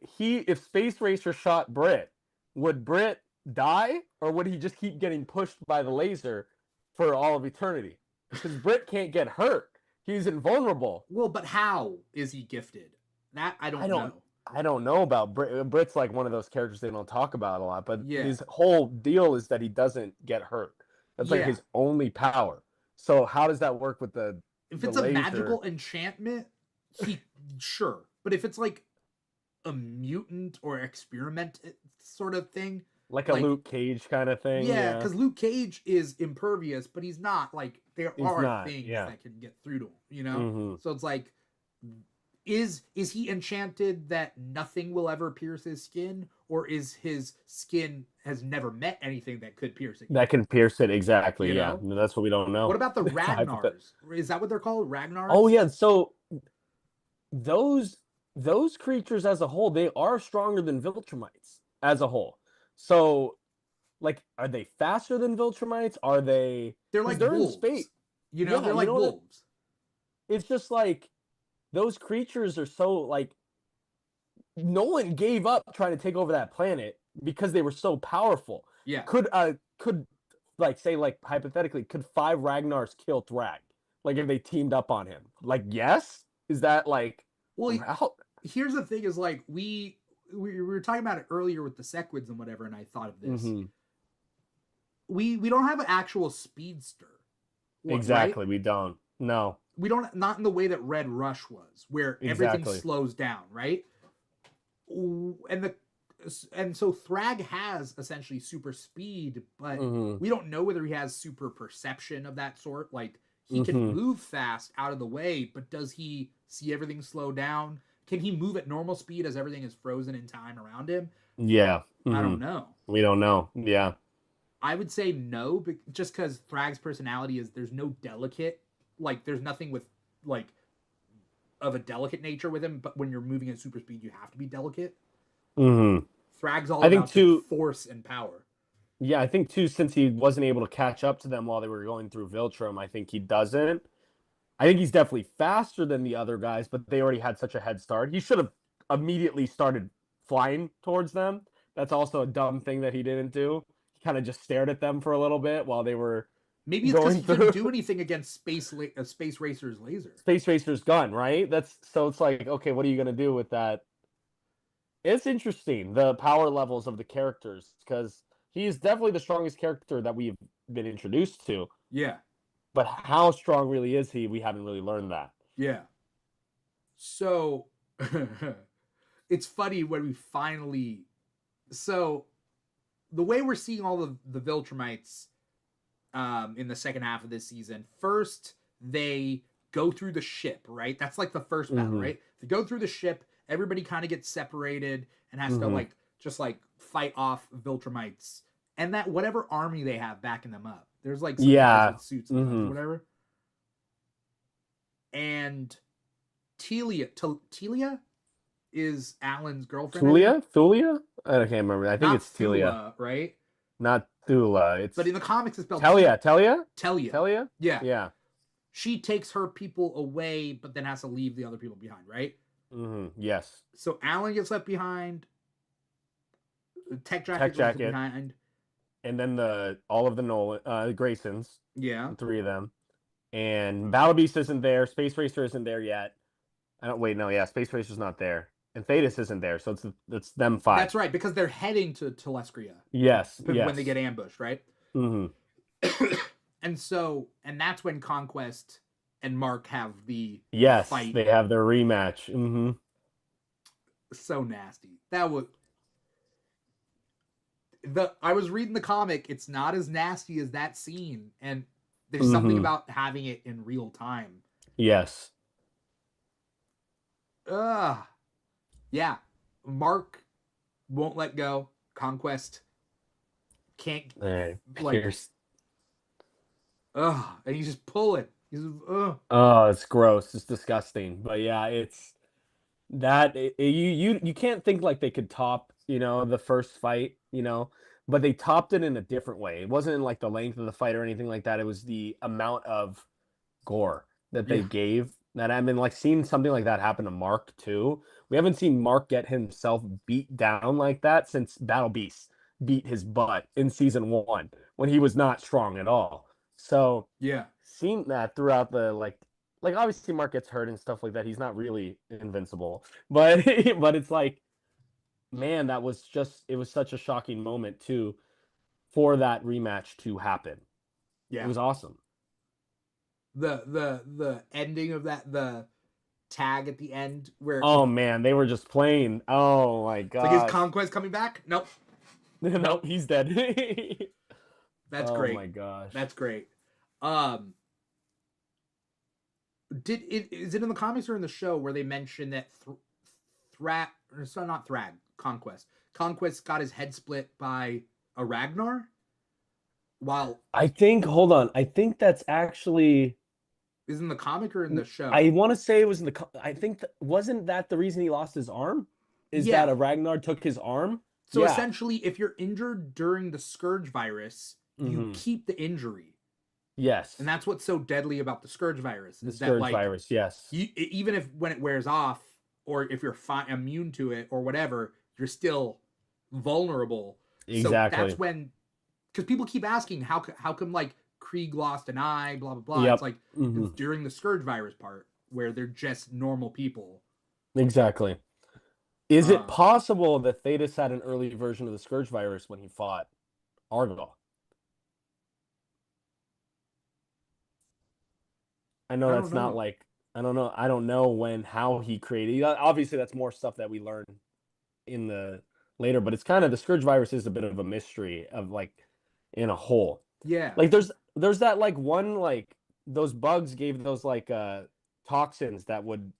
Space Racer shot Brit, would Brit die, or would he just keep getting pushed by the laser for all of eternity? Because Brit can't get hurt. He's invulnerable. Well, but how is he gifted? That I don't know. I don't know about Brit. Brit's like one of those characters they don't talk about a lot, but his whole deal is that he doesn't get hurt. That's like his only power. So how does that work with the If it's a magical enchantment, sure. But if it's like a mutant or experiment sort of thing, like a Luke Cage kind of thing. Yeah, because Luke Cage is impervious, but he's not. Like, there are things that can get through to him, So it's like, is he enchanted that nothing will ever pierce his skin, or is his skin has never met anything that could pierce it yet? That can pierce it exactly. You Yeah, know? that's what we don't know. What about the It's a Ragnars? Is that what they're called? Ragnars? Oh yeah, so those those creatures as a whole, they are stronger than Viltrumites as a whole. So, like, are they faster than Viltrumites? Are they? They're Because like they're in space. wolves. You know, Yeah, they're you like know what? wolves. It's just like those creatures are so like Nolan gave up trying to take over that planet because they were so powerful. Yeah. Could like say like hypothetically could 5 Ragnars kill Thrag? Like if they teamed up on him? Like yes? Is that like Well, how? here's the thing: is like we were talking about it earlier with the Sequids and whatever, and I thought of this. Mm-hmm. We don't have an actual speedster, Exactly, right? we don't. No, We don't, not in the way that Red Rush was, where everything exactly. slows down, right? And so Thrag has essentially super speed, but we don't know whether he has super perception of that sort. Like he can move fast out of the way, but does he see everything slow down? Can he move at normal speed as everything is frozen in time around him? Yeah. I don't know. We don't know. Yeah. I would say no, but just because Thrag's personality is there's no delicate, like there's nothing with like of a delicate nature with him. But when you're moving at super speed, you have to be delicate. Thrag's all I think about just too. force and power. Yeah, I think too. Since he wasn't able to catch up to them while they were going through Viltrum, I think he doesn't. I think he's definitely faster than the other guys, but they already had such a head start. He should have immediately started flying towards them. That's also a dumb thing that he didn't do. He kind of just stared at them for a little bit while they were Maybe it's because he couldn't do anything against Space Racer's laser. Space Racer's gun, right? That's so it's like, okay, what are you gonna do with that? It's interesting the power levels of the characters because he is definitely the strongest character that we've been introduced to. Yeah. But how strong really is he? We haven't really learned that. Yeah. So it's funny when we finally. So the way we're seeing all of the Viltrumites in the second half of this season, first they go through the ship, right? That's like the first battle, right? They go through the ship, everybody kind of gets separated and has to like just like fight off Viltrumites and that whatever army they have backing them up. There's like some guys with suits and guns, whatever. And Telia is Alan's girlfriend. Thulia? I can't remember. I think it's Telia, right? Not Thula. But in the comics, it's spelled Telia. Yeah. She takes her people away, but then has to leave the other people behind, right? Yes. So Alan gets left behind. Tech Jacket gets left behind. And then all of the Nolan Graysons. Yeah. 3 of them. And Battle Beast isn't there. Space Racer isn't there yet. Space Racer's not there. And Thetis isn't there, so it's them 5. That's right, because they're heading to Telescria. Yes. When they get ambushed, right? And that's when Conquest and Mark have the fight. They have their rematch. So nasty. That was I was reading the comic. It's not as nasty as that scene, and there's something about having it in real time. Yes. Yeah. Mark won't let go. Conquest can't and he's just pulling. Oh, it's gross. It's disgusting. But yeah, it's that you can't think like they could top, the first fight, but they topped it in a different way. It wasn't in like the length of the fight or anything like that. It was the amount of gore that they gave. That I mean, like seeing something like that happen to Mark too. We haven't seen Mark get himself beat down like that since Battle Beast beat his butt in season 1 when he was not strong at all. So yeah, seeing that throughout the like obviously Mark gets hurt and stuff like that. He's not really invincible, but but it's like, man, it was such a shocking moment too for that rematch to happen. Yeah, it was awesome. The ending of that, the tag at the end where man, they were just playing. Oh my god! Like, is Conquest coming back? Nope. Nope, he's dead. That's great. Oh my gosh, that's great. Is it in the comics or in the show where they mention that Thrag, so not Thrag, Conquest got his head split by a Ragnar? While I think, hold on. I think that's actually, is in the comic or in the I show? want to say it was in I think, wasn't that the reason he lost his arm? Is that Yeah. a Ragnar took his arm? So Yeah. essentially, if you're injured during the Scourge virus, you Hmm. keep the injury, and Yes. that's what's so deadly about the Scourge virus The is that Scourge like virus. Yes. even if when it wears off, or if you're immune to it or whatever, you're still vulnerable. So that's Exactly. when, because people keep asking how come like Krieg lost an eye, blah blah blah. It's Yep. like Hmm. it's during the Scourge virus part where they're just normal people. Exactly. Is it Uh, possible that Thetis had an early version of the Scourge virus when he fought Argal? I know I don't that's not know. like, I don't know. I don't know when, how he created. Obviously, that's more stuff that we learn in the later, but it's kind of, the Scourge virus is a bit of a mystery of like in a whole. Yeah, Like there's that like one, like those bugs gave those like toxins that would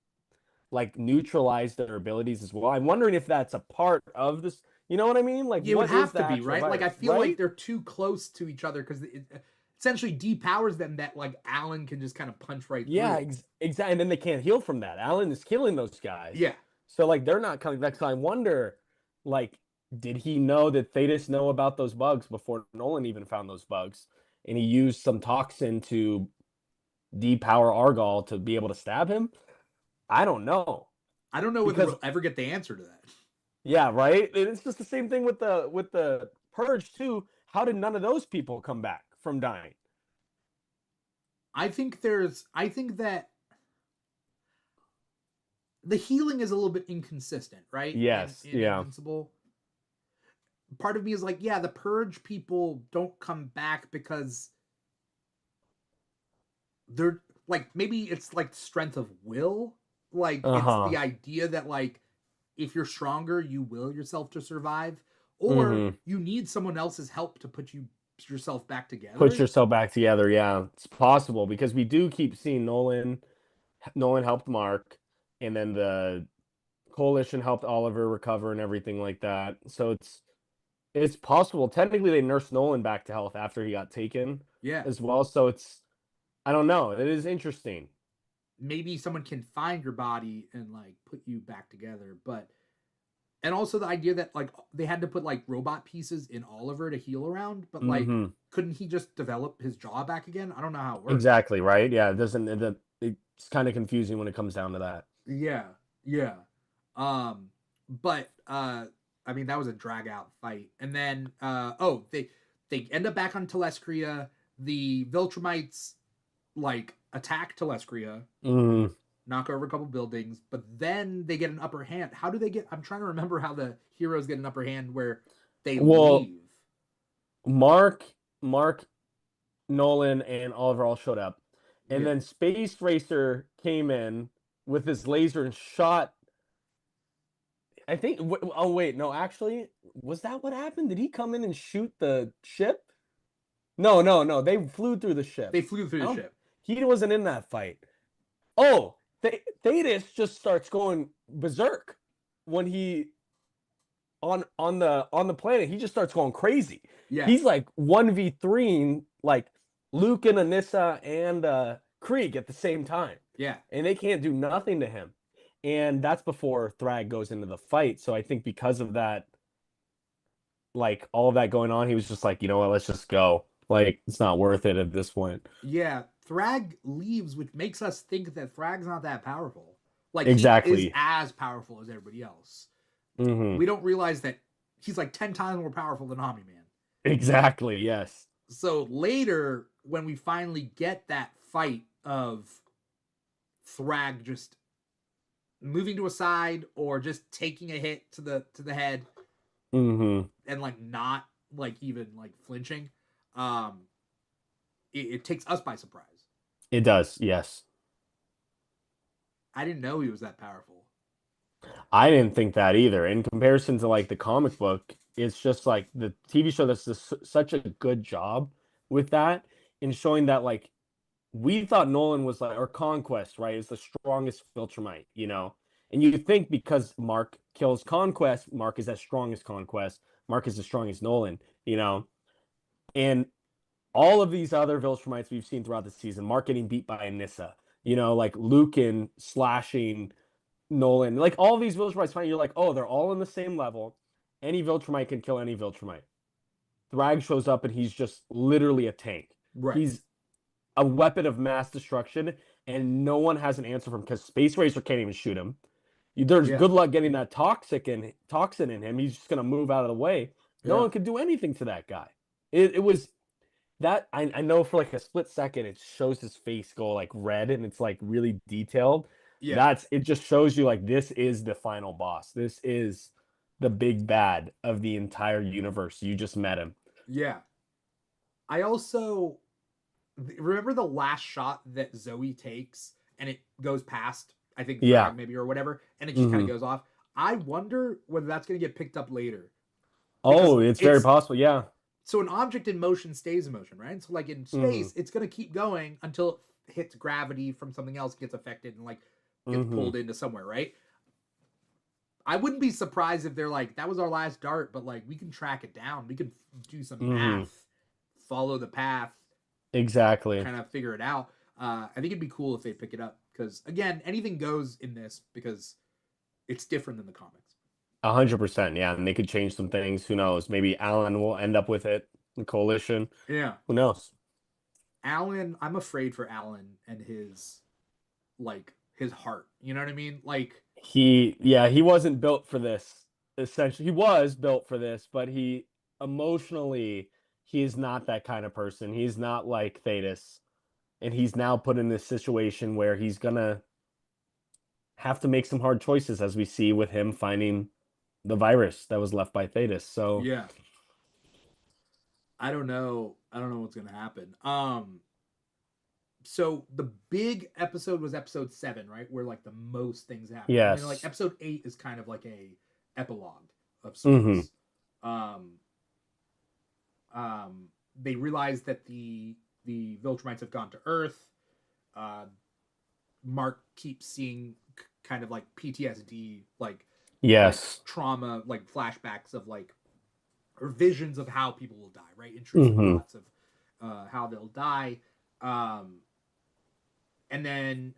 like neutralize their abilities as well. I'm wondering if that's a part of this. You know what I mean? Like it would what is have the to be actual right. Like I virus, feel like right? they're too close to each other because it essentially depowers them. That like Alan can just kind of punch right Yeah, through. exactly. And then they can't heal from that. Alan is killing those guys. Yeah, So like they're not coming back. So I wonder, like, did he know, that Thetis know about those bugs before Nolan even found those bugs? And he used some toxin to depower Argal to be able to stab him? I don't know. I don't know whether Because we'll ever get the answer to that. yeah, right? And it's just the same thing with the Purge too. How did none of those people come back from dying? I think that the healing is a little bit inconsistent, right? Yes, In yeah. Invincible, part of me is like, yeah, the Purge people don't come back because they're like, maybe it's like strength of will. Like it's the Uh-huh. idea that like if you're stronger, you will yourself to survive, or Mm-hmm. you need someone else's help to put yourself back Put together. yourself back together. Yeah, it's possible because we do keep seeing Nolan. Nolan helped Mark, and then the coalition helped Oliver recover and everything like that. So it's possible. Technically, they nursed Nolan back to health after he got taken Yeah, as well. So it's, I don't know. It is interesting. maybe someone can find your body and like put you back together, but and also the idea that like they had to put like robot pieces in Oliver to heal around, but like Hmm. couldn't he just develop his jaw back again? I don't know how it works. Exactly, right? Yeah, it doesn't it's kind of confusing when it comes down to that. Yeah, yeah. Um, but I mean that was a drag out fight, and then oh they end up back on Telescria. The Viltrumites like attack Telescria, Mm. knock over a couple buildings, but then they get an upper hand. How do they get? I'm trying to remember how the heroes get an upper hand where they Well, leave. Mark, Nolan, and Oliver all showed up. And Yeah, then Space Racer came in with his laser and shot. I think. Oh wait, no. Actually, was that what happened? Did he come in and shoot the ship? No, no, no. They flew through the ship. they flew through I the don't. ship. He wasn't in that fight. Oh, Thetis just starts going berserk when he on the planet. He just starts going crazy. Yeah, He's like 1v3 like Luke and Anissa and Krieg at the same time, yeah, and they can't do nothing to him. And that's before Thrag goes into the fight. So I think because of that, like all of that going on, he was just like, you know what, let's just go. Like it's not worth it at this point. yeah. Thrag leaves, which makes us think that Thrag's not that powerful. Like he is Exactly. as powerful as everybody else. Hmm. We don't realize that he's like 10 times more powerful than Omni Man. Exactly. Yes. So later, when we finally get that fight of Thrag just moving to a side or just taking a hit to the head Hmm. and like not like even like flinching, um, it takes us by surprise. It does. Yes. I didn't know he was that powerful. I didn't think that either. In comparison to like the comic book, it's just like the TV show that's just such a good job with that in showing that like we thought Nolan was like, or Conquest, right, is the strongest Viltrumite, you know? And you think because Mark kills Conquest, Mark is as strong as Conquest, Mark is as strong as Nolan, you know? And all of these other Viltrumites we've seen throughout the season, Mark getting beat by Anissa, you know, like Lucan slashing Nolan, like all these Viltrumites, you're like, oh, they're all in the same level. Any Viltrumite can kill any Viltrumite. Thrag shows up and he's just literally a tank. Right. He's a weapon of mass destruction, and no one has an answer for him because Space Racer can't even shoot him. There's Yeah. good luck getting that toxin in him. He's just gonna move out of the way. No Yeah. one could do anything to that guy. It was that I know for like a split second it shows his face go like red and it's like really detailed. Yeah. That's it just shows you like this is the final boss. This is the big bad of the entire universe. You just met him. Yeah. I also remember the last shot that Zoe takes and it goes past, I think, Yeah. Thrag maybe or whatever, and it just kind Mm-hmm. of goes off. I wonder whether that's going to get picked up later. Because Oh, it's very possible. Yeah. so an object in motion stays in motion, right? So like in Mm-hmm. space, it's going to keep going until it hits gravity from something else, gets affected, and like gets Mm-hmm. pulled into somewhere, right? I wouldn't be surprised if they're like, that was our last dart, but like we can track it down. We can do some Mm-hmm. math, follow the path, Exactly. kind of figure it out. I think it'd be cool if they pick it up because again, anything goes in this because it's different than the comics. 100%. Yeah. And they could change some things. Who knows? Maybe Alan will end up with it. The coalition. Yeah, Who knows? Alan, I'm afraid for Alan and his like his heart. You know what I mean? Like He wasn't built for this. Essentially, he was built for this, but he emotionally, he is not that kind of person. He's not like Thetis. And he's now put in this situation where he's gonna have to make some hard choices, as we see with him finding the virus that was left by Thetis. So yeah, I don't know. I don't know what's gonna happen. So the big episode was episode 7, right? Where like the most things happen. And then like yes. episode 8 is kind of like a epilogue of Mm-hmm. sorts. Um they realize that the Viltrumites have gone to Earth. Uh Mark keeps seeing kind of like PTSD, like Yes. trauma, like flashbacks of like or visions of how people will die, right? Intrusive Mm-hmm. thoughts of how they'll die. Um, and then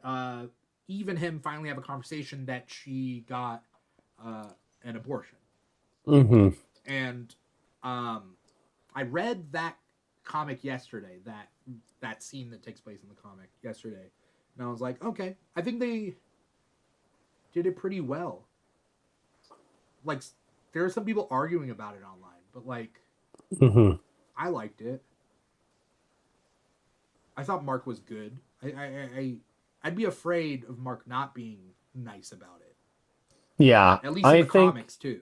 Eve and him finally have a conversation that she got an abortion. Mm-hmm. And I read that comic yesterday, that scene that takes place in the comic yesterday, and I was like, okay, I think they did it pretty well. Like, there are some people arguing about it online, but like, Mm-hmm. I liked it. I thought Mark was good. I'd be afraid of Mark not being nice about it. Yeah. At least in I the think comics too.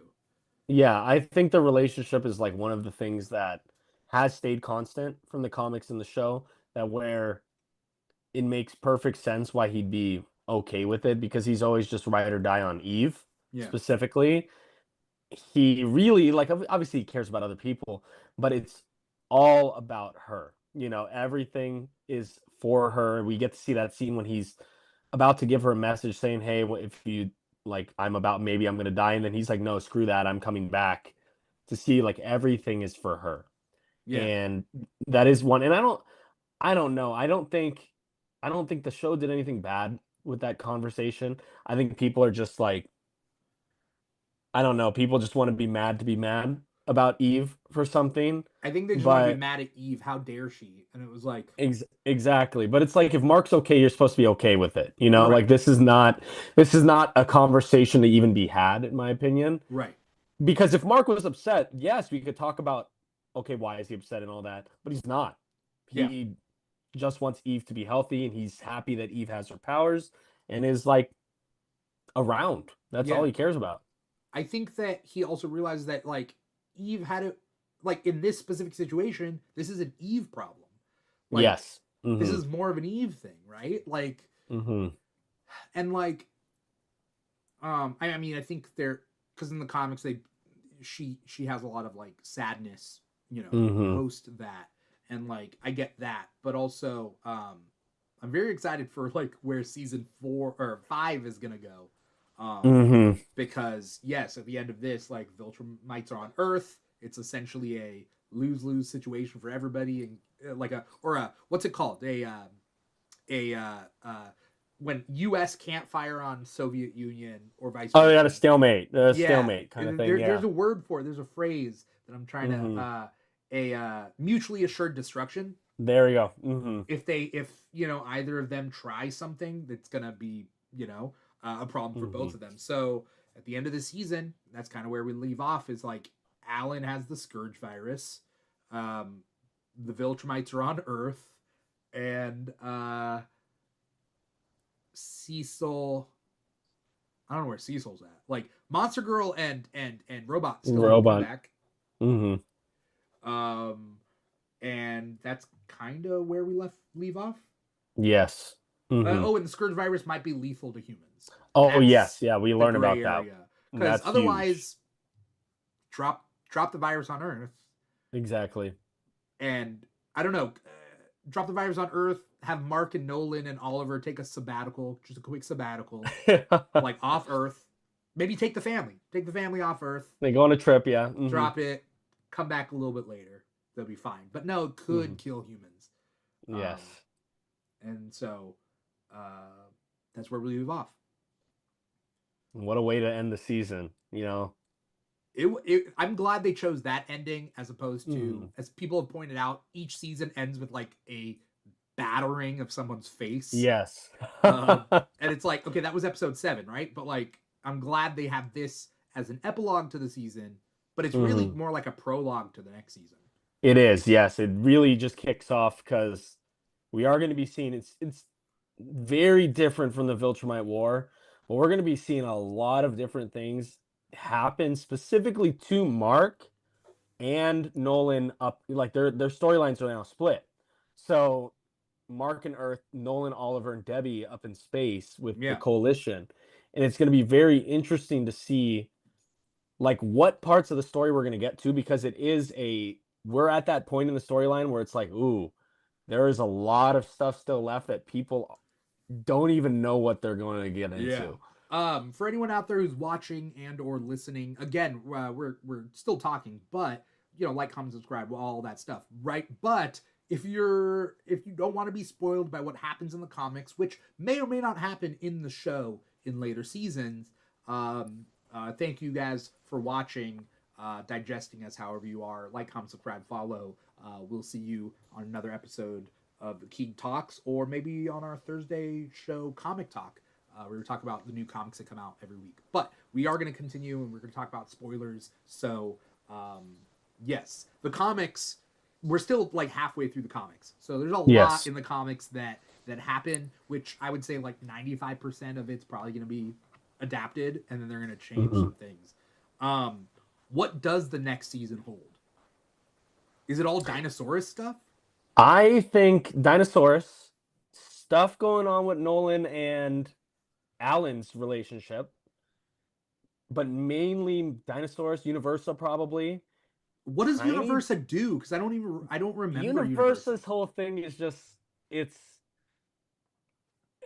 Yeah, I think the relationship is like one of the things that has stayed constant from the comics and the show, that where it makes perfect sense why he'd be okay with it because he's always just ride or die on Eve Yeah. specifically. He really like obviously he cares about other people, but it's all about her. You know, everything is for her. We get to see that scene when he's about to give her a message saying, "Hey, if you like, maybe I'm gonna die," and then he's like, "No, screw that. I'm coming back." To see like everything is for her, Yeah. and that is one. And I don't know. I don't think the show did anything bad with that conversation. I think people are just like, I don't know. People just want to be mad about Eve for something, I think they just want to be but mad at Eve. How dare she? And it was like, exactly. But it's like if Mark's okay, you're supposed to be okay with it. You know, right, like this is not a conversation to even be had, in my opinion. right. Because if Mark was upset, yes, we could talk about, okay, why is he upset and all that, but he's not. Yeah. He just wants Eve to be healthy, and he's happy that Eve has her powers and is like around. That's all Yeah. he cares about. I think that he also realized that like Eve had it like in this specific situation, this is an Eve problem. Like Yes. this Mm-hmm. is more of an Eve thing, right? Like Mm-hmm. and like I mean I think they're because in the comics she has a lot of like sadness, Mm-hmm. post that, and like I get that, but also I'm very excited for like where season 4 or 5 is gonna go. Mm-hmm. Because yes, at the end of this, like Viltrumites are on Earth. It's essentially a lose-lose situation for everybody, and like a or a what's it called? A when U.S. can't fire on Soviet Union or vice Oh, they got versa. a Yeah, stalemate kind of thing. there's Yeah. a word for it. There's a phrase that I'm trying to Mm-hmm. mutually assured destruction. There we go. Mm-hmm. If either of them try something, that's gonna be a problem for Mm-hmm. both of them. So at the end of the season, that's kind of where we leave off. Is like Alan has the scourge virus, um, the Viltrumites are on Earth, and Cecil. I don't know where Cecil's at. Like Monster Girl and Robot still haven't come Robot. back. Mm-hmm. Um, and that's kind of where we leave off. Yes. Mm-hmm. Oh, and the scourge virus might be lethal to humans. Oh, yes. That's Yeah, we the learn gray about that. area. Because That's huge. otherwise, drop the virus on Earth, Exactly. and I don't know, drop the virus on Earth. Have Mark and Nolan and Oliver take a sabbatical, just a quick sabbatical, like off Earth. Maybe take the family off Earth, They go on a trip, yeah. Mm-hmm. drop it, come back a little bit later. They'll be fine. But no, it could kill humans. Yes. And so that's where we leave off. What a way to end the season, you know. I'm glad they chose that ending as opposed to, as people have pointed out, each season ends with like a battering of someone's face. Yes. And it's like, okay, that was episode 7, right? But like, I'm glad they have this as an epilogue to the season, but it's really more like a prologue to the next season. It is, yes. It really just kicks off because we are going to be seeing it's very different from the Viltrumite War, but we're going to be seeing a lot of different things happen specifically to Mark and Nolan up, like their storylines are now split. So Mark and Earth, Nolan, Oliver, and Debbie up in space with the coalition. And it's going to be very interesting to see like what parts of the story we're going to get to, because we're at that point in the storyline where it's like, ooh, there is a lot of stuff still left that people don't even know what they're going to get into. For anyone out there who's watching and or listening, again, we're still talking, but like, comment, subscribe, all that stuff, right? But if you don't want to be spoiled by what happens in the comics, which may or may not happen in the show in later seasons, thank you guys for watching, digesting us however you are. Like, comment, subscribe, follow. We'll see you on another episode of the Keeg Talks, or maybe on our Thursday show, Comic Talk. We were talking about the new comics that come out every week. But we are going to continue, and we're going to talk about spoilers. So, yes, the comics, we're still like halfway through the comics. So there's a lot in the comics that happen, which I would say like 95% of it's probably going to be adapted, and then they're going to change some things. What does the next season hold? Is it all Dinosaurus stuff? I think Dinosaurus, stuff going on with Nolan and Alan's relationship, but mainly Dinosaurus, Universa probably. What does Universa do? Because I don't remember Universa's whole thing is just, it's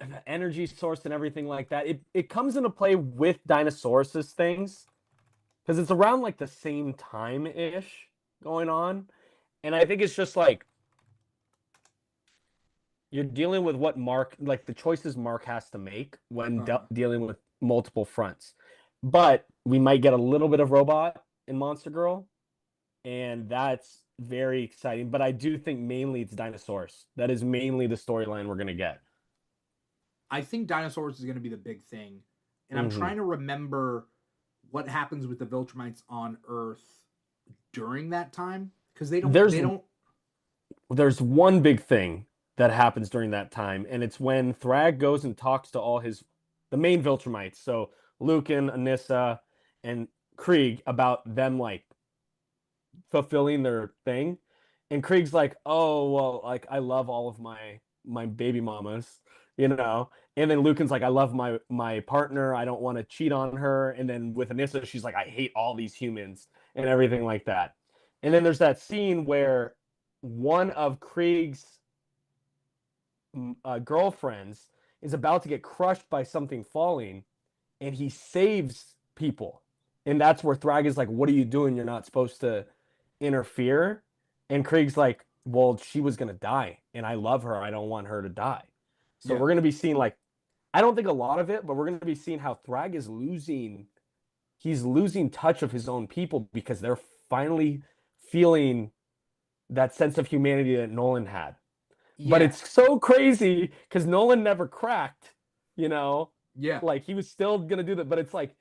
an energy source and everything like that. It comes into play with Dinosaurus's things because it's around like the same time ish going on, and I think it's just like you're dealing with what Mark, like the choices Mark has to make when dealing with multiple fronts. But we might get a little bit of Robot in Monster Girl, and that's very exciting. But I do think mainly it's Dinosaurs. That is mainly the storyline we're going to get. I think Dinosaurs is going to be the big thing. And I'm trying to remember what happens with the Viltrumites on Earth during that time, because they don't. There's one big thing that happens during that time, and it's when Thrag goes and talks to the main Viltrumites, so Lucan, Anissa, and Keeg, about them like fulfilling their thing. And Krieg's like, oh well, like I love all of my baby mamas, you know. And then Lucan's like, I love my partner, I don't want to cheat on her. And then with Anissa, she's like, I hate all these humans and everything like that. And then there's that scene where one of Krieg's girlfriends is about to get crushed by something falling, and he saves people. And that's where Thrag is like, "What are you doing? You're not supposed to interfere." And Krieg's like, "Well, she was gonna die, and I love her. I don't want her to die." So Yeah. we're gonna be seeing like, I don't think a lot of it, but we're gonna be seeing how Thrag is he's losing touch of his own people because they're finally feeling that sense of humanity that Nolan had. But Yeah. it's so crazy because Nolan never cracked, you know, Yeah. like he was still gonna do that. But it's like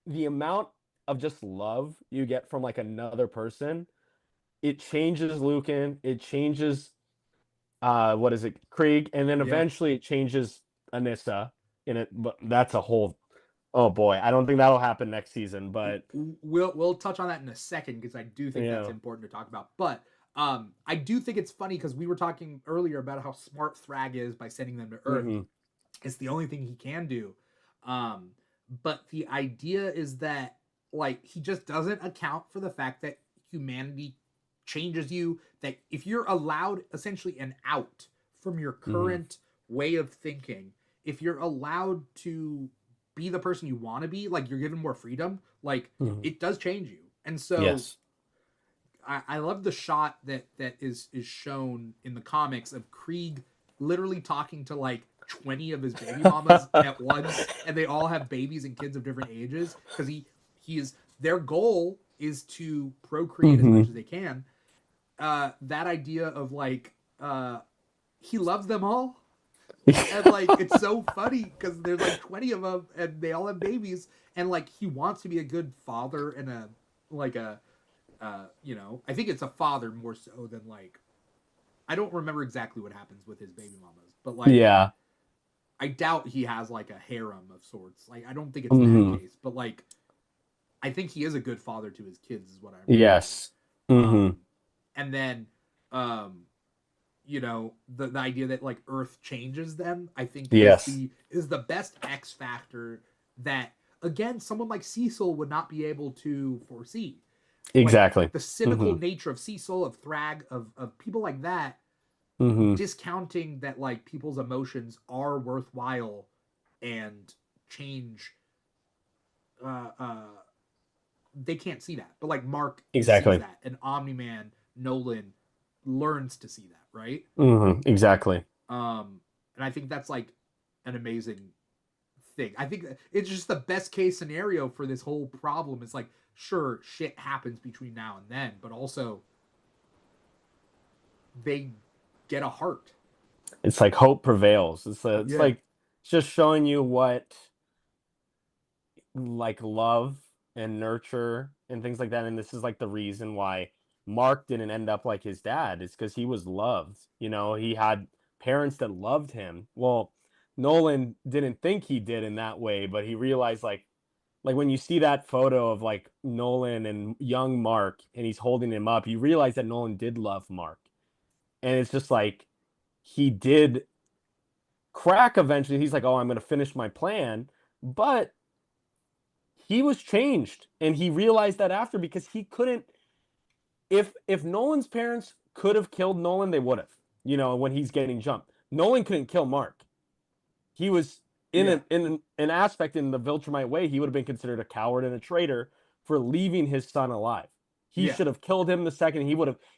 the amount of just love you get from like another person, it changes Lucan, it changes what is it, Krieg, and then Yeah. eventually it changes Anissa in it. But that's a whole, oh boy, I don't think that'll happen next season. But We'll touch on that in a second because I do think that's yeah, important to talk about. But I do think it's funny because we were talking earlier about how smart Thrag is by sending them to Earth. mm-hmm. It's the only thing he can do. Um, but the idea is that like he just doesn't account for the fact that humanity changes you. That if you're allowed essentially an out from your Mm-hmm. current way of thinking, if you're allowed to be the person you want to be, like you're given more freedom, like Mm-hmm. it does change you. And so Yes. I love the shot that is shown in the comics of Krieg literally talking to like 20 of his baby mamas at once, and they all have babies and kids of different ages because he is their goal is to procreate as Mm-hmm. much as they can. That idea of like he loves them all, and like it's so funny because there's like 20 of them and they all have babies, and like he wants to be a good father and a like a you know, I think it's a father more so than like I don't remember exactly what happens with his baby mamas, but like Yeah. I doubt he has like a harem of sorts. Like I don't think it's that Mm-hmm. case, but like I think he is a good father to his kids is what I remember. Yes. Mm-hmm. And then um you know, the idea that like Earth changes them, I think Yes. is the best X factor that again someone like Cecil would not be able to foresee. Like Exactly. the cynical Mm-hmm. nature of Cecil, of Thrag, of people like that, Mm-hmm. discounting that like people's emotions are worthwhile and change. Uh, uh, they can't see that, but like Mark sees Exactly. that, and Omni Man Nolan learns to see that, right? Mm-hmm. Exactly. And I think that's like an amazing thing. I think it's just the best case scenario for this whole problem. Is like, sure, shit happens between now and then, but also they get a heart. It's like hope prevails. It's Yeah. like it's just showing you what like love and nurture and things like that. And this is like the reason why Mark didn't end up like his dad. It's because he was loved. You know, he had parents that loved him. Well, Nolan didn't think he did in that way, but he realized like when you see that photo of like Nolan and young Mark and he's holding him up, you realize that Nolan did love Mark. And it's just like he did crack eventually. He's like, "Oh, I'm going to finish my plan." But he was changed and he realized that after because he couldn't if Nolan's parents could have killed Nolan, they would have. You know, when he's getting jumped. Nolan couldn't kill Mark. He was Yeah. in an aspect in the Viltrumite way, he would have been considered a coward and a traitor for leaving his son alive. He Yeah. should have killed him the second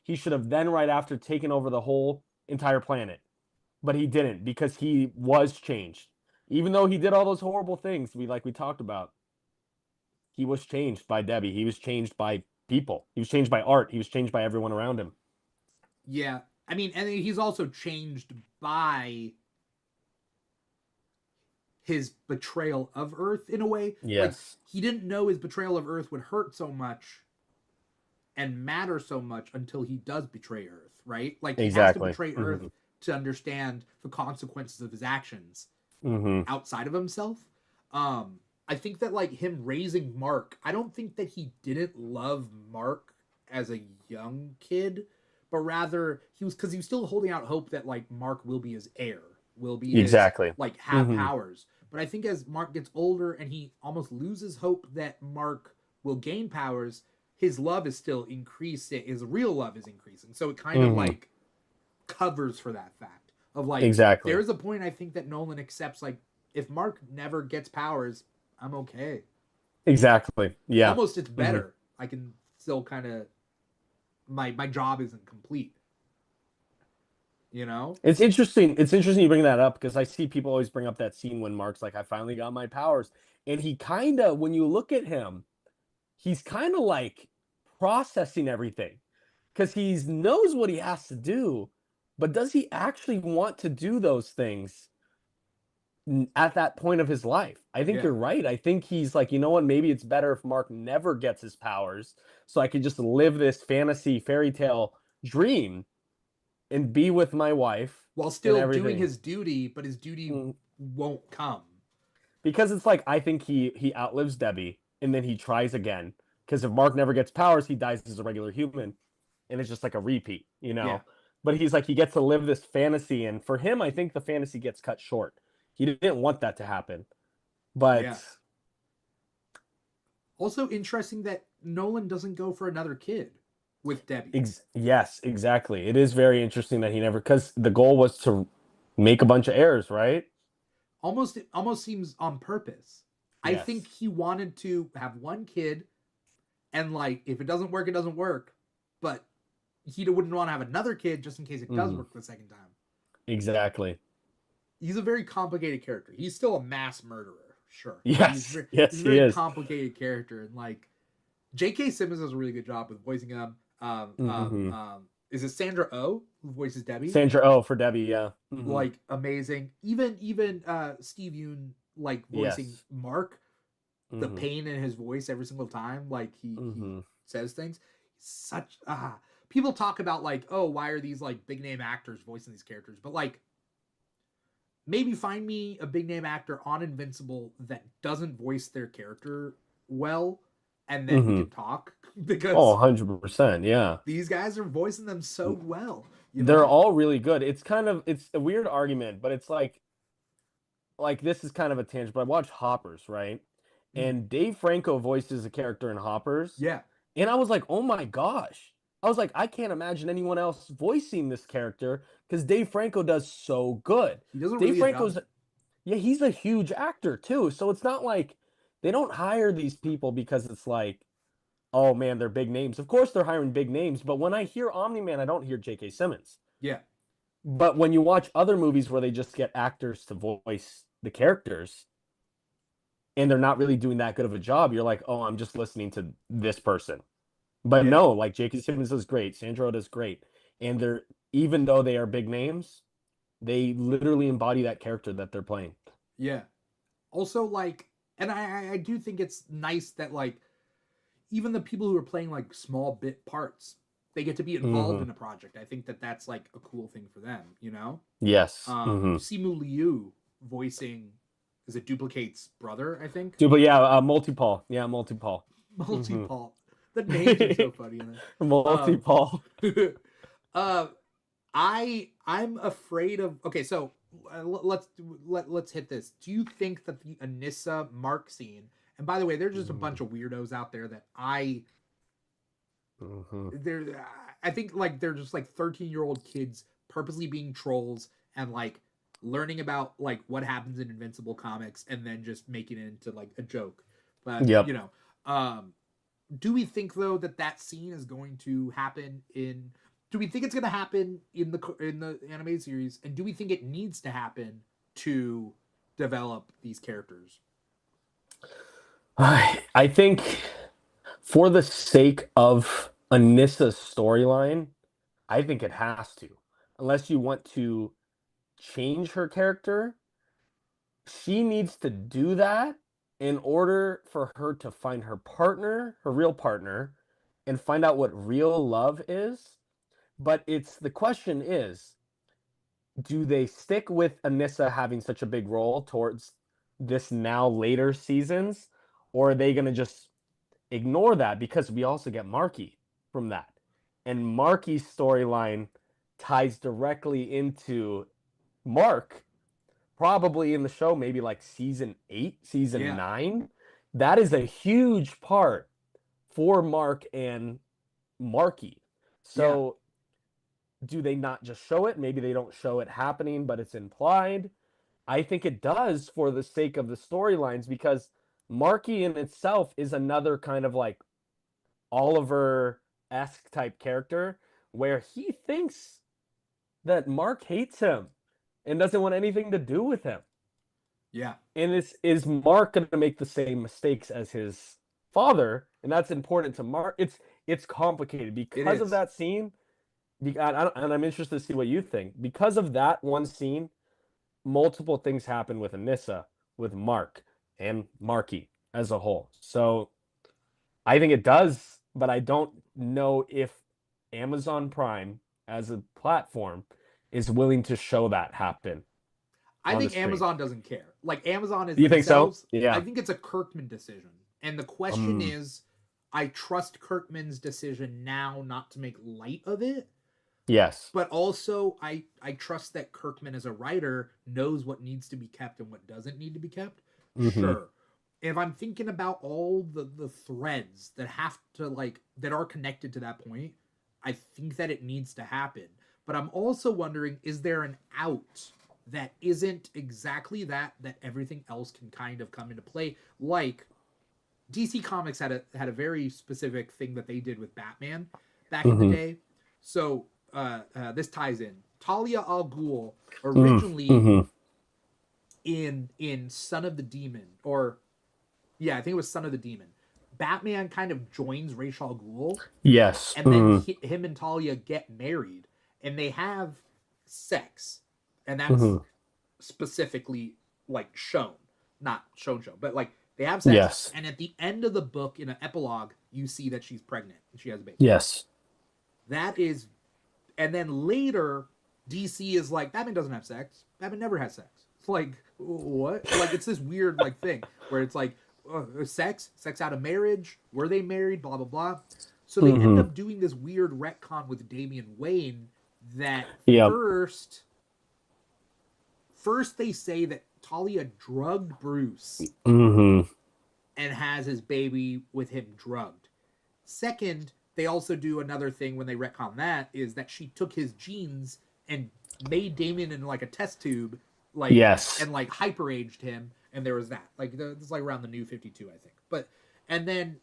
he should have then right after taken over the whole entire planet. But he didn't because he was changed. Even though he did all those horrible things we talked about, he was changed by Debbie. He was changed by people. He was changed by art. He was changed by everyone around him. Yeah. I mean, and he's also changed by his betrayal of Earth in a way. Like Yes. he didn't know his betrayal of Earth would hurt so much and matter so much until he does betray Earth, right? Like he has to Exactly. betray Earth Mm-hmm. to understand the consequences of his actions Mm-hmm. outside of himself. I think that like him raising Mark, I don't think that he didn't love Mark as a young kid, but rather he was because he was still holding out hope that like Mark will be his heir, will be his Exactly. like have Mm-hmm. powers. But I think as Mark gets older and he almost loses hope that Mark will gain powers, his love is still increasing. His real love is increasing. So it kind of Mm-hmm. like covers for that fact. Of like, Exactly. there's a point I think that Nolan accepts, like, if Mark never gets powers, I'm okay. Exactly. Yeah. Almost it's hmm better. I can still kind of, my job isn't complete, you know? It's interesting. It's interesting you bring that up because I see people always bring up that scene when Mark's like, I finally got my powers. And he kind of, when you look at him, he's kind of like processing everything because he knows what he has to do, but does he actually want to do those things at that point of his life? I think Yeah. you're right. I think he's like, you know what? Maybe it's better if Mark never gets his powers so I could just live this fantasy fairy tale dream and be with my wife While and still doing everything. his duty, but his duty Mm, won't come. because it's like I think he outlives Debbie and then he tries again. Because if Mark never gets powers, he dies as a regular human, and it's just like a repeat, you Yeah. know. But he's like he gets to live this fantasy, and for him, I think the fantasy gets cut short. He didn't want that to happen, but Yeah. Also interesting that Nolan doesn't go for another kid with Debbie. yes, exactly. It is very interesting that he never because the goal was to make a bunch of heirs, right? Almost seems on purpose. I think Yes. he wanted to have one kid, and like, if it doesn't work, it doesn't work. But he wouldn't want to have another kid just in case it does hmm work the second time. Exactly. He's a very complicated character. He's still a mass murderer, sure, but Yes. Yes, he's a he very is. complicated character. And like, J.K. Simmons does a really good job with voicing him. Is it Sandra Oh who voices Debbie? Sandra Oh for Debbie, yeah. Like, amazing. Even Steve Yoon, like, voicing Yes. Mark, the hmm pain in his voice every single time, like, he hmm says things. Such people talk about, like, oh, why are these like big name actors voicing these characters? But like, maybe find me a big name actor on Invincible that doesn't voice their character well, and then we hmm can talk Oh, because 100%. Yeah. these guys are voicing them so well, you They're know? all really good. It's a weird argument, but it's like this is kind of a tangent, but I watched Hoppers, right? Mm. And Dave Franco voices a character in Hoppers, Yeah, and I was like, "Oh my gosh." I was like, "I can't imagine anyone else voicing this character because Dave Franco does so good." he does a Dave really good job. Franco's yeah, he's a huge actor too. So it's not like they don't hire these people because it's like, "Oh man, they're big names." Of course they're hiring big names, but when I hear Omni-Man, I don't hear J.K. Simmons. Yeah, But when you watch other movies where they just get actors to voice the characters and they're not really doing that good of a job, you're like, oh, I'm just listening to this person. But yeah, no, like J.K. Simmons does great, Sandra does great, and they're even though they are big names, they literally embody that character that they're playing. yeah. Also, like, and I do think it's nice that, like, even the people who are playing like small bit parts, they get to be involved Mm-hmm. in a project. I think that that's like a cool thing for them, you know. Yes. Mm-hmm. Simu Liu voicing, is it Duplicate's brother? I think. Dude, but yeah, multi-Paul. Yeah, multi-Paul. Multi Mm-hmm. Paul. The names are so funny in there. Multi-Paul. Uh, I'm afraid of. Okay, so let's hit this. Do you think that the Anissa Mark scene? And by the way, there's just a bunch of weirdos out there that Mm-hmm. they're I think like they're just like 13-year-old kids purposely being trolls and like learning about like what happens in Invincible comics and then just making it into like a joke. But Yep. do we think though that that scene is going to happen in? Do we think it's going to happen in the animated series? And do we think it needs to happen to develop these characters? I think for the sake of Anissa's storyline, I think it has to. Unless you want to change her character, she needs to do that in order for her to find her partner, her real partner, and find out what real love is. But the question is, do they stick with Anissa having such a big role towards this now later seasons, or are they going to just ignore that because we also get Marky from that? And Marky's storyline ties directly into Mark, probably in the show, maybe like season 8, season Yeah, 9. That is a huge part for Mark and Marky. yeah, So do they not just show it? Maybe they don't show it happening, but it's implied. I think it does for the sake of the storylines because Marky in itself is another kind of like Oliver-esque type character where he thinks that Mark hates him and doesn't want anything to do with him. Yeah. And is Mark going to make the same mistakes as his father? And that's important to Mark. It's complicated It because of is. that scene. And I'm interested to see what you think. Because of that one scene, multiple things happen with Anissa, with Mark, and Marky as a whole. So I think it does, but I don't know if Amazon Prime as a platform is willing to show that happen I on the think screen. Amazon doesn't care. Like Amazon is Do you think so? themselves. I Yeah. think it's a Kirkman decision. And the question is, I trust Kirkman's decision now not to make light of it, Yes. but also I trust that Kirkman as a writer knows what needs to be kept and what doesn't need to be kept. Mm-hmm. Sure. If I'm thinking about all the threads that have to like that are connected to that point, I think that it needs to happen. But I'm also wondering, is there an out that isn't exactly that everything else can kind of come into play? Like DC Comics had a very specific thing that they did with Batman back in the day. So this ties in. Talia al Ghul originally in Son of the Demon, or yeah, I think it was Son of the Demon. Batman kind of joins Ra's al Ghul, Yes. and then him and Talia get married, and they have sex, and that's specifically like shown, not shown, but like they have sex, Yes. and at the end of the book, in an epilogue, you see that she's pregnant and she has a baby. Yes. That is, and then later, DC is like, Batman doesn't have sex. Batman never has sex. It's like, what? Like, it's this weird like thing where it's like, sex out of marriage. Were they married? Blah blah blah. So they end up doing this weird retcon with Damian Wayne that first they say that Talia drugged Bruce and has his baby with him drugged. Second, they also do another thing when they retcon that is that she took his genes and made Damian in like a test tube, like and like hyper aged him, and there was that. Like it's like around the New 52, I think. But and then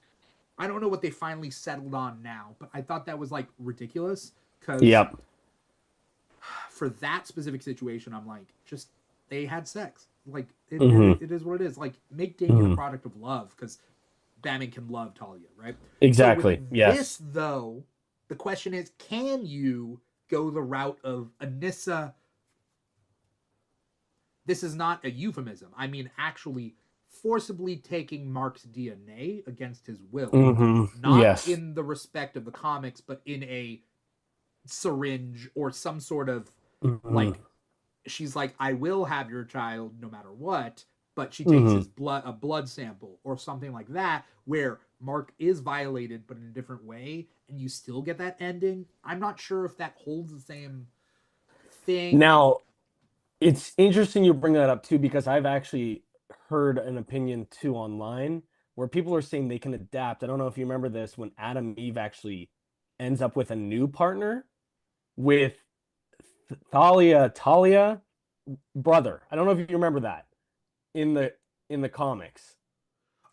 I don't know what they finally settled on now, but I thought that was like ridiculous because for that specific situation, I'm like, just they had sex. Like it is what it is. Like make Damian a product of love because Batman can love Talia, right? Exactly. So with yes. this though, the question is, can you go the route of Anissa? This is not a euphemism. I mean, actually forcibly taking Mark's DNA against his will. Not in the respect of the comics, but in a syringe or some sort of like, she's like, I will have your child no matter what, but she takes his a blood sample or something like that, where Mark is violated, but in a different way, and you still get that ending. I'm not sure if that holds the same thing. Now, it's interesting you bring that up too, because I've actually heard an opinion too online where people are saying they can adapt. I don't know if you remember this when Adam Eve actually ends up with a new partner with Talia brother. I don't know if you remember that in the comics.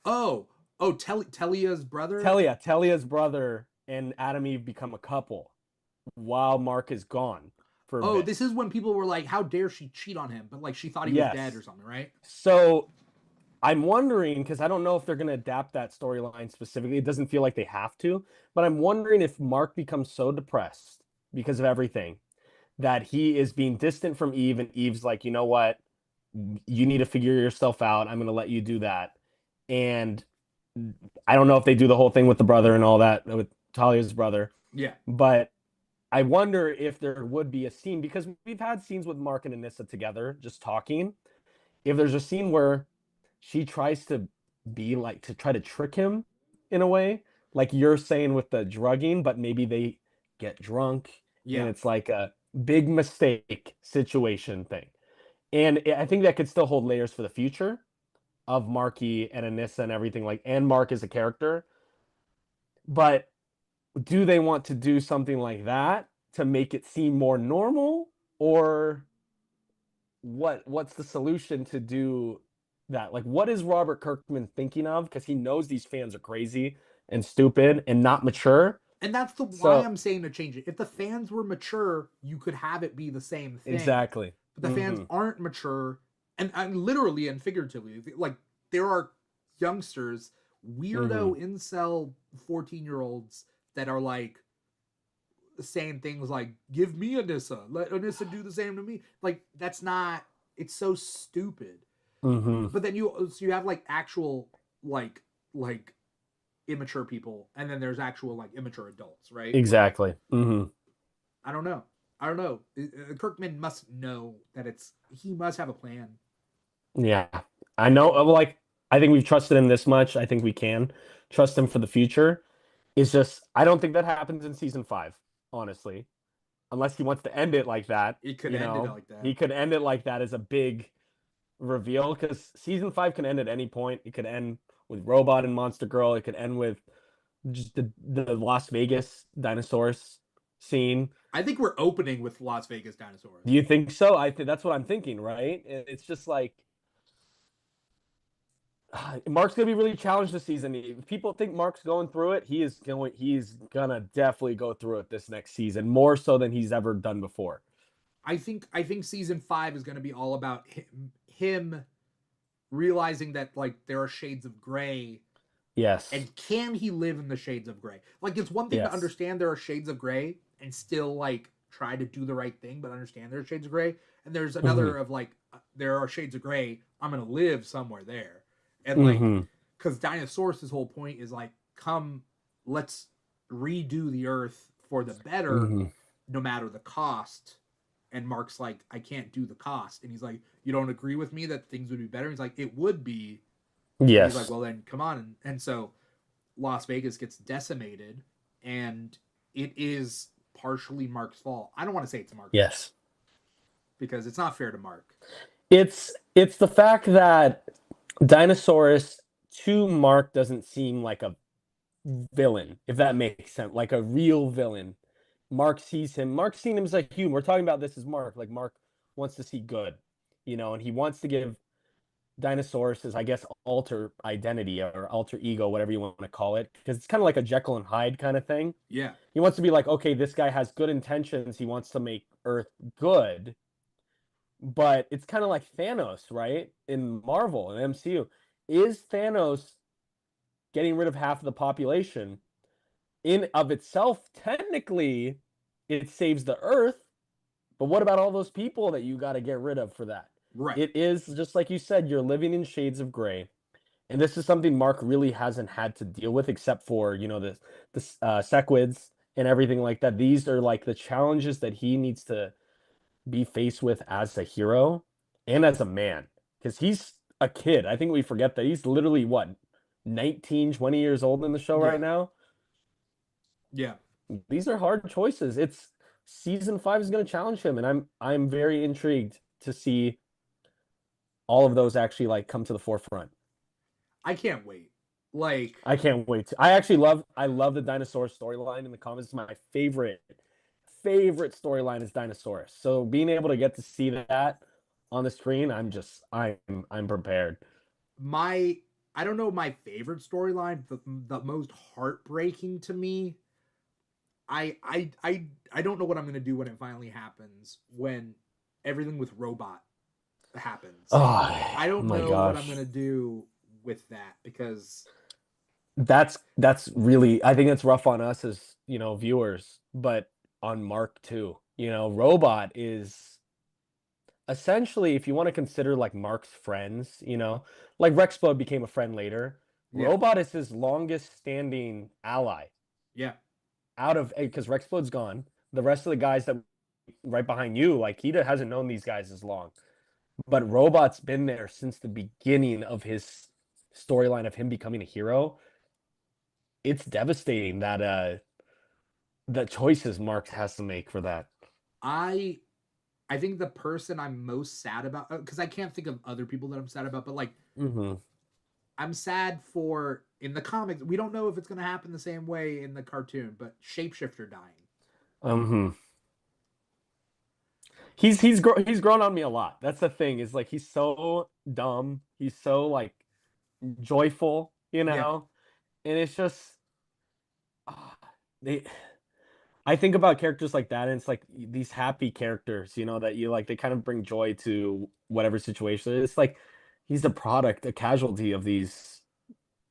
Talia's brother? Talia's brother and Adam Eve become a couple while Mark is gone. This is when people were like, how dare she cheat on him? But like she thought he was dead or something, right? So I'm wondering, because I don't know if they're going to adapt that storyline specifically. It doesn't feel like they have to, but I'm wondering if Mark becomes so depressed because of everything that he is being distant from Eve, and Eve's like, you know what? You need to figure yourself out. I'm going to let you do that. And I don't know if they do the whole thing with the brother and all that, with Talia's brother. Yeah. But I wonder if there would be a scene, because we've had scenes with Mark and Anissa together, just talking. If there's a scene where she tries to be like, to try to trick him in a way, like you're saying with the drugging, but maybe they get drunk and it's like a big mistake situation thing. And I think that could still hold layers for the future of Marky and Anissa and everything, like, and Mark as a character. But do they want to do something like that? to make it seem more normal, or what's the solution to do that? Like, what is Robert Kirkman thinking of? Because he knows these fans are crazy and stupid and not mature. And that's the why So I'm saying to change it. If the fans were mature, you could have it be the same thing. exactly. But the fans aren't mature, and literally and figuratively, like there are youngsters, weirdo incel 14-year-olds that are like saying things like, "Give me Anissa, let Anissa do the same to me." Like that's not. It's so stupid. But then you have like actual like immature people, and then there's actual like immature adults, right? Like Exactly. I don't know. I don't know. Kirkman must know that he must have a plan. Yeah. I know. Like, I think we've trusted him this much. I think we can trust him for the future. It's just, I don't think that happens in season 5, honestly. Unless he wants to end it like that. It could end it like that. He could end it like that as a big reveal, because season 5 can end at any point. It could end with Robot and Monster Girl. It could end with just the Las Vegas dinosaurs scene. I think we're opening with Las Vegas dinosaurs. Do you think so? I think that's what I'm thinking, right? It's just like Mark's gonna be really challenged this season. If people think Mark's going through it, he's gonna definitely go through it this next season, more so than he's ever done before. I think season 5 is going to be all about him realizing that like there are shades of gray. Yes. And can he live in the shades of gray? Like it's one thing to understand there are shades of gray and still like try to do the right thing, but understand there are shades of gray. And there's another of like there are shades of gray. I'm gonna live somewhere there, and like because Dinosaurus' whole point is like, come, let's redo the Earth for the better, no matter the cost. And Mark's like, I can't do the cost, and he's like, you don't agree with me that things would be better? He's like, it would be. Yes. He's like, well, then come on. And so Las Vegas gets decimated, and it is partially Mark's fault. I don't want to say it's Mark's fault because it's not fair to Mark. It's the fact that Dinosaurus to Mark doesn't seem like a villain, if that makes sense, like a real villain. Mark's seen him as a human. We're talking about this as Mark. Like Mark wants to see good, and he wants to give Dinosaurus his, I guess, alter identity or alter ego, whatever you want to call it, because it's kind of like a Jekyll and Hyde kind of thing. Yeah. He wants to be like, okay, this guy has good intentions. He wants to make Earth good. But it's kind of like Thanos, right? In Marvel and MCU. Is Thanos getting rid of half of the population in of itself? Technically, it saves the Earth. But what about all those people that you got to get rid of for that? Right. It is just like you said, you're living in shades of gray. And this is something Mark really hasn't had to deal with, except for, the sequids and everything like that. These are like the challenges that he needs to be faced with as a hero and as a man, because he's a kid. I think we forget that he's literally 19, 20 years old in the show right now. Yeah. These are hard choices. It's season 5 is going to challenge him, and I'm very intrigued to see all of those actually like come to the forefront. I can't wait. Like I can't wait. I love the dinosaur storyline in the comics. It's my favorite storyline is Dinosaurus. So being able to get to see that on the screen, I'm prepared. I don't know my favorite storyline, the most heartbreaking to me. I don't know what I'm gonna do when it finally happens, when everything with Robot happens. Oh, I don't know what I'm gonna do with that, because that's really, I think it's rough on us as viewers, but on Mark too. Robot is essentially, if you want to consider like Mark's friends, like Rexplode became a friend later. Yeah. Robot is his longest standing ally. Yeah. Because Rexplode's gone. The rest of the guys that right behind you, like he hasn't known these guys as long. But Robot's been there since the beginning of his storyline of him becoming a hero. It's devastating that the choices Mark has to make for that. I think the person I'm most sad about, because I can't think of other people that I'm sad about, but like I'm sad for, in the comics, we don't know if it's going to happen the same way in the cartoon, but Shapeshifter dying. he's grown on me a lot. That's the thing. Is like he's so dumb. He's so like joyful, you Yeah. know? And it's just ah, they I think about characters like that, and it's like these happy characters, you know, that you like they kind of bring joy to whatever situation. It's like he's a product, a casualty of these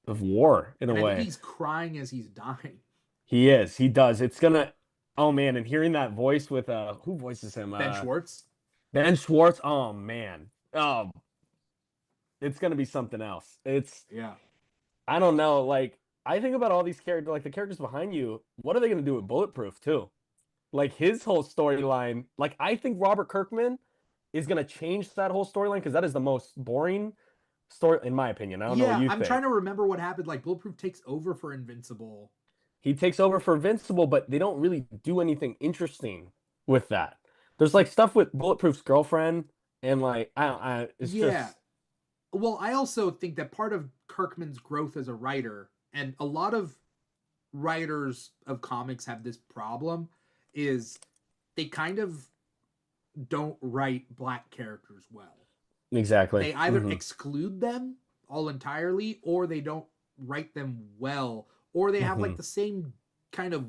of war in a And I think way. he's crying as he's dying. He is. He does. It's gonna oh man, and hearing that voice with who voices him? Ben Schwartz. Ben Schwartz. Oh man. Oh, it's gonna be something else. It's Yeah. I don't know. Like I think about all these characters, like the characters behind you. What are they gonna do with Bulletproof too? Like his whole storyline. Like I think Robert Kirkman is gonna change that whole storyline because that is the most boring story in my opinion. I don't know what Yeah, you I'm think. trying to remember what happened. Like Bulletproof takes over for Invincible. He takes over for Invincible, but they don't really do anything interesting with that. There's like stuff with Bulletproof's girlfriend, and like it's Yeah. just Well, I also think that part of Kirkman's growth as a writer, and a lot of writers of comics have this problem, is they kind of don't write black characters well. exactly. They either exclude them all entirely, or they don't write them well, or they have like the same kind of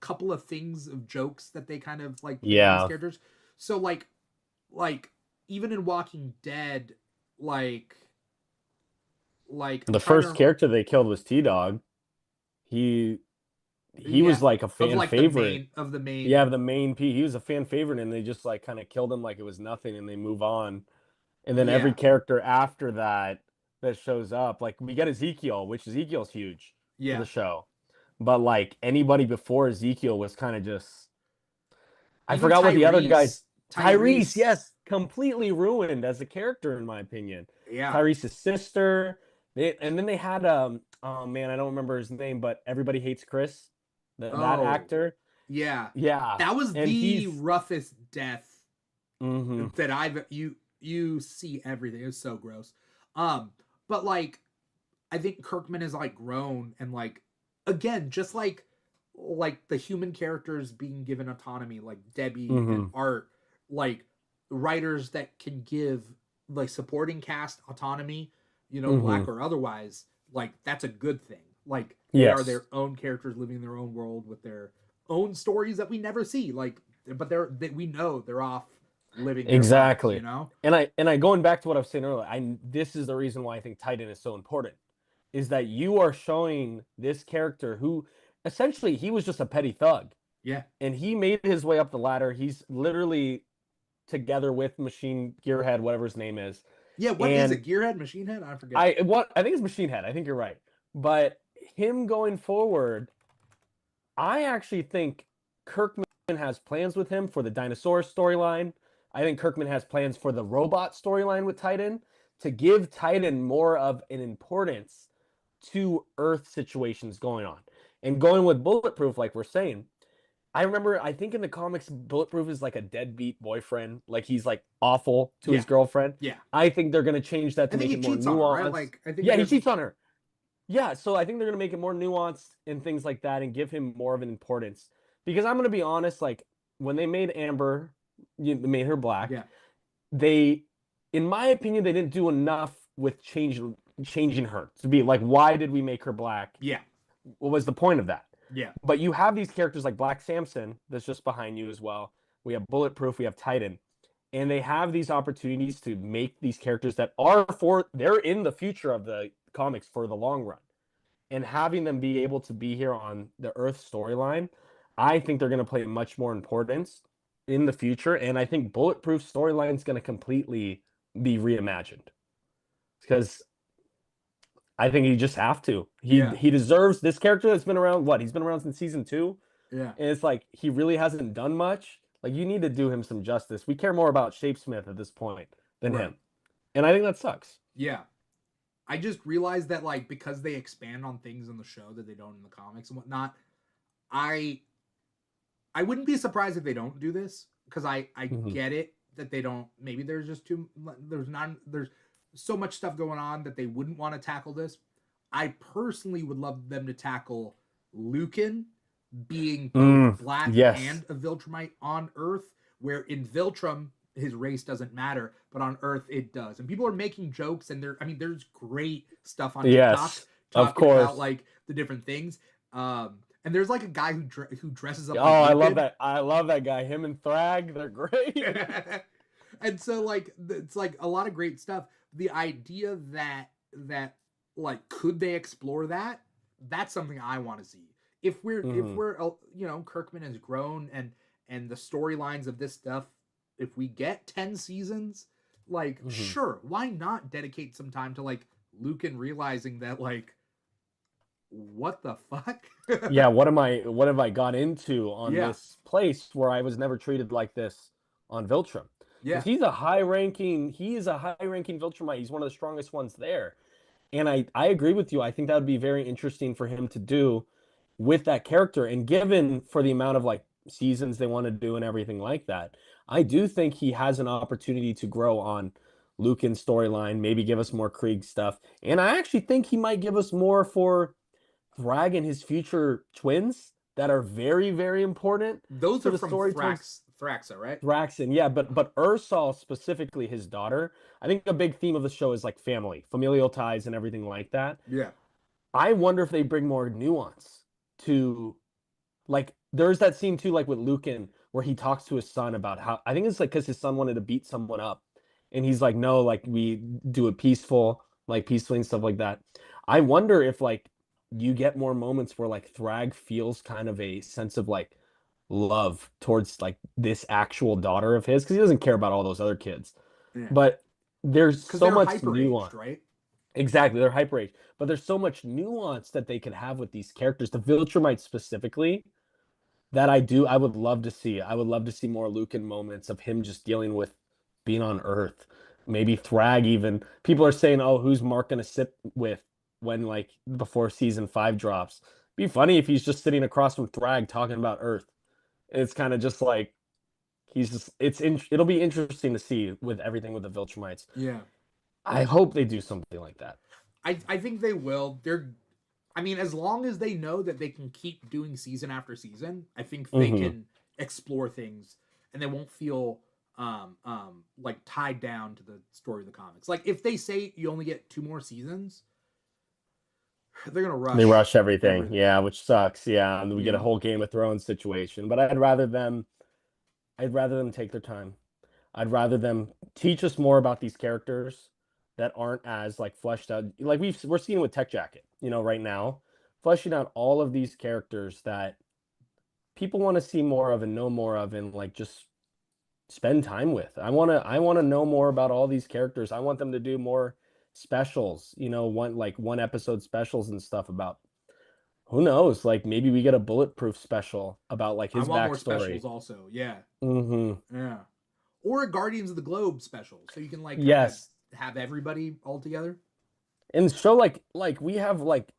couple of things of jokes that they kind of like put in these Yeah. characters. So like even in Walking Dead, like I'm The trying first to character they killed was T Dog. He he yeah was like a of fan like favorite. the Yeah, main the main P. He was a fan favorite, and they just like kind of killed him like it was nothing, and they move on. And then every yeah character after that that shows up, like we get Ezekiel, which Ezekiel's huge for yeah. the show. But like anybody before Ezekiel was kind of just I Even forgot what the other guys. Tyrese, Tyrese, yes, completely ruined as a character in my opinion. yeah. Tyrese's sister. And then they had oh man, I don't remember his name, but everybody hates Chris, that Oh, actor. yeah. Yeah, That was and the he's roughest death mm-hmm, that I've you see everything. It was so gross. Um, but like I think Kirkman has like grown and like again, just like the human characters being given autonomy, like Debbie and mm-hmm, Art, like writers that can give like supporting cast autonomy, you know, mm-hmm. black or otherwise, like that's a good thing. Like they are Yes, their own characters living in their own world with their own stories that we never see. Like, but we know they're off living their lives, you exactly. know? And I going back to what I was saying earlier, I this is the reason why I think Titan is so important. Is that you are showing this character who essentially he was just a petty thug Yeah. and he made his way up the ladder. He's literally together with Machine Gearhead, whatever his name is. Yeah, what is And it? Gearhead, Machine Head? I forget. I think it's Machine Head. I think you're right. But him going forward, I actually think Kirkman has plans with him for the dinosaur storyline. I think Kirkman has plans for the robot storyline with Titan to give Titan more of an importance to Earth situations going on. And going with Bulletproof, like we're saying, I remember, I think in the comics, Bulletproof is like a deadbeat boyfriend. Like he's like awful to Yeah. his girlfriend. Yeah. I think they're going to change that I to think make he it more cheats on her, right? nuanced. Like I think Yeah, he there's cheats on her. Yeah, so I think they're going to make it more nuanced and things like that and give him more of an importance. Because I'm going to be honest, like when they made Amber, you made her black, yeah. they, in my opinion, they didn't do enough with changing her to be like, why did we make her black? Yeah. What was the point of that? Yeah. But you have these characters like Black Samson that's just behind you as well. We have Bulletproof, we have Titan, and they have these opportunities to make these characters that they're in the future of the comics for the long run. And having them be able to be here on the Earth storyline, I think they're going to play much more importance in the future. And I think Bulletproof storyline is going to completely be reimagined because I think you just have to. Yeah. He deserves this character that's been around. What, he's been around since season 2, Yeah. and it's like he really hasn't done much. Like you need to do him some justice. We care more about Shapesmith at this point than Right. him, and I think that sucks. Yeah. I just realized that like because they expand on things in the show that they don't in the comics and whatnot, I I wouldn't be surprised if they don't do this because I get it that they don't. Maybe there's just there's so much stuff going on that they wouldn't want to tackle this. I personally would love them to tackle Lucan being both black Yes. and a Viltrumite on Earth, where in Viltrum his race doesn't matter, but on Earth it does. And people are making jokes, and there's great stuff on TikTok Yes, of talking about course. like the different things. And there's like a guy who dresses up Oh, like I love Lucan. that. I love that guy. Him and Thrag, they're great. And so like it's like a lot of great stuff. The idea that like could they explore that? That's something I want to see. If we're Kirkman has grown, and the storylines of this stuff, if we get 10 seasons, like sure, why not dedicate some time to like Lucan realizing that like what the fuck? Yeah, what have I got into on Yeah. this place where I was never treated like this on Viltrum? Because Yeah. he is a high ranking Viltrumite. He's one of the strongest ones there. And I agree with you. I think that would be very interesting for him to do with that character. And given for the amount of like seasons they want to do and everything like that, I do think he has an opportunity to grow on Lucan's storyline, maybe give us more Krieg stuff. And I actually think he might give us more for Thrag and his future twins that are very, very important Those to are the from story towards Thraxa, right? Thraxon. Yeah, but Ursal, specifically his daughter, I think a big theme of the show is like family, familial ties, and everything like that. Yeah. I wonder if they bring more nuance to, like, there's that scene too, like with Lucan, where he talks to his son about how, I think it's like because his son wanted to beat someone up, and he's like, no, like we do it peacefully and stuff like that. I wonder if like you get more moments where like Thrag feels kind of a sense of like love towards like this actual daughter of his, because he doesn't care about all those other kids. Yeah. But there's Because so they're much hyper aged, nuance. right? Exactly, they're hyper age, but there's so much nuance that they could have with these characters. The Viltrumites specifically, that I would love to see. I would love to see more Lucan moments of him just dealing with being on Earth. Maybe Thrag even. People are saying, "Oh, who's Mark gonna sit with when like before season 5 drops?" Be funny if he's just sitting across from Thrag talking about Earth. It's kind of just like it'll be interesting to see with everything with the Viltrumites. Yeah. I hope they do something like that. I think they will. I mean, as long as they know that they can keep doing season after season, I think they Hmm. can explore things, and they won't feel like tied down to the story of the comics. Like if they say you only get 2 more seasons, they're gonna They rush rush everything, everything. yeah, which sucks. Yeah, and we You get a know? whole Game of Thrones situation. But I'd rather them take their time. I'd rather them teach us more about these characters that aren't as like fleshed out. Like we're seeing with Tech Jacket, right now, fleshing out all of these characters that people want to see more of and know more of, and like just spend time with. I want to know more about all these characters. I want them to do more specials, one episode specials and stuff about, who knows, like maybe we get a Bulletproof special about like I his want more backstory. specials also. Yeah. Hmm. Yeah. Or a Guardians of the Globe special, so you can like kind of Yes. have everybody all together. And show like we have like,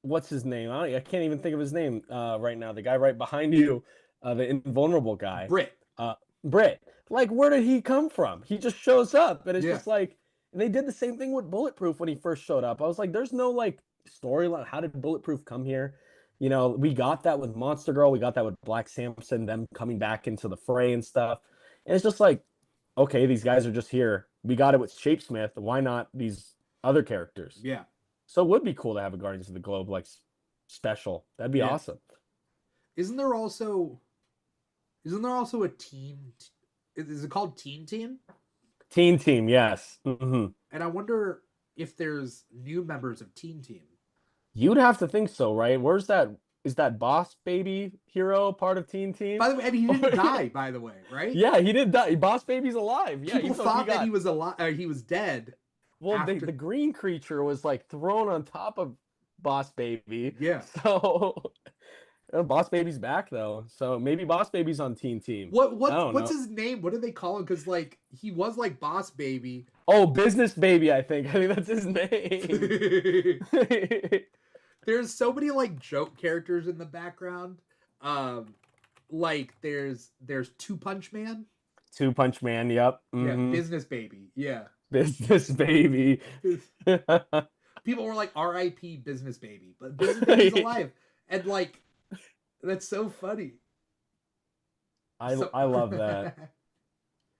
what's his name? I can't even think of his name right now. The guy right behind you, the invulnerable guy, Brit. uh, Britt. Like, where did he come from? He just shows up, and it's Yeah. just like, and they did the same thing with Bulletproof when he first showed up. I was like, there's no like storyline. How did Bulletproof come here? We got that with Monster Girl. We got that with Black Samson, them coming back into the fray and stuff. And it's just like, okay, these guys are just here. We got it with Shapesmith. Why not these other characters? Yeah. So it would be cool to have a Guardians of the Globe like special. That'd be Yeah. awesome. Isn't there also a team? Is it called Teen Team? Teen Team, yes. Hmm. And I wonder if there's new members of Teen Team. You'd have to think so, right? Where's that? Is that Boss Baby Hero part of Teen Team? By the way, and he didn't die. By the way, right? Yeah, he did die. Boss Baby's alive. Yeah, People even though thought that he was alive. He was dead. well, after... the green creature was like thrown on top of Boss Baby. Yeah. So Boss Baby's back though. So maybe Boss Baby's on Teen Team. What's his name? What do they call him? Because like he was like Boss Baby. Oh, Business Baby, I think. I think that's his name. There's so many like joke characters in the background. Like there's Two Punch Man. Two Punch Man, yep. Yeah, Mm-hmm. Business Baby. Yeah. Business Baby. People were like R.I.P. Business Baby, but Business Baby's alive, and like that's so funny. I love that.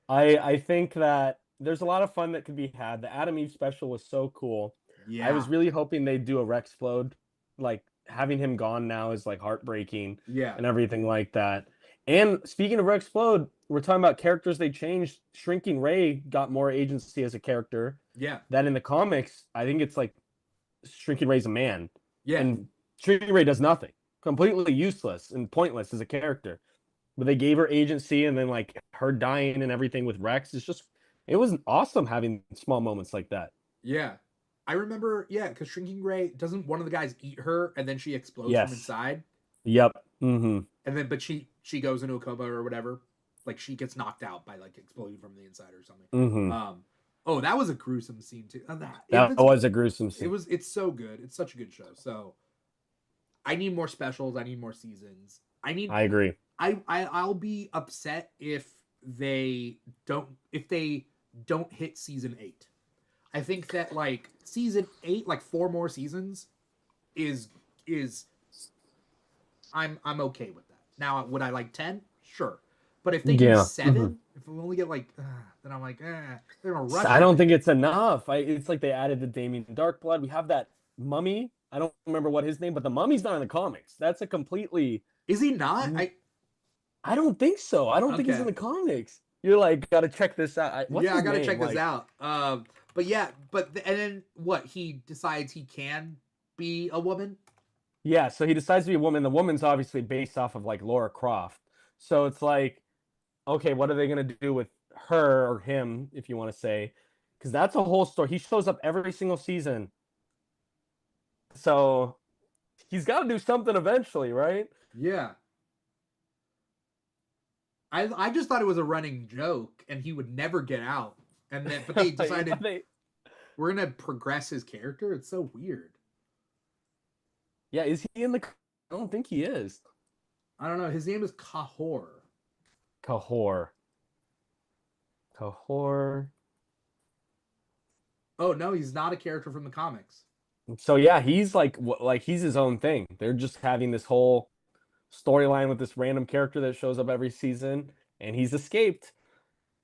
I think that there's a lot of fun that could be had. The Adam Eve special was so cool. I Yeah. was really hoping they'd do a Rexplode. Like having him gone now is like heartbreaking Yeah. and everything like that. And speaking of Rexplode, we're talking about characters they changed. Shrinking Ray got more agency as a character. Yeah. That in the comics, I think it's like Shrinking Ray's a man. Yeah. And Shrinking Ray does nothing. Completely useless and pointless as a character. But they gave her agency, and then like her dying and everything with Rex is just, it was awesome having small moments like that. Yeah. I remember, yeah, because Shrinking Ray, doesn't one of the guys eat her and then she explodes from Yes. inside? Yep. Mm-hmm. And then, but she goes into a coma or whatever. Like she gets knocked out by like exploding from the inside or something. Mm-hmm. Oh, that was a gruesome scene too. That was a gruesome scene. It's so good. It's such a good show. So I need more specials. I need more seasons. I agree. I'll be upset if they don't hit season 8. I think that like season 8, like 4 more seasons, is I'm okay with that. Now, would I like 10? Sure, but if they do 7, Mm-hmm. if we only get like, then I'm like, they're gonna rush. I don't think it's enough. It's like they added the Damien Darkblood. We have that mummy. I don't remember what his name, but the mummy's not in the comics. That's a completely. Is he not? I don't think so. I don't think he's in the comics. You're like, gotta check this out. I gotta check this out. But yeah, and then what? He decides he can be a woman. Yeah, so he decides to be a woman. The woman's obviously based off of like Laura Croft. So it's like, okay, what are they gonna do with her or him, if you want to say? Because that's a whole story. He shows up every single season. So he's got to do something eventually, right? Yeah. I just thought it was a running joke and he would never get out. And then but they decided we're gonna progress his character. It's so weird. Yeah, is he in the? I don't think he is. I don't know. His name is Kahor. Kahor. Oh no, he's not a character from the comics. So yeah, he's like he's his own thing. They're just having this whole storyline with this random character that shows up every season, and he's escaped.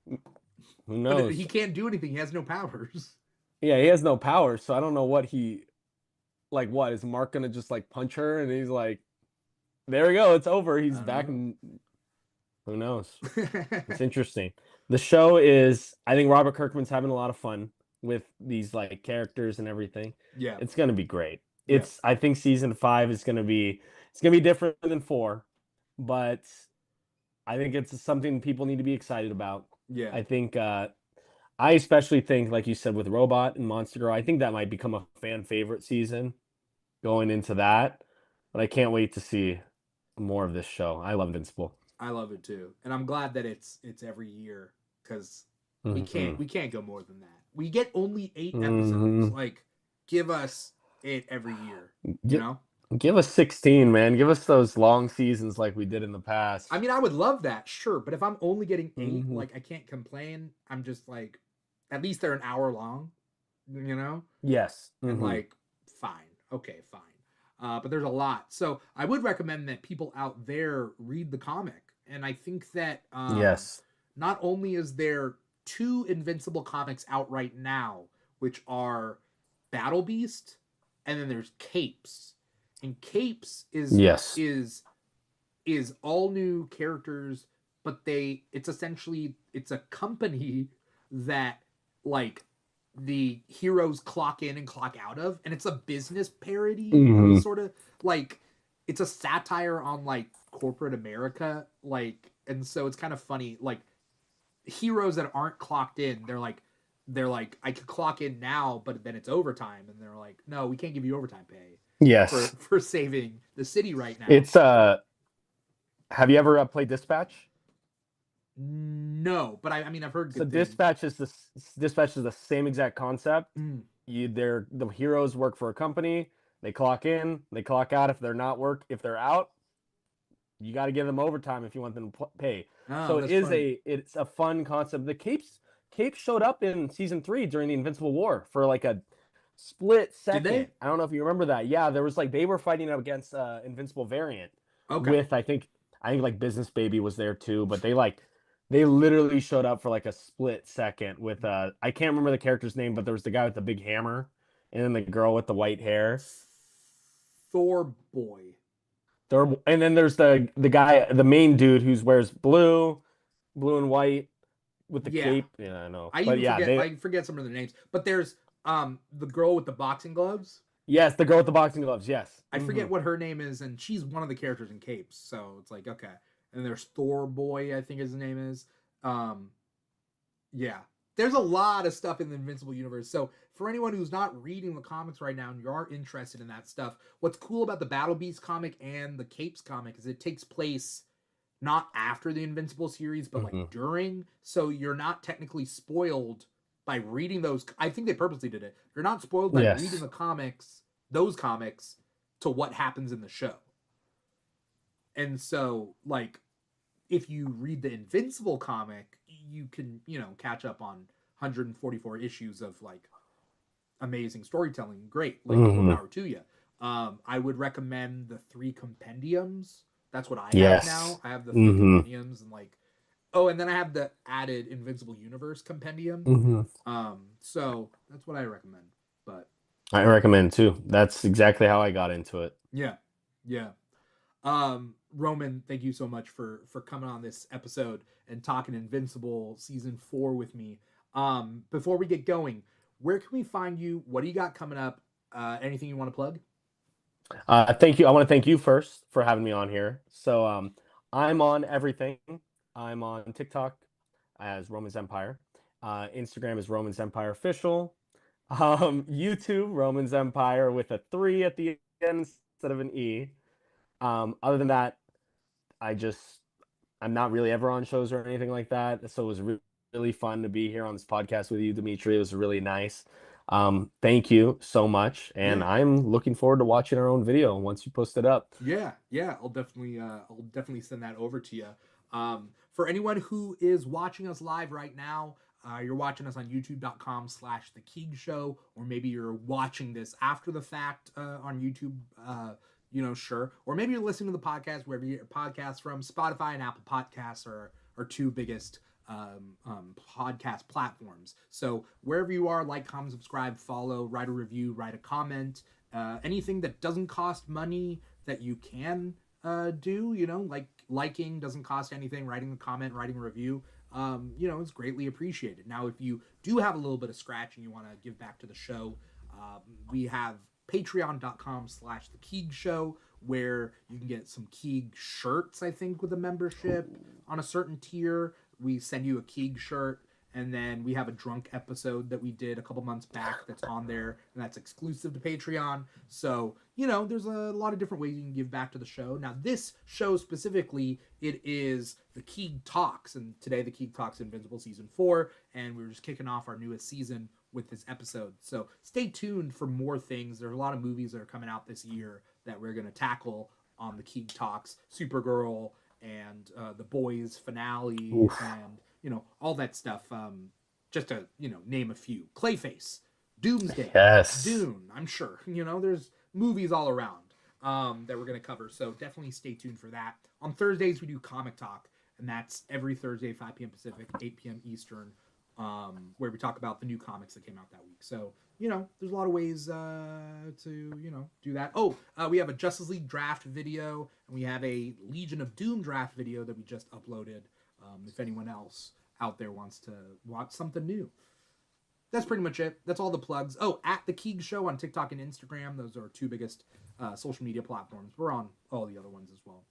Who knows? But he can't do anything. He has no powers. Yeah, he has no powers, so I don't know what he. Like, what is Mark gonna just like punch her? And he's like, "There we go, it's over." He's back. And who knows? It's interesting. The show is. I think Robert Kirkman's having a lot of fun with these like characters and everything. Yeah, it's gonna be great. It's. I think season 5 is gonna be. It's gonna be different than 4, but I think it's something people need to be excited about. Yeah, I think. I especially think, like you said, with Robot and Monster Girl, I think that might become a fan favorite season going into that. But I can't wait to see more of this show. I love Invincible. I love it too, and I'm glad that it's every year because we can't go more than that. We get only 8 episodes. Like, give us it every year. You know, give us 16, man. Give us those long seasons like we did in the past. I mean, I would love that, sure, but if I'm only getting 8, like I can't complain. I'm just like, at least they're an hour long. You know? Yes. And like, fine, okay, fine. But there's a lot. So I would recommend that people out there read the comic. And I think that yes, not only is there 2 Invincible comics out right now, which are Battle Beast, and then there's Capes. And Capes is all new characters, but it's a company that like the heroes clock in and clock out of, and it's a business parody, sort of like it's a satire on like corporate America, like, and so it's kind of funny. Like heroes that aren't clocked in, they're like I could clock in now, but then it's overtime, and they're like, no, we can't give you overtime pay. Yes, for saving the city right now. It's have you ever played Dispatch? No, but I mean I've heard. So Dispatch is the same exact concept. The heroes work for a company. They clock in, they clock out. If they're out, you got to give them overtime if you want them to pay. So it's a fun concept. The Capes showed up in season 3 during the Invincible War for like a split second. Did they? I don't know if you remember that. Yeah, there was like they were fighting up against Invincible variant. Okay. With I think like Business Baby was there too, but they They literally showed up for like a split second with I can't remember the character's name, but there was the guy with the big hammer and then the girl with the white hair. Thor boy. And then there's the guy, the main dude who wears blue and white with the Yeah. cape. Yeah, I know. I But even yeah, forget they I forget some of their names. But there's the girl with the boxing gloves. yes, the girl with the boxing gloves. Yes. I forget what her name is, and she's one of the characters in Capes. So it's like, okay. And there's Thor boy, I think his name is. Um yeah. There's a lot of stuff in the Invincible universe. So for anyone who's not reading the comics right now and you are interested in that stuff, what's cool about the Battle Beast comic and the Capes comic is it takes place not after the Invincible series, but like during. So you're not technically spoiled by reading those. I think they purposely did it. You're not spoiled by reading the comics, those comics, to what happens in the show. And so, like, if you read the Invincible comic, you can, catch up on 144 issues of like amazing storytelling. Great, like more power to you. I would recommend the 3 compendiums. That's what I have now. I have the 3 compendiums and like, oh, and then I have the added Invincible Universe compendium. So that's what I recommend. But I recommend too. That's exactly how I got into it. Yeah. Roman, thank you so much for coming on this episode and talking Invincible season 4 with me. Before we get going, where can we find you? What do you got coming up? Anything you want to plug? Thank you. I want to thank you first for having me on here. So I'm on everything. I'm on TikTok as Roman's Empire. Instagram is Roman's Empire Official. YouTube, Roman's Empire with a 3 at the end instead of an E. Other than that, I'm not really ever on shows or anything like that. So it was really fun to be here on this podcast with you, Dimitri. It was really nice. Thank you so much. And I'm looking forward to watching our own video once you post it up. Yeah. I'll definitely send that over to you. For anyone who is watching us live right now, you're watching us on youtube.com/The Keeg Show, or maybe you're watching this after the fact on YouTube, sure. Or maybe you're listening to the podcast wherever you get your podcasts from. Spotify and Apple Podcasts are our 2 biggest podcast platforms. So wherever you are, like, comment, subscribe, follow, write a review, write a comment. Anything that doesn't cost money that you can do, like liking doesn't cost anything, writing a comment, writing a review, is greatly appreciated. Now, if you do have a little bit of scratch and you want to give back to the show, we have patreon.com/The Keeg Show, where you can get some Keeg shirts, I think, with a membership on a certain tier. We send you a Keeg shirt, and then we have a drunk episode that we did a couple months back that's on there, and that's exclusive to Patreon. So, there's a lot of different ways you can give back to the show. Now, this show specifically, it is the Keeg Talks, and today the Keeg Talks Invincible Season 4, and we're just kicking off our newest season with this episode. So stay tuned for more things. There's a lot of movies that are coming out this year that we're going to tackle on the Keeg Talks. Supergirl and The Boys finale. Oof. And, all that stuff. Just to, name a few. Clayface, Doomsday, Dune, I'm sure. There's movies all around that we're going to cover. So definitely stay tuned for that. On Thursdays, we do Comic Talk, and that's every Thursday, 5 p.m. Pacific, 8 p.m. Eastern, where we talk about the new comics that came out that week. So, there's a lot of ways to, do that. Oh, we have a Justice League draft video, and we have a Legion of Doom draft video that we just uploaded, if anyone else out there wants to watch something new. That's pretty much it. That's all the plugs. Oh, at The Keeg Show on TikTok and Instagram. Those are our 2 biggest social media platforms. We're on all the other ones as well.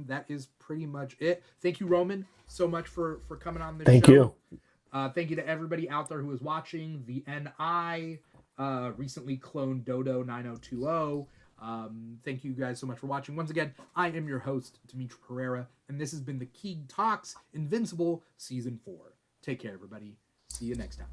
That is pretty much it. Thank you, Roman, so much for coming on this show. Thank you. Thank you to everybody out there who is watching. The NI recently cloned Dodo 9020. Thank you guys so much for watching. Once again, I am your host, Dimitri Pereira, and this has been the Keeg Talks Invincible Season 4. Take care, everybody. See you next time.